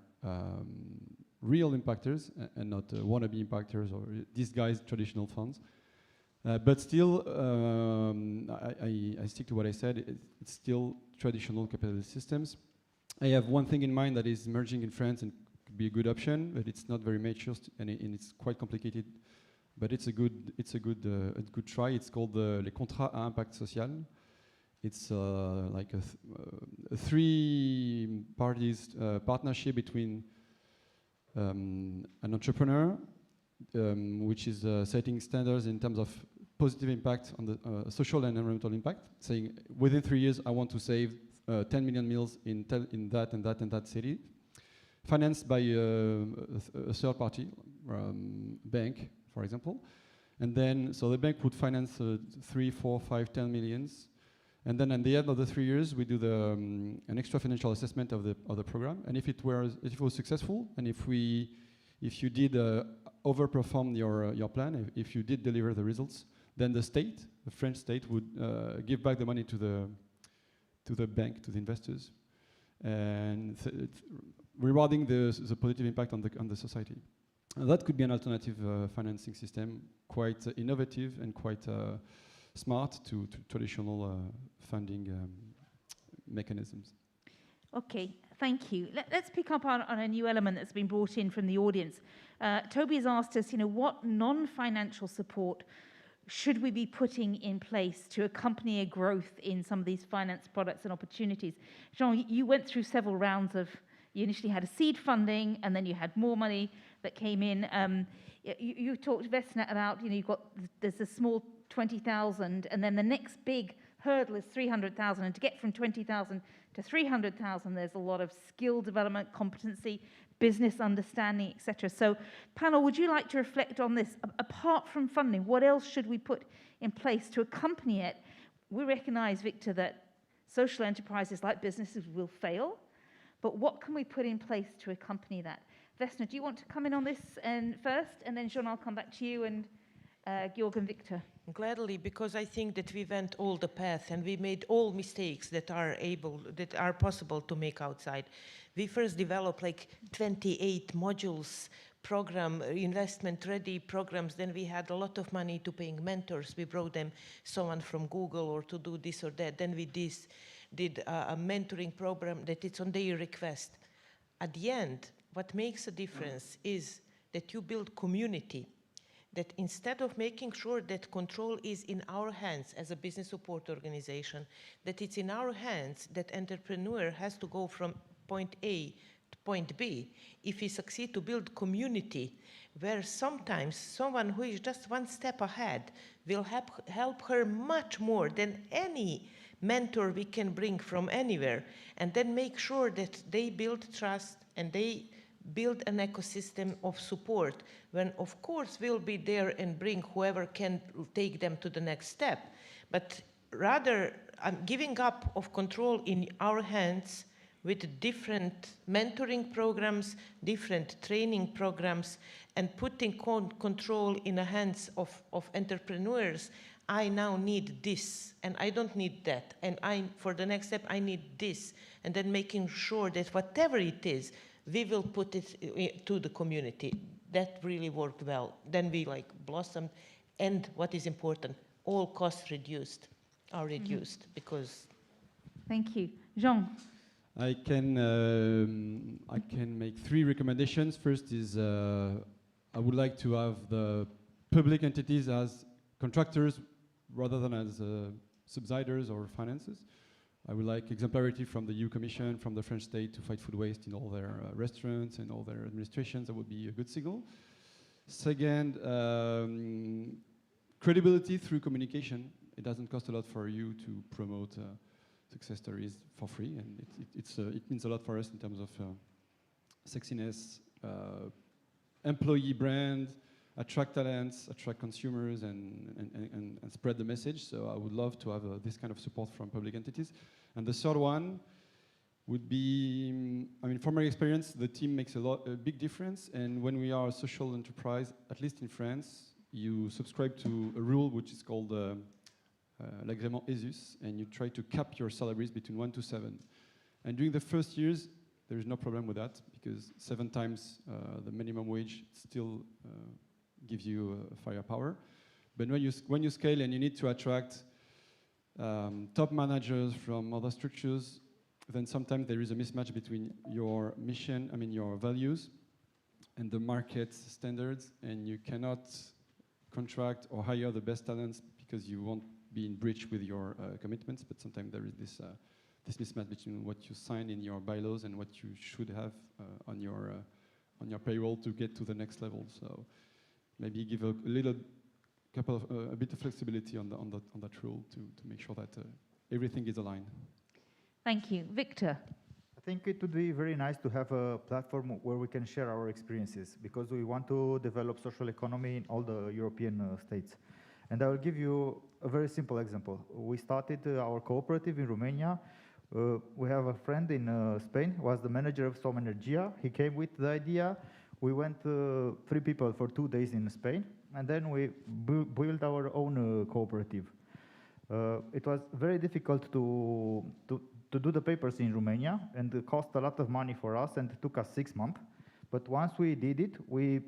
real impactors and not wannabe impactors or disguised traditional funds. But still, I stick to what I said. It's still traditional capitalist systems. I have one thing in mind that is emerging in France and could be a good option, but it's not very mature and it's quite complicated. But it's a good try. It's called les contrats à impact social. It's like a three parties partnership between an entrepreneur, which is setting standards in terms of positive impact on the social and environmental impact, saying within 3 years I want to save 10 million meals in that and that and that city, financed by a third party bank, for example. And then, so the bank would finance 3, 4, 5, 10 millions. And then at the end of the 3 years, we do an extra financial assessment of the program. And if it was successful, and if you did overperform your plan, if you did deliver the results, then the French state, would give back the money to the bank, to the investors, and rewarding the positive impact on the society. And that could be an alternative financing system, quite innovative and quite smart to traditional funding mechanisms. Okay, thank you. Let's pick up on a new element that's been brought in from the audience. Toby has asked us, what non-financial support should we be putting in place to accompany a growth in some of these finance products and opportunities? Jean, you went through several rounds of, you initially had a seed funding, and then you had more money that came in. You talked, Vesna, about, there's a small 20,000, and then the next big hurdle is 300,000, and to get from 20,000 to 300,000, there's a lot of skill development, competency, business understanding, etc. So, panel, would you like to reflect on this? Apart from funding, what else should we put in place to accompany it? We recognize, Victor, that social enterprises like businesses will fail, but what can we put in place to accompany that? Vesna, do you want to come in on this first, and then Jean, I'll come back to you, and Georg and Victor. Gladly, because I think that we went all the path and we made all mistakes that are possible to make outside. We first developed like 28 modules, program, investment-ready programs. Then we had a lot of money to paying mentors. We brought them someone from Google or to do this or that. Then we did a mentoring program that it's on their request. At the end, what makes a difference is that you build community. That instead of making sure that control is in our hands as a business support organization, that it's in our hands that entrepreneur has to go from point A to point B. If we succeed to build community, where sometimes someone who is just one step ahead will help her much more than any mentor we can bring from anywhere, and then make sure that they build trust, and they build an ecosystem of support when, of course, we'll be there and bring whoever can take them to the next step. But rather, I'm giving up of control in our hands with different mentoring programs, different training programs, and putting control in the hands of entrepreneurs. I now need this, and I don't need that. And for the next step, I need this. And then making sure that whatever it is, we will put it to the community. That really worked well. Then we blossomed. And what is important, all costs are reduced because. Thank you. Jean. I can make 3 recommendations. First is I would like to have the public entities as contractors rather than as subsidizers or finances. I would like exemplarity from the EU Commission, from the French state to fight food waste in all their restaurants and all their administrations. That would be a good signal. Second, credibility through communication. It doesn't cost a lot for you to promote success stories for free, and it means a lot for us in terms of sexiness, employee brand, attract talents, attract consumers, and spread the message. So I would love to have this kind of support from public entities. And the third one would be, from my experience, the team makes a big difference. And when we are a social enterprise, at least in France, you subscribe to a rule which is called l'agrément ESUS, and you try to cap your salaries between 1 to 7. And during the first years, there is no problem with that, because 7 times the minimum wage still gives you firepower. But when you scale and you need to attract top managers from other structures, then sometimes there is a mismatch between your mission, your values, and the market standards, and you cannot contract or hire the best talents because you won't be in breach with your commitments. But sometimes there is this mismatch between what you sign in your bylaws and what you should have on your payroll to get to the next level. So maybe give a bit of flexibility on that rule to make sure that everything is aligned. Thank you. Victor. I think it would be very nice to have a platform where we can share our experiences, because we want to develop social economy in all the European states. And I will give you a very simple example. We started our cooperative in Romania. We have a friend in Spain who was the manager of Som Energia. He came with the idea. We went 3 people for 2 days in Spain, and then we built our own cooperative. It was very difficult to do the papers in Romania, and it cost a lot of money for us, and it took us 6 months. But once we did it, we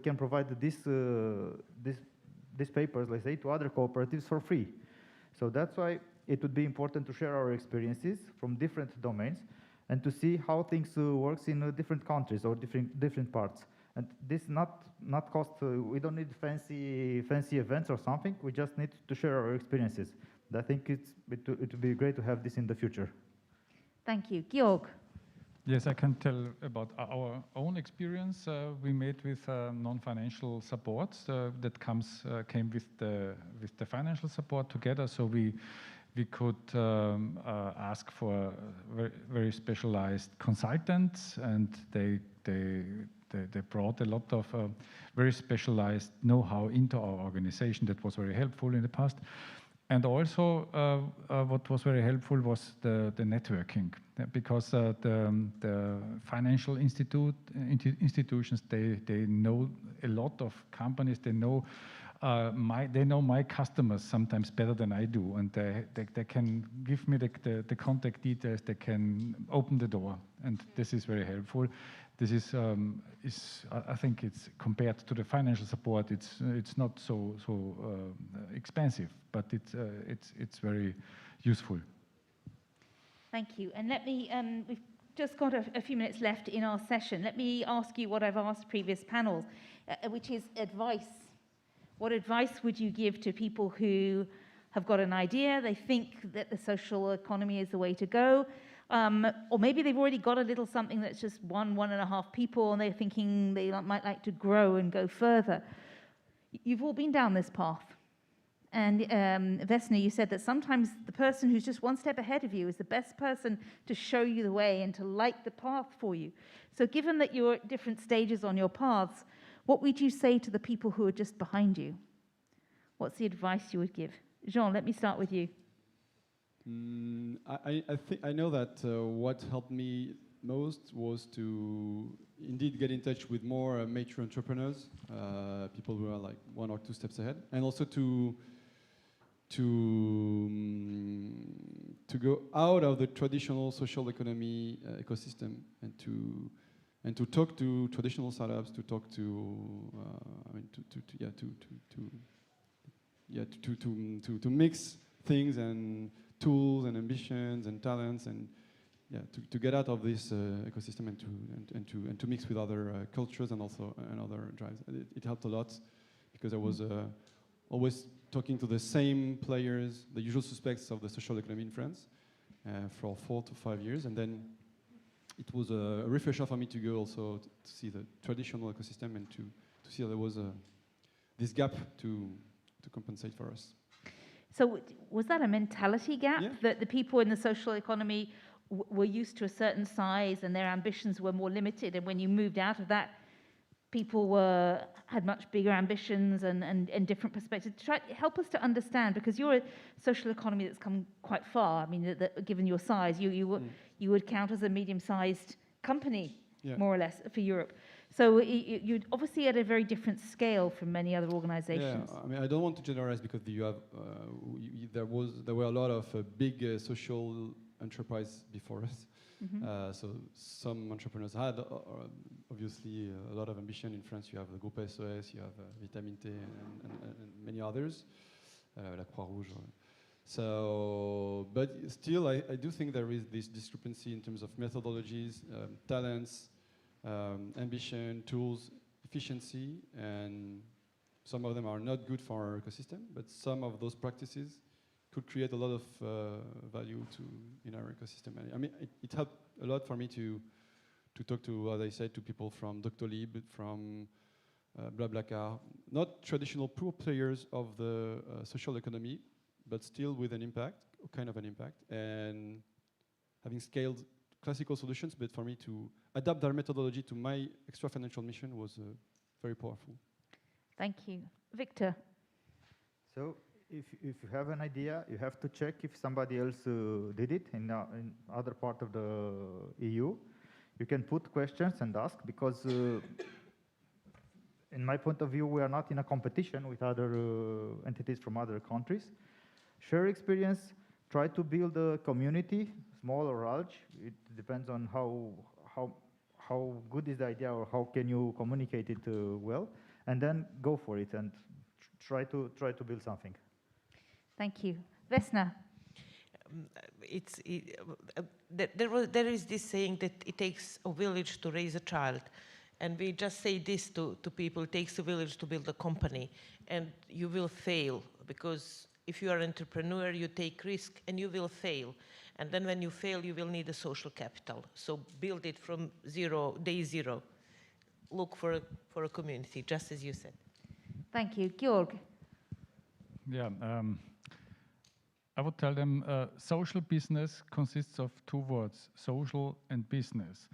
can provide these papers, let's say, to other cooperatives for free. So that's why it would be important to share our experiences from different domains and to see how things works in different countries or different parts. And this not cost. We don't need fancy events or something. We just need to share our experiences. I think it would be great to have this in the future. Thank you. Georg. Yes, I can tell about our own experience. We made with non-financial support that came with the financial support together. So we could ask for very specialized consultants, and they brought a lot of very specialized know-how into our organization. That was very helpful in the past. And also, what was very helpful was the networking, because the financial institutions, they know a lot of companies. They know my customers sometimes better than I do, and they can give me the contact details. They can open the door, and this is very helpful. This is I think it's compared to the financial support, it's not so expensive, but it's very useful. Thank you. And let me we've just got a few minutes left in our session. Let me ask you what I've asked previous panels, which is advice. What advice would you give to people who have got an idea? They think that the social economy is the way to go. Or maybe they've already got a little something that's just 1.5 people, and they're thinking they might like to grow and go further. You've all been down this path. And Vesna, you said that sometimes the person who's just one step ahead of you is the best person to show you the way and to light the path for you. So given that you're at different stages on your paths, what would you say to the people who are just behind you? What's the advice you would give? Jean, let me start with you. I know that what helped me most was to indeed get in touch with more mature entrepreneurs, people who are like 1 or 2 steps ahead, and also to go out of the traditional social economy ecosystem and to talk to traditional startups, to talk to to mix things and tools and ambitions and talents and to get out of this ecosystem and to mix with other cultures and also and other drives. It helped a lot because I was always talking to the same players, the usual suspects of the social economy in France, for 4 to 5 years, and then it was a refresher for me to go also to see the traditional ecosystem and to see there was this gap to compensate for us. So was that a mentality gap, that the people in the social economy were used to a certain size and their ambitions were more limited, and when you moved out of that, people had much bigger ambitions and different perspectives? Help us to understand, because you're a social economy that's come quite far. I mean, given your size, you would count as a medium-sized company, more or less, for Europe. So you're obviously at a very different scale from many other organizations. Yeah, I mean, I don't want to generalize because you have there were a lot of big social enterprise before us. Mm-hmm. So some entrepreneurs had obviously a lot of ambition. In France, you have the Groupe SOS, you have Vitamin T, and many others, La Croix-Rouge. So, but still, I do think there is this discrepancy in terms of methodologies, talents, ambition, tools, efficiency, and some of them are not good for our ecosystem, but some of those practices could create a lot of value in our ecosystem. I mean, it helped a lot for me to talk to, as I said, to people from Doctolib, from BlaBlaCar, not traditional pure players of the social economy, but still with an impact, kind of an impact, and having scaled classical solutions, but for me to adapt their methodology to my extra financial mission was very powerful. Thank you. Victor. So if you have an idea, you have to check if somebody else did it in other part of the EU. You can put questions and ask, because in my point of view, we are not in a competition with other entities from other countries. Share experience, try to build a community, small or large. It depends on how good is the idea or how can you communicate it well, and then go for it and try to build something. Thank you. Vesna. There is this saying that it takes a village to raise a child. And we just say this to people: it takes a village to build a company. And you will fail, because if you are an entrepreneur, you take risk and you will fail. And then when you fail, you will need a social capital. So build it from day zero. Look for a community, just as you said. Thank you. Georg. Yeah. I would tell them social business consists of 2 words, social and business.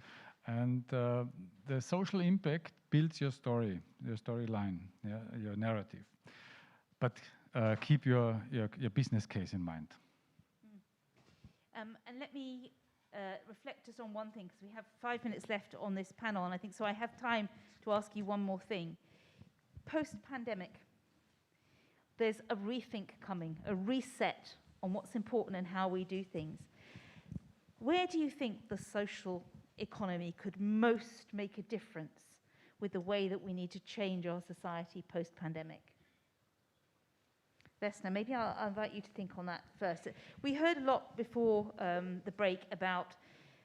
And the social impact builds your story, your storyline, your narrative. But keep your business case in mind. And let me reflect just on one thing, because we have 5 minutes left on this panel, and I think so I have time to ask you one more thing. Post-pandemic, there's a rethink coming, a reset on what's important and how we do things. Where do you think the social economy could most make a difference with the way that we need to change our society post-pandemic? Vesna, maybe I'll invite you to think on that first. We heard a lot before the break about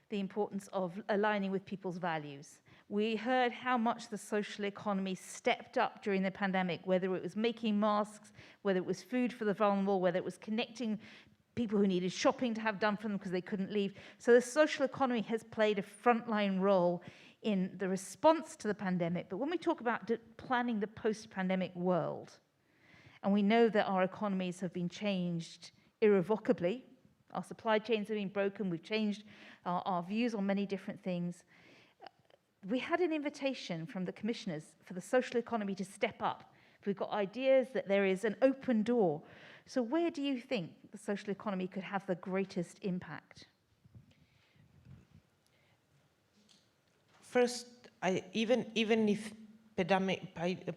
the importance of aligning with people's values. We heard how much the social economy stepped up during the pandemic, whether it was making masks, whether it was food for the vulnerable, whether it was connecting people who needed shopping to have done for them because they couldn't leave. So the social economy has played a frontline role in the response to the pandemic. But when we talk about planning the post-pandemic world, And we know that our economies have been changed irrevocably. Our supply chains have been broken. We've changed our views on many different things. We had an invitation from the commissioners for the social economy to step up. We've got ideas that there is an open door. So where do you think the social economy could have the greatest impact? First, even if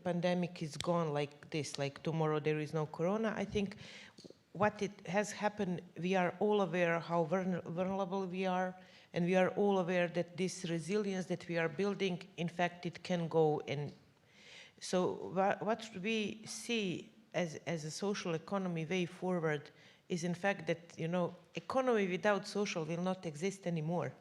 pandemic is gone like this, like tomorrow there is no corona, I think what it has happened, we are all aware how vulnerable we are, and we are all aware that this resilience that we are building, in fact, it can go. And so what we see as a social economy way forward is, in fact, that, you know, economy without social will not exist anymore.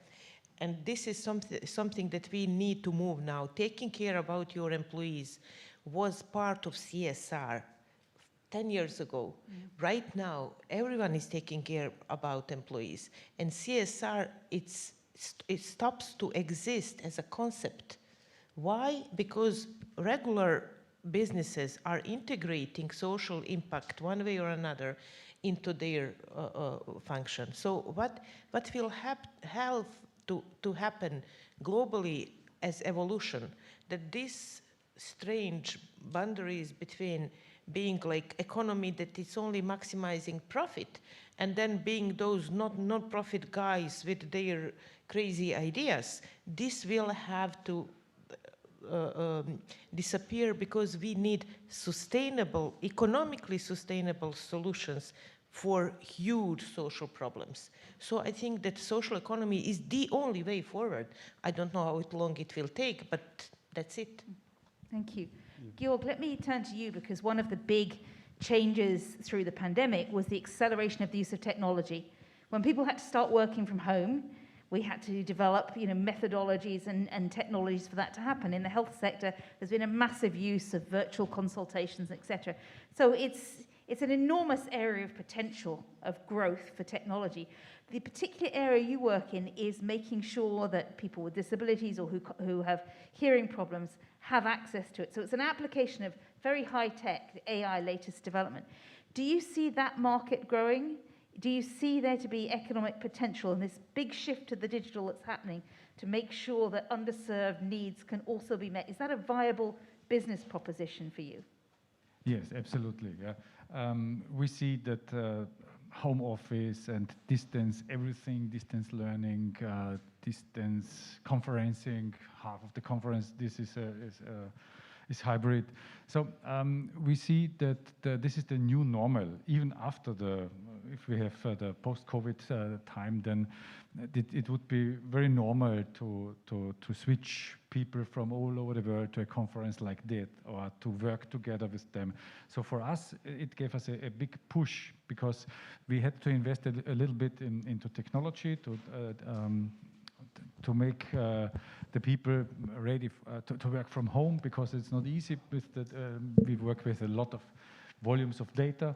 And this is something that we need to move now. Taking care about your employees was part of CSR 10 years ago. Right now, everyone is taking care about employees. And CSR, it stops to exist as a concept. Why? Because regular businesses are integrating social impact one way or another into their function. So what will have to happen globally as evolution, that these strange boundaries between being like economy that is only maximizing profit and then being those non-profit guys with their crazy ideas, this will have to disappear, because we need sustainable, economically sustainable solutions for huge social problems. So I think that social economy is the only way forward. I don't know how long it will take, but that's it. Thank you. Georg, let me turn to you, because one of the big changes through the pandemic was the acceleration of the use of technology. When people had to start working from home, we had to develop, methodologies and technologies for that to happen. In the health sector, there's been a massive use of virtual consultations, etc. So it's an enormous area of potential of growth for technology. The particular area you work in is making sure that people with disabilities or who have hearing problems have access to it. So it's an application of very high-tech, AI latest development. Do you see that market growing? Do you see there to be economic potential in this big shift to the digital that's happening to make sure that underserved needs can also be met? Is that a viable business proposition for you? Yes, absolutely. Yeah. We see that home office and distance, everything, distance learning, distance conferencing, half of the conference, this is hybrid. So we see that this is the new normal. Even after if we have the post-COVID time, then it would be very normal to switch people from all over the world to a conference like that, or to work together with them. So for us, it gave us a big push, because we had to invest a little bit into technology to make the people ready to work from home, because it's not easy. We work with a lot of volumes of data,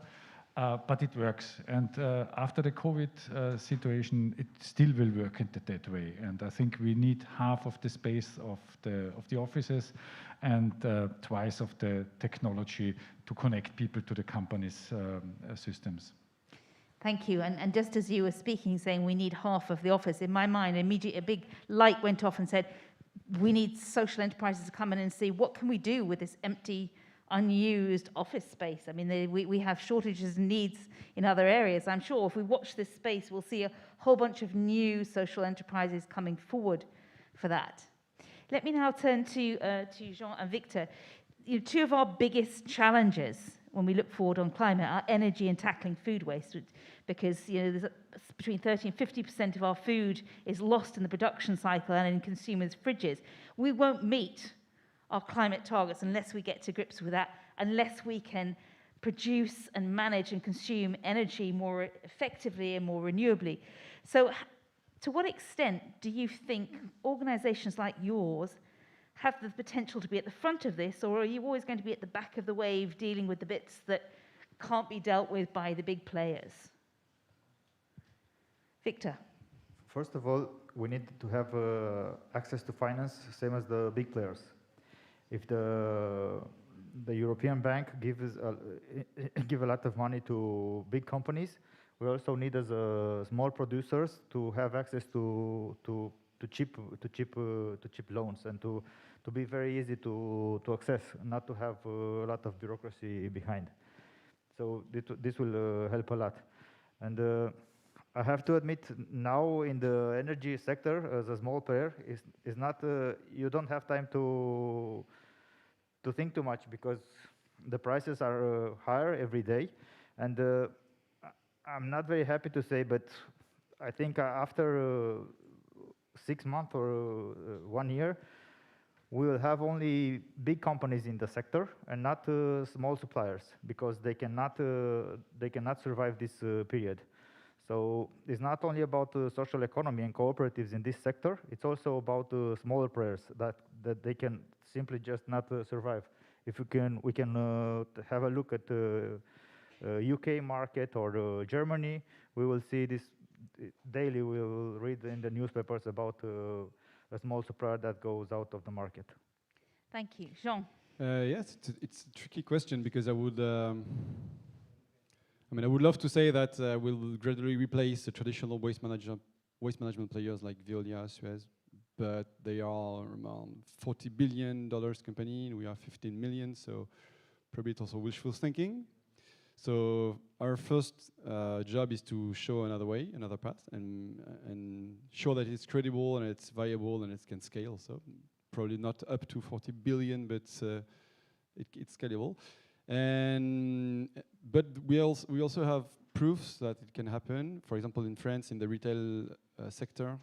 but it works. And after the COVID situation, it still will work in that way. And I think we need half of the space of the offices and twice of the technology to connect people to the company's systems. Thank you. And just as you were speaking, saying we need half of the office, in my mind, immediately a big light went off and said, we need social enterprises to come in and see what can we do with this empty, unused office space. I mean, we have shortages and needs in other areas. I'm sure if we watch this space, we'll see a whole bunch of new social enterprises coming forward for that. Let me now turn to Jean and Victor. Two of our biggest challenges when we look forward on climate are energy and tackling food waste, because there's between 30 and 50% of our food is lost in the production cycle and in consumers' fridges. We won't meet our climate targets unless we get to grips with that, unless we can produce and manage and consume energy more effectively and more renewably. So to what extent do you think organizations like yours have the potential to be at the front of this, or are you always going to be at the back of the wave dealing with the bits that can't be dealt with by the big players? Victor. First of all, we need to have access to finance, same as the big players. If the the European Bank gives give a lot of money to big companies. We also need as small producers to have access to cheap loans and to be very easy to access, not to have a lot of bureaucracy behind. So this will help a lot. And I have to admit, now in the energy sector, as a small player, is not you don't have time to think too much because the prices are higher every day, and I'm not very happy to say, but I think after 6 months or 1 year, we will have only big companies in the sector and not small suppliers because they cannot survive this period. So it's not only about social economy and cooperatives in this sector, it's also about smaller players that they can simply just not survive. If we can have a look at the UK market or Germany, we will see this daily. We will read in the newspapers about a small supplier that goes out of the market. Thank you. Jean? Yes, it's a tricky question because I would love to say that we'll gradually replace the traditional waste management players like Veolia, Suez, but they are around $40 billion company, and we are 15 million, so probably it's also wishful thinking. So our first job is to show another way, another path, and show that it's credible and it's viable and it can scale. So probably not up to 40 billion, but it's scalable. But we also have proofs that it can happen. For example, in France, in the retail sector,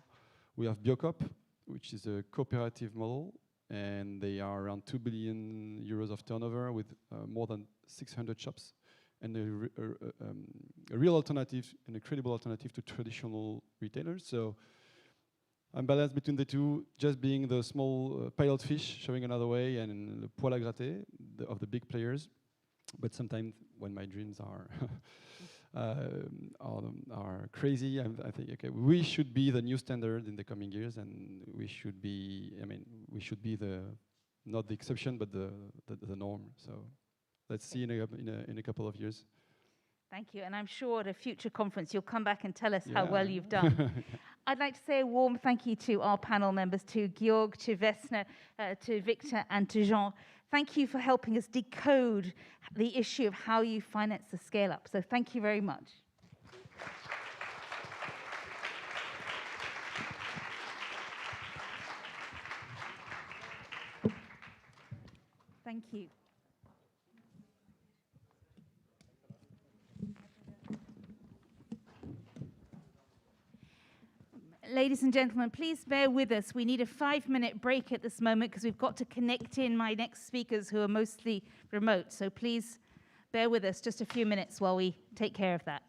we have Biocop, which is a cooperative model, and they are around 2 billion euros of turnover with more than 600 shops, and a real alternative and a credible alternative to traditional retailers. So I'm balanced between the two, just being the small pilot fish, showing another way, and the poil à gratter of the big players. But sometimes when my dreams are are crazy, I think, okay, we should be the new standard in the coming years, and we should be, we should be not the exception, but the norm. So let's see in a couple of years. Thank you, and I'm sure at a future conference you'll come back and tell us how well you've done. I'd like to say a warm thank you to our panel members, to Georg, to Vesna, to Victor, and to Jean. Thank you for helping us decode the issue of how you finance the scale-up. So thank you very much. Thank you. Ladies and gentlemen, please bear with us. We need a 5-minute break at this moment because we've got to connect in my next speakers who are mostly remote. So please bear with us just a few minutes while we take care of that.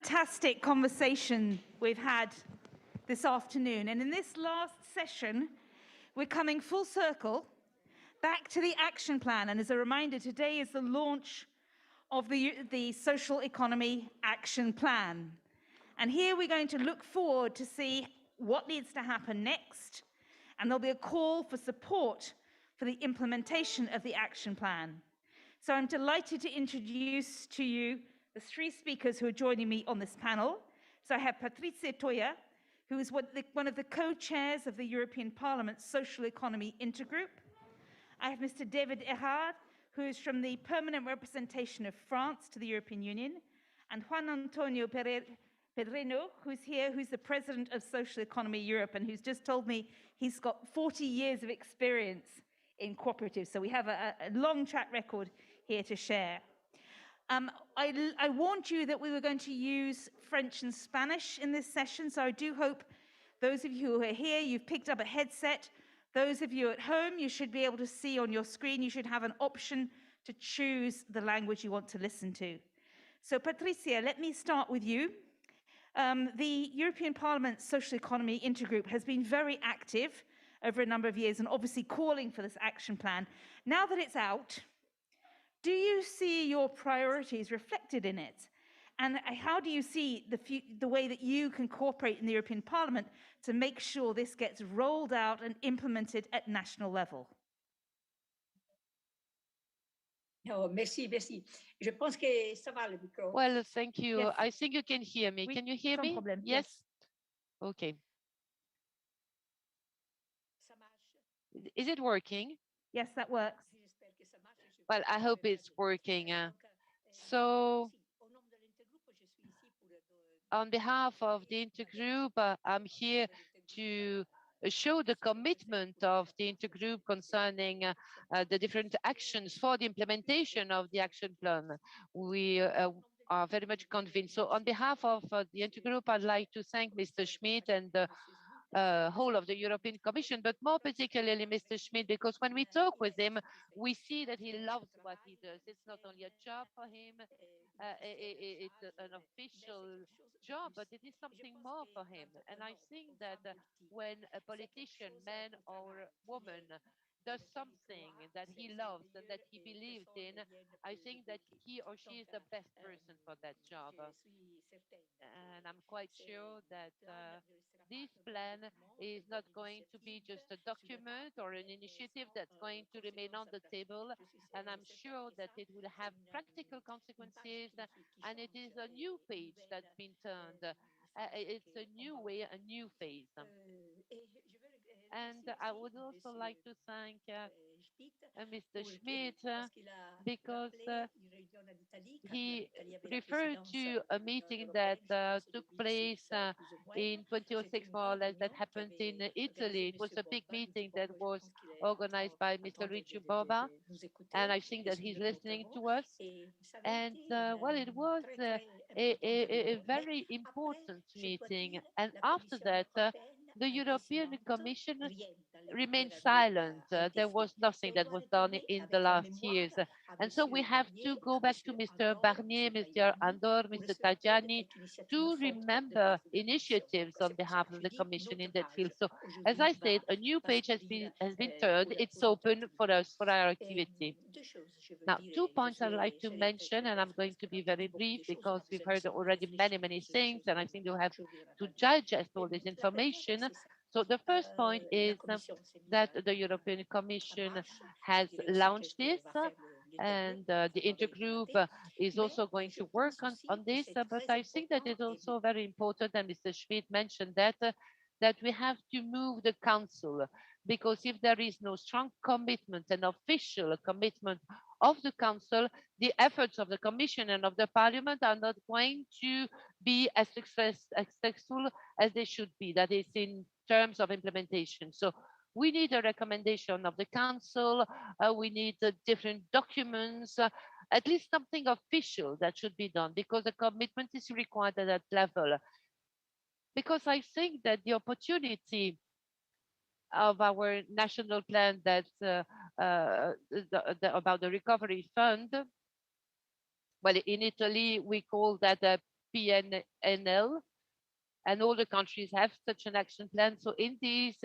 Fantastic conversation we've had this afternoon. And in this last session, we're coming full circle back to the action plan. And as a reminder, today is the launch of the Social Economy Action Plan. And here we're going to look forward to see what needs to happen next. And there'll be a call for support for the implementation of the action plan. So I'm delighted to introduce to you the three speakers who are joining me on this panel. So I have Patrizia Toia, who is one of the co-chairs of the European Parliament's Social Economy Intergroup. I have Mr. David Erhard, who is from the permanent representation of France to the European Union, and Juan Antonio Pedreno, who's here, who's the president of Social Economy Europe, and who's just told me he's got 40 years of experience in cooperatives. So we have a long track record here to share. I warned you that we were going to use French and Spanish in this session, so I do hope those of you who are here, you've picked up a headset. Those of you at home, you should be able to see on your screen, you should have an option to choose the language you want to listen to. So Patrizia, let me start with you. The European Parliament Social Economy Intergroup has been very active over a number of years and obviously calling for this action plan. Now that it's out, do you see your priorities reflected in it? And how do you see the way that you can cooperate in the European Parliament to make sure this gets rolled out and implemented at national level? Oh, merci, merci. Je pense que ça va le micro. Well, thank you. Yes. I think you can hear me. Can you hear me? No problem. Yes? Okay. Is it working? Yes, that works. Well, I hope it's working. So, on behalf of the Intergroup, I'm here to show the commitment of the Intergroup concerning the different actions for the implementation of the action plan. We are very much convinced. So on behalf of the Intergroup, I'd like to thank Mr. Schmidt and the whole of the European Commission, but more particularly Mr. Schmidt, because when we talk with him, we see that he loves what he does. It's not only a job for him, it's an official job, but it is something more for him. And I think that when a politician, man or woman, does something that he loves and that he believes in, I think that he or she is the best person for that job. And I'm quite sure that this plan is not going to be just a document or an initiative that's going to remain on the table. And I'm sure that it will have practical consequences. And it is a new page that's been turned. It's a new way, a new phase. And I would also like to thank Mr. Schmidt because he referred to a meeting that took place in 2006, more or less, that happened in Italy. It was a big meeting that was organized by Mr. Luigi Bova, and I think that he's listening to us. And well, it was a very important meeting. And after that, the European Commission remained silent. There was nothing that was done in the last years. And so we have to go back to Mr. Barnier, Mr. Andor, Mr. Tajani to remember initiatives on behalf of the Commission in that field. So as I said, a new page has been turned. It's open for us, for our activity. Now, 2 points I'd like to mention, and I'm going to be very brief because we've heard already many things, and I think you have to judge as all this information. So the first point is that the European Commission has launched this, and the Intergroup is also going to work on this. But I think that it's also very important, and Mr. Schmidt mentioned that, that we have to move the Council, because if there is no strong commitment and official commitment of the Council, the efforts of the Commission and of the Parliament are not going to be as successful as they should be. That is in terms of implementation. So we need a recommendation of the Council. We need different documents, at least something official that should be done, because a commitment is required at that level. Because I think that the opportunity of our national plan that's about the recovery fund, well, in Italy, we call that a PNL, and all the countries have such an action plan. So in this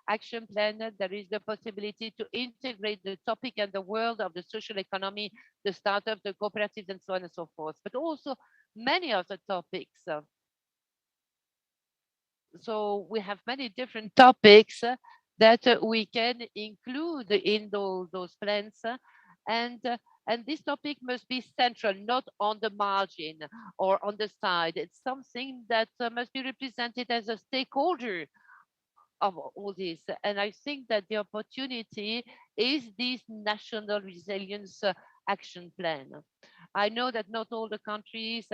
action plan, there is the possibility to integrate the topic and the world of the social economy, the startup, the cooperatives, and so on and so forth, but also many other topics. So we have many different topics that we can include in those plans. And this topic must be central, not on the margin or on the side. It's something that must be represented as a stakeholder of all this. And I think that the opportunity is this national resilience action plan. I know that not all the countries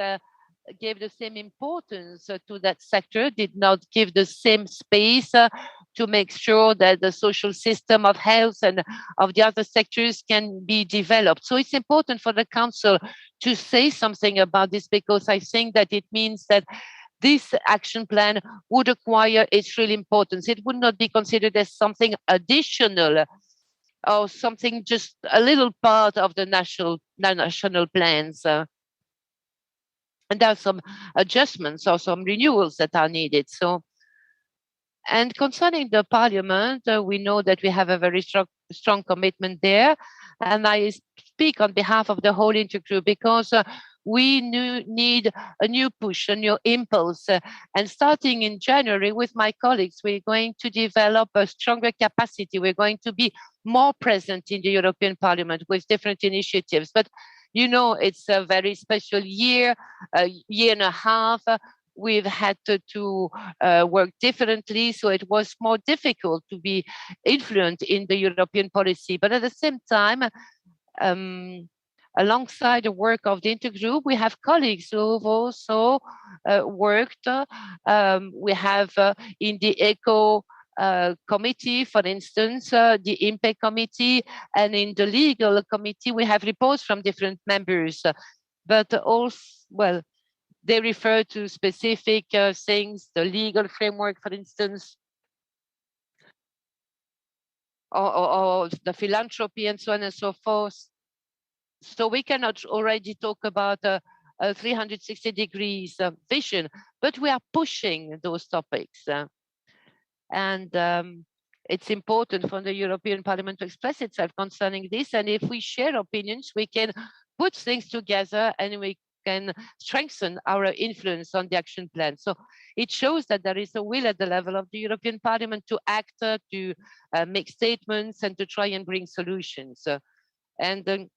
gave the same importance to that sector, did not give the same space to make sure that the social system of health and of the other sectors can be developed. So it's important for the Council to say something about this, because I think that it means that this action plan would acquire its real importance. It would not be considered as something additional or something just a little part of the national plans. And there are some adjustments or some renewals that are needed. So, and concerning the parliament, we know that we have a very strong commitment there. And I speak on behalf of the whole intergroup, because we need a new push, a new impulse. And starting in January with my colleagues, we're going to develop a stronger capacity. We're going to be more present in the European Parliament with different initiatives. But you know, it's a very special year, a year and a half. We've had to work differently, so it was more difficult to be influenced in the European policy. But at the same time, alongside the work of the intergroup, we have colleagues who've also worked. We have in the ECO committee, for instance, the impact committee, and in the legal committee, we have reports from different members, but also, well, they refer to specific things, the legal framework, for instance, or the philanthropy and so on and so forth. So we cannot already talk about a 360 degrees vision, but we are pushing those topics. And it's important for the European Parliament to express itself concerning this. And if we share opinions, we can put things together and we can strengthen our influence on the action plan. So it shows that there is a will at the level of the European Parliament to act, to make statements, and to try and bring solutions. And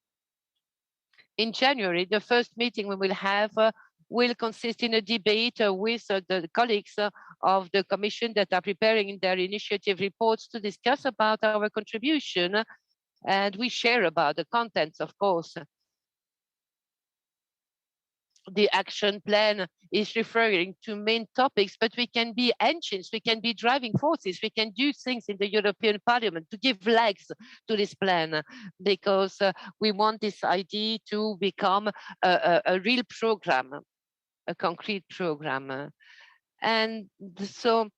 in January, the first meeting we will have will consist in a debate with the colleagues of the Commission that are preparing their initiative reports to discuss about our contribution, and we share about the contents, of course. The action plan is referring to main topics, but we can be engines, we can be driving forces, we can do things in the European Parliament to give legs to this plan, because we want this idea to become a real program, a concrete program. And so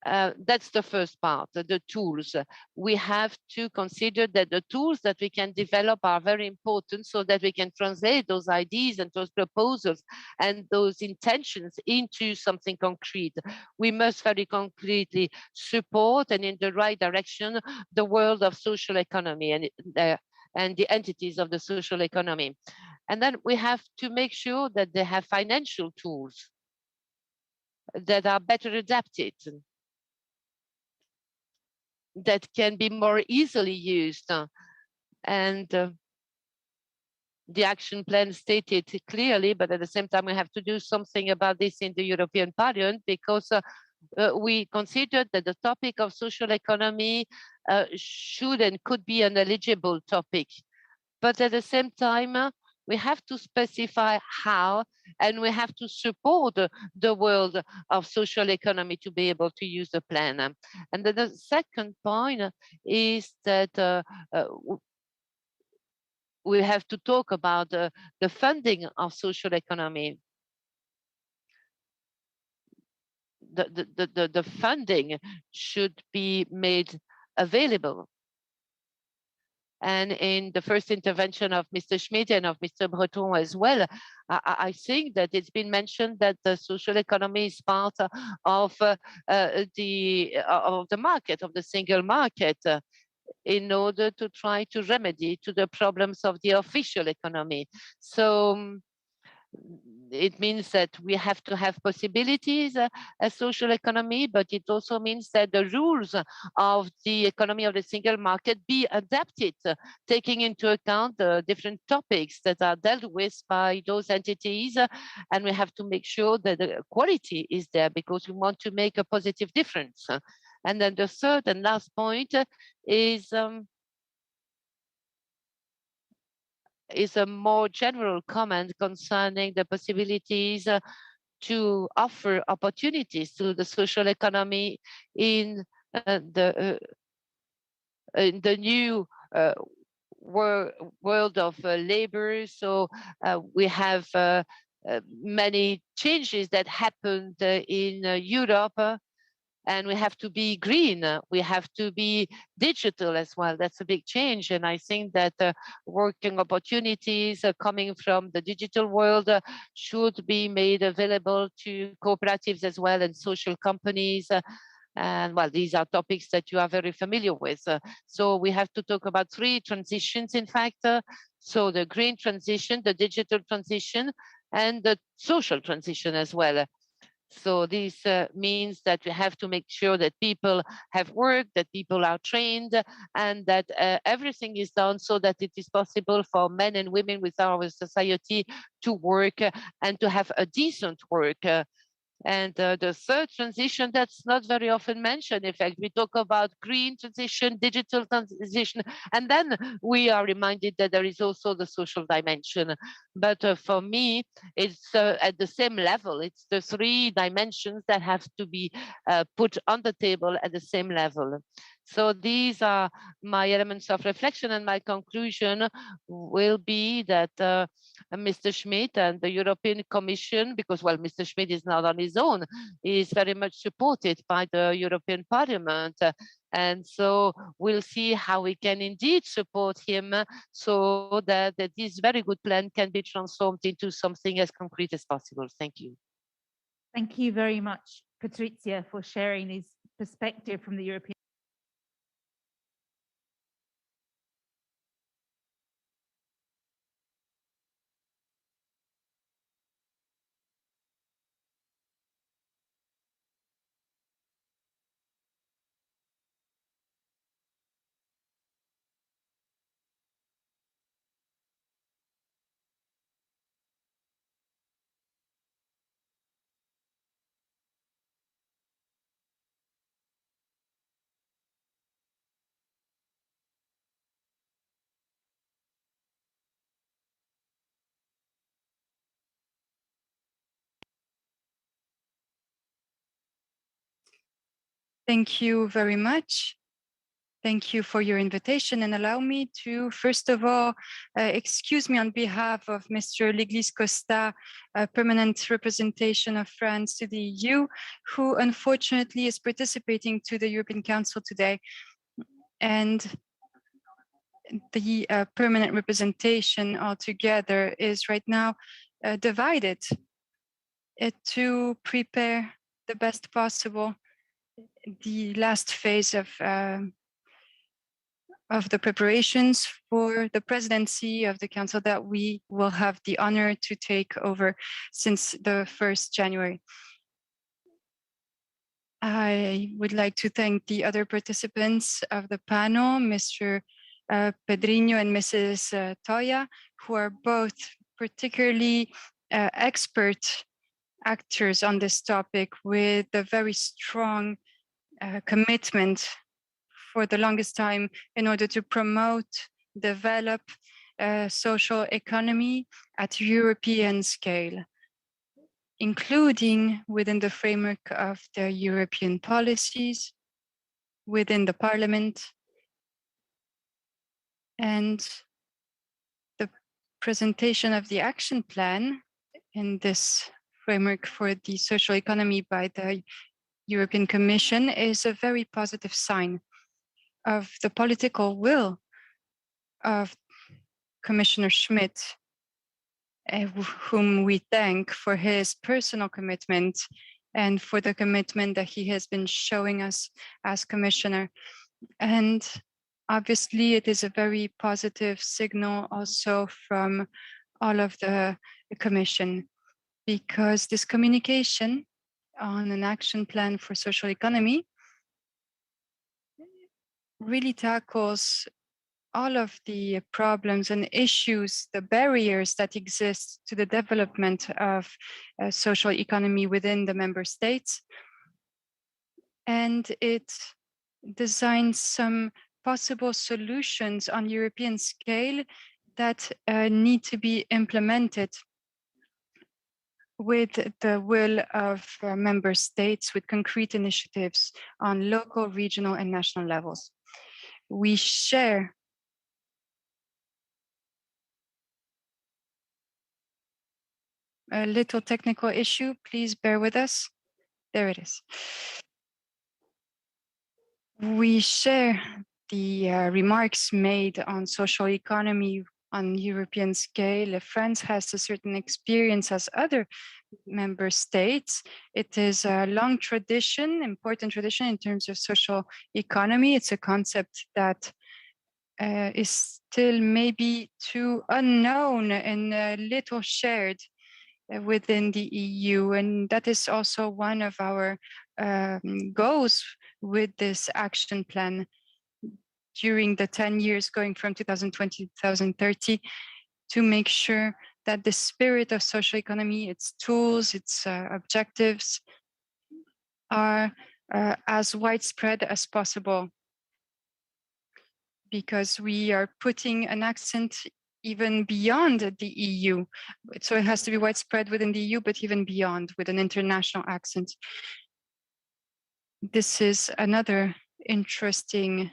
that's the first part, the tools. We have to consider that the tools that we can develop are very important, so that we can translate those ideas and those proposals and those intentions into something concrete. We must very concretely support, and in the right direction, the world of social economy and the entities of the social economy. And then we have to make sure that they have financial tools that are better adapted, that can be more easily used. And the action plan stated clearly, but at the same time, we have to do something about this in the European Parliament, because we considered that the topic of social economy should and could be an eligible topic. But at the same time, we have to specify how, and we have to support the world of social economy to be able to use the plan. And then the second point is that we have to talk about the funding of social economy. The funding should be made available. And in the first intervention of Mr. Schmidt and of Mr. Breton as well, I think that it's been mentioned that the social economy is part of the market, of the single market, in order to try to remedy to the problems of the official economy. So it means that we have to have possibilities as social economy, but it also means that the rules of the economy of the single market be adapted, taking into account the different topics that are dealt with by those entities. And we have to make sure that the quality is there because we want to make a positive difference. And then the third and last point is a more general comment concerning the possibilities to offer opportunities to the social economy in the new world of labor. So we have many changes that happened in Europe. And we have to be green. We have to be digital as well. That's a big change. And I think that working opportunities coming from the digital world should be made available to cooperatives as well and social companies. And well, these are topics that you are very familiar with. So we have to talk about three transitions, in fact. So the green transition, the digital transition, and the social transition as well. So this means that we have to make sure that people have work, that people are trained, and that everything is done so that it is possible for men and women with our society to work and to have a decent work. And the third transition that's not very often mentioned. In fact, we talk about green transition, digital transition, and then we are reminded that there is also the social dimension. But for me, it's at the same level. It's the three dimensions that have to be put on the table at the same level. So these are my elements of reflection, and my conclusion will be that Mr. Schmidt and the European Commission, because, well, Mr. Schmidt is not on his own, he is very much supported by the European Parliament. And so we'll see how we can indeed support him so that this very good plan can be transformed into something as concrete as possible. Thank you. Thank you very much, Patrizia, for sharing this perspective from the European. Thank you very much. Thank you for your invitation, and allow me to, first of all, excuse me on behalf of Mr. Liglis Costa, permanent representation of France to the EU, who unfortunately is participating to the European Council today. And the permanent representation altogether is right now divided to prepare the best possible the last phase of the preparations for the presidency of the Council that we will have the honor to take over since the 1st January. I would like to thank the other participants of the panel, Mr. Pedrinho and Mrs. Toya, who are both particularly expert actors on this topic with a very strong commitment for the longest time in order to promote, develop social economy at European scale, including within the framework of the European policies, within the Parliament, and the presentation of the action plan in this framework for the social economy by the European Commission is a very positive sign of the political will of Commissioner Schmidt, whom we thank for his personal commitment and for the commitment that he has been showing us as commissioner. And obviously, it is a very positive signal also from all of the Commission, because this communication on an action plan for social economy really tackles all of the problems and issues, the barriers that exist to the development of social economy within the member states. And it designs some possible solutions on European scale that need to be implemented with the will of member states, with concrete initiatives on local, regional, and national levels. We share a little technical issue. Please bear with us. There it is. We share the remarks made on social economy on European scale. France has a certain experience as other member states. It is a long tradition, important tradition in terms of social economy. It's a concept that is still maybe too unknown and little shared within the EU. And that is also one of our goals with this action plan during the 10 years going from 2020 to 2030, to make sure that the spirit of social economy, its tools, its objectives are as widespread as possible, because we are putting an accent even beyond the EU. So it has to be widespread within the EU, but even beyond, with an international accent. This is another interesting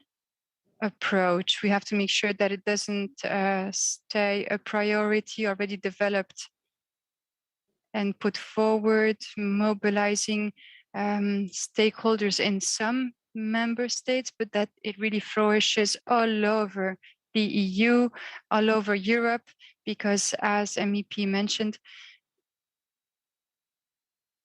approach. We have to make sure that it doesn't stay a priority already developed and put forward, mobilizing stakeholders in some member states, but that it really flourishes all over the EU, all over Europe, because as MEP mentioned,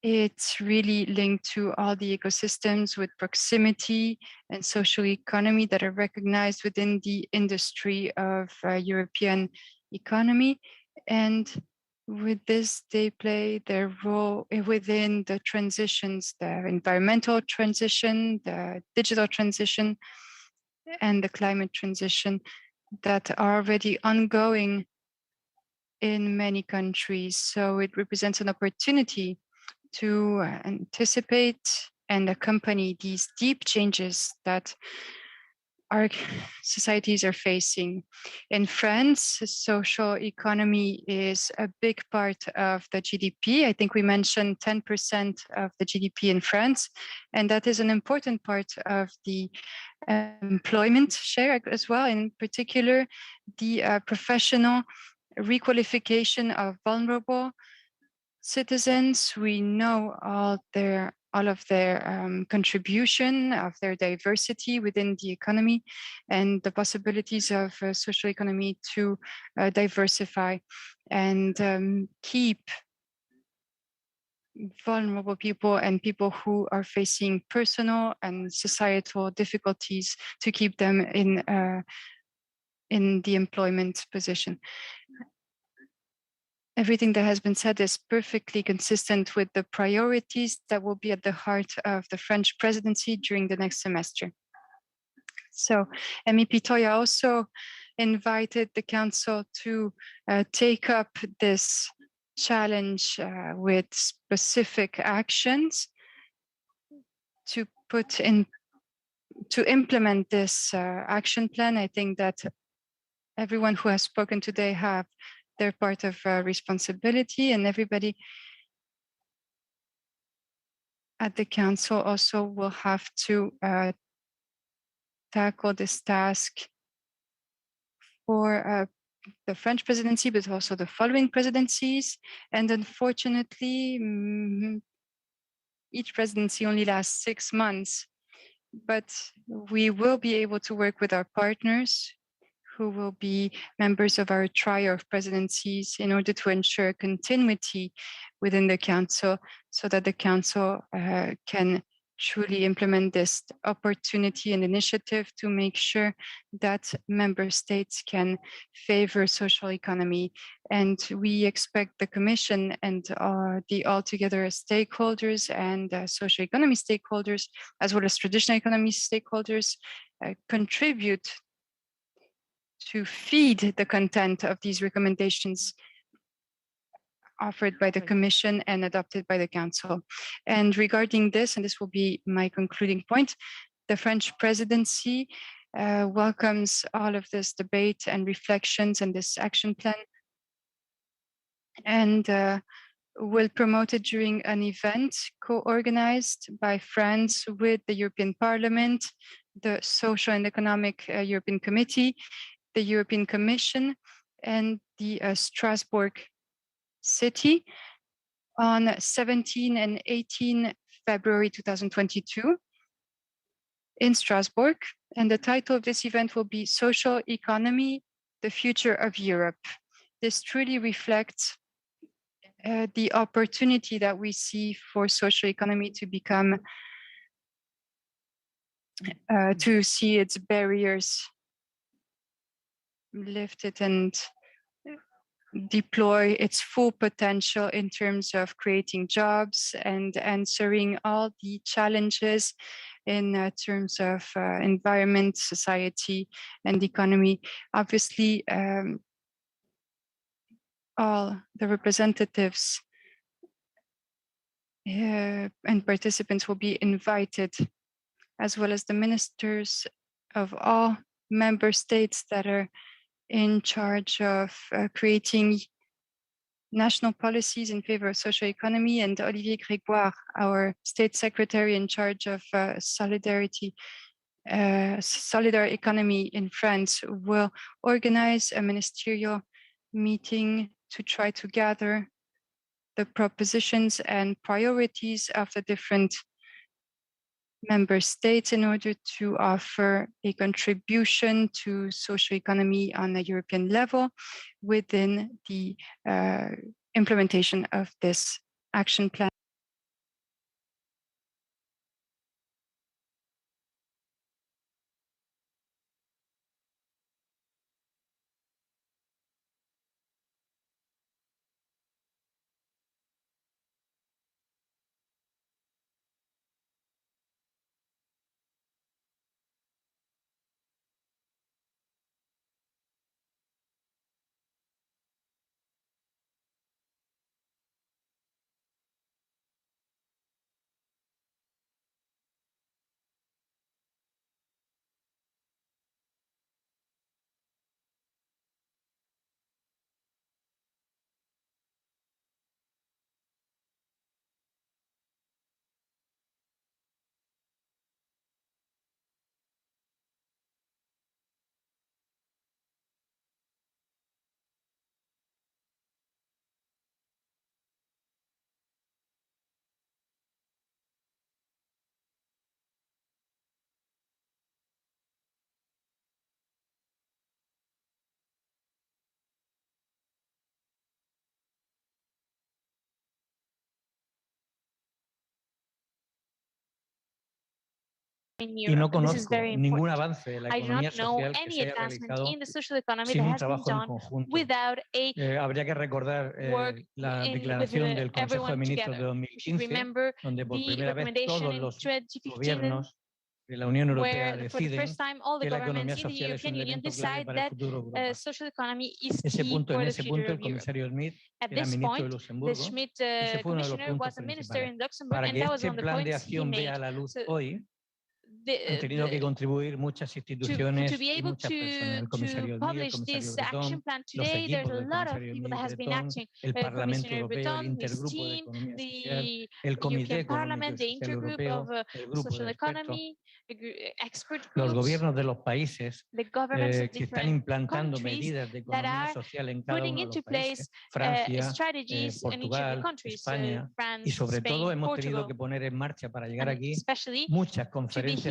it's really linked to all the ecosystems with proximity and social economy that are recognized within the industry of European economy. And with this, they play their role within the transitions, the environmental transition, the digital transition, and the climate transition that are already ongoing in many countries. So it represents an opportunity to anticipate and accompany these deep changes that our societies are facing. In France, social economy is a big part of the GDP. I think we mentioned 10% of the GDP in France, and that is an important part of the employment share as well, in particular, the professional requalification of vulnerable citizens. We know all of their contribution, of their diversity within the economy, and the possibilities of social economy to diversify and keep vulnerable people and people who are facing personal and societal difficulties, to keep them in the employment position. Everything that has been said is perfectly consistent with the priorities that will be at the heart of the French presidency during the next semester. So MEP Toia also invited the Council to take up this challenge with specific actions to implement this action plan. I think that everyone who has spoken today have their part of responsibility, and everybody at the Council also will have to tackle this task for the French presidency, but also the following presidencies. And unfortunately, each presidency only lasts 6 months, but we will be able to work with our partners who will be members of our trio of presidencies in order to ensure continuity within the Council so that the Council can truly implement this opportunity and initiative to make sure that member states can favor social economy. And we expect the Commission and the altogether stakeholders and social economy stakeholders, as well as traditional economy stakeholders, contribute to feed the content of these recommendations offered by the Commission and adopted by the Council. And regarding this, and this will be my concluding point, the French presidency welcomes all of this debate and reflections and this action plan, and will promote it during an event co-organized by France with the European Parliament, the Social and Economic European Committee, the European Commission, and the Strasbourg City on 17 and 18 February 2022 in Strasbourg. And the title of this event will be Social Economy, the Future of Europe. This truly reflects the opportunity that we see for social economy to become, to see its barriers lifted and deploy its full potential in terms of creating jobs and answering all the challenges in terms of environment, society, and economy. Obviously, all the representatives and participants will be invited, as well as the ministers of all member states that are in charge of creating national policies in favor of social economy, and Olivier Grégoire, our state secretary in charge of solidarity, solidar economy in France, will organize a ministerial meeting to try to gather the propositions and priorities of the different member states in order to offer a contribution to social economy on a European level within the implementation of this action plan. Y no conozco ningún avance de la economía social que se haya realizado sin un trabajo en conjunto. Habría que recordar la declaración del Consejo de Ministros de 2015, donde por primera vez todos los gobiernos de la Unión Europea deciden que la economía social es un elemento clave para el futuro de Europa. En ese punto el comisario Schmit era ministro de Luxemburgo. Ese fue uno de los puntos principales. Para que este plan de acción vea la luz hoy, han tenido que contribuir muchas instituciones y muchas personas, el comisario Schmit, el comisario Breton, los equipos del comisario Schmit, Breton, el Parlamento Europeo, el Intergrupo de Economía Social, el Comité Económico y Social Europeo, el Grupo de Expertos, los gobiernos de los países que están implantando medidas de economía social en cada uno de los países, Francia, Portugal, España, y sobre todo hemos tenido que poner en marcha para llegar aquí muchas conferencias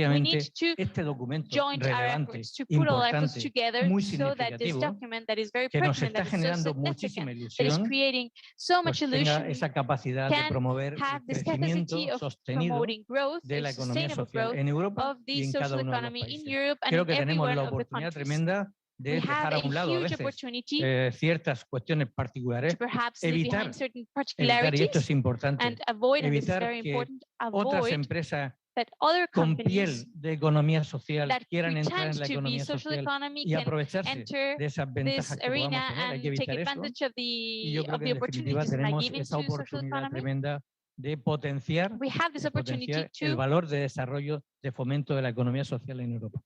efectivamente to este documento join our relevante, efforts to put all efforts importante, together muy so that this significativo, document that is very que nos pertinent, está that is so generando significant, muchísima that is ilusión, creating so pues much tenga illusion, esa capacidad de can promover el have this crecimiento capacity of sostenido promoting growth, de la economía sustainable social growth en Europa of y the en cada social uno de los economy in países. Europe and Creo in que every tenemos one la of the oportunidad countries. tremenda de We have dejar a a un lado a huge veces opportunity ciertas cuestiones particulares, to perhaps leave evitar, behind certain y esto particularities es importante, and avoid, and this is evitar very que important, otras avoid empresas that other con companies piel de economía social that quieran entrar en pretend la to be economía social social economy y can aprovecharse enter de esas this ventajas que podamos arena tener. Hay and que take evitar eso. advantage of Y yo the creo que en definitiva opportunities that are tenemos given esa to social oportunidad economy. tremenda de potenciar, We have this opportunity el valor de desarrollo, de fomento de la economía social en Europa.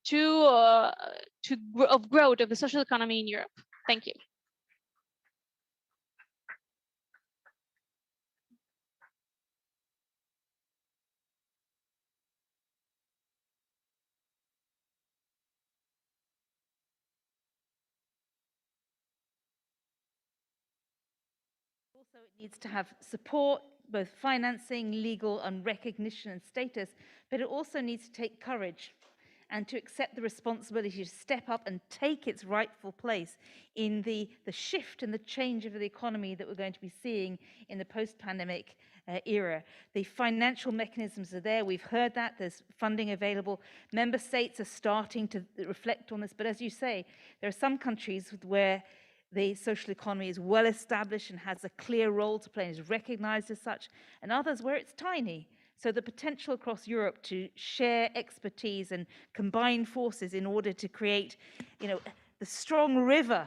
of growth of the social economy in Europe. Thank you. So it needs to have support, both financing, legal and recognition and status, but it also needs to take courage and to accept the responsibility to step up and take its rightful place in the shift and the change of the economy that we're going to be seeing in the post-pandemic era. The financial mechanisms are there. We've heard that. There's funding available. Member states are starting to reflect on this. But as you say, there are some countries where the social economy is well established and has a clear role to play and is recognized as such, and others where it's tiny. So the potential across Europe to share expertise and combine forces in order to create, the strong river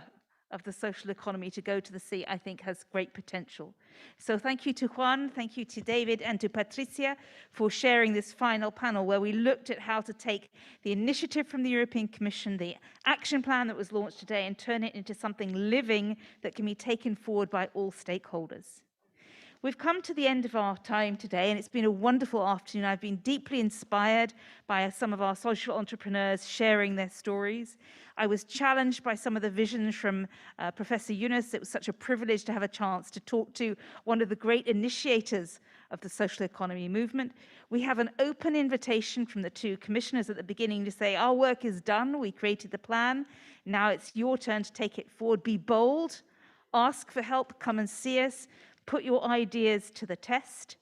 of the social economy to go to the sea, I think has great potential. So thank you to Juan, thank you to David and to Patricia for sharing this final panel where we looked at how to take the initiative from the European Commission, the action plan that was launched today, and turn it into something living that can be taken forward by all stakeholders. We've come to the end of our time today, and it's been a wonderful afternoon. I've been deeply inspired by some of our social entrepreneurs sharing their stories. I was challenged by some of the visions from Professor Yunus. It was such a privilege to have a chance to talk to one of the great initiators of the social economy movement. We have an open invitation from the two commissioners at the beginning to say, our work is done. We created the plan. Now it's your turn to take it forward. Be bold. Ask for help. Come and see us. Put your ideas to the test.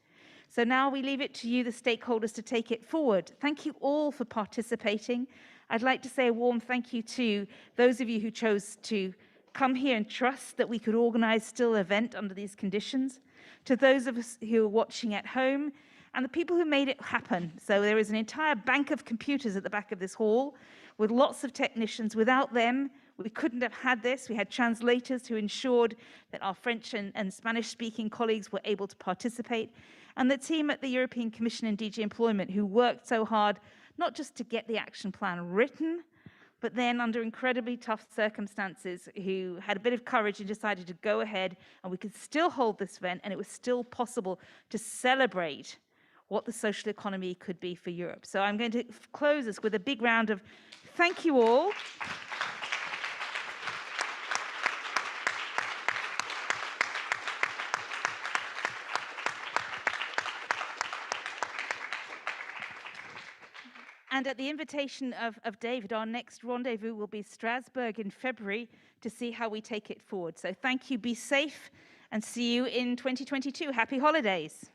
So now we leave it to you, the stakeholders, to take it forward. Thank you all for participating. I'd like to say a warm thank you to those of you who chose to come here and trust that we could organize still an event under these conditions, to those of us who are watching at home, and the people who made it happen. So there is an entire bank of computers at the back of this hall with lots of technicians. Without them, we couldn't have had this. We had translators who ensured that our French and Spanish-speaking colleagues were able to participate, and the team at the European Commission and DG Employment who worked so hard, not just to get the action plan written, but then under incredibly tough circumstances, who had a bit of courage and decided to go ahead, and we could still hold this event, and it was still possible to celebrate what the social economy could be for Europe. So I'm going to close this with a big round of thank you all. And at the invitation of David, our next rendezvous will be Strasbourg in February to see how we take it forward. So thank you, be safe, and see you in 2022. Happy holidays.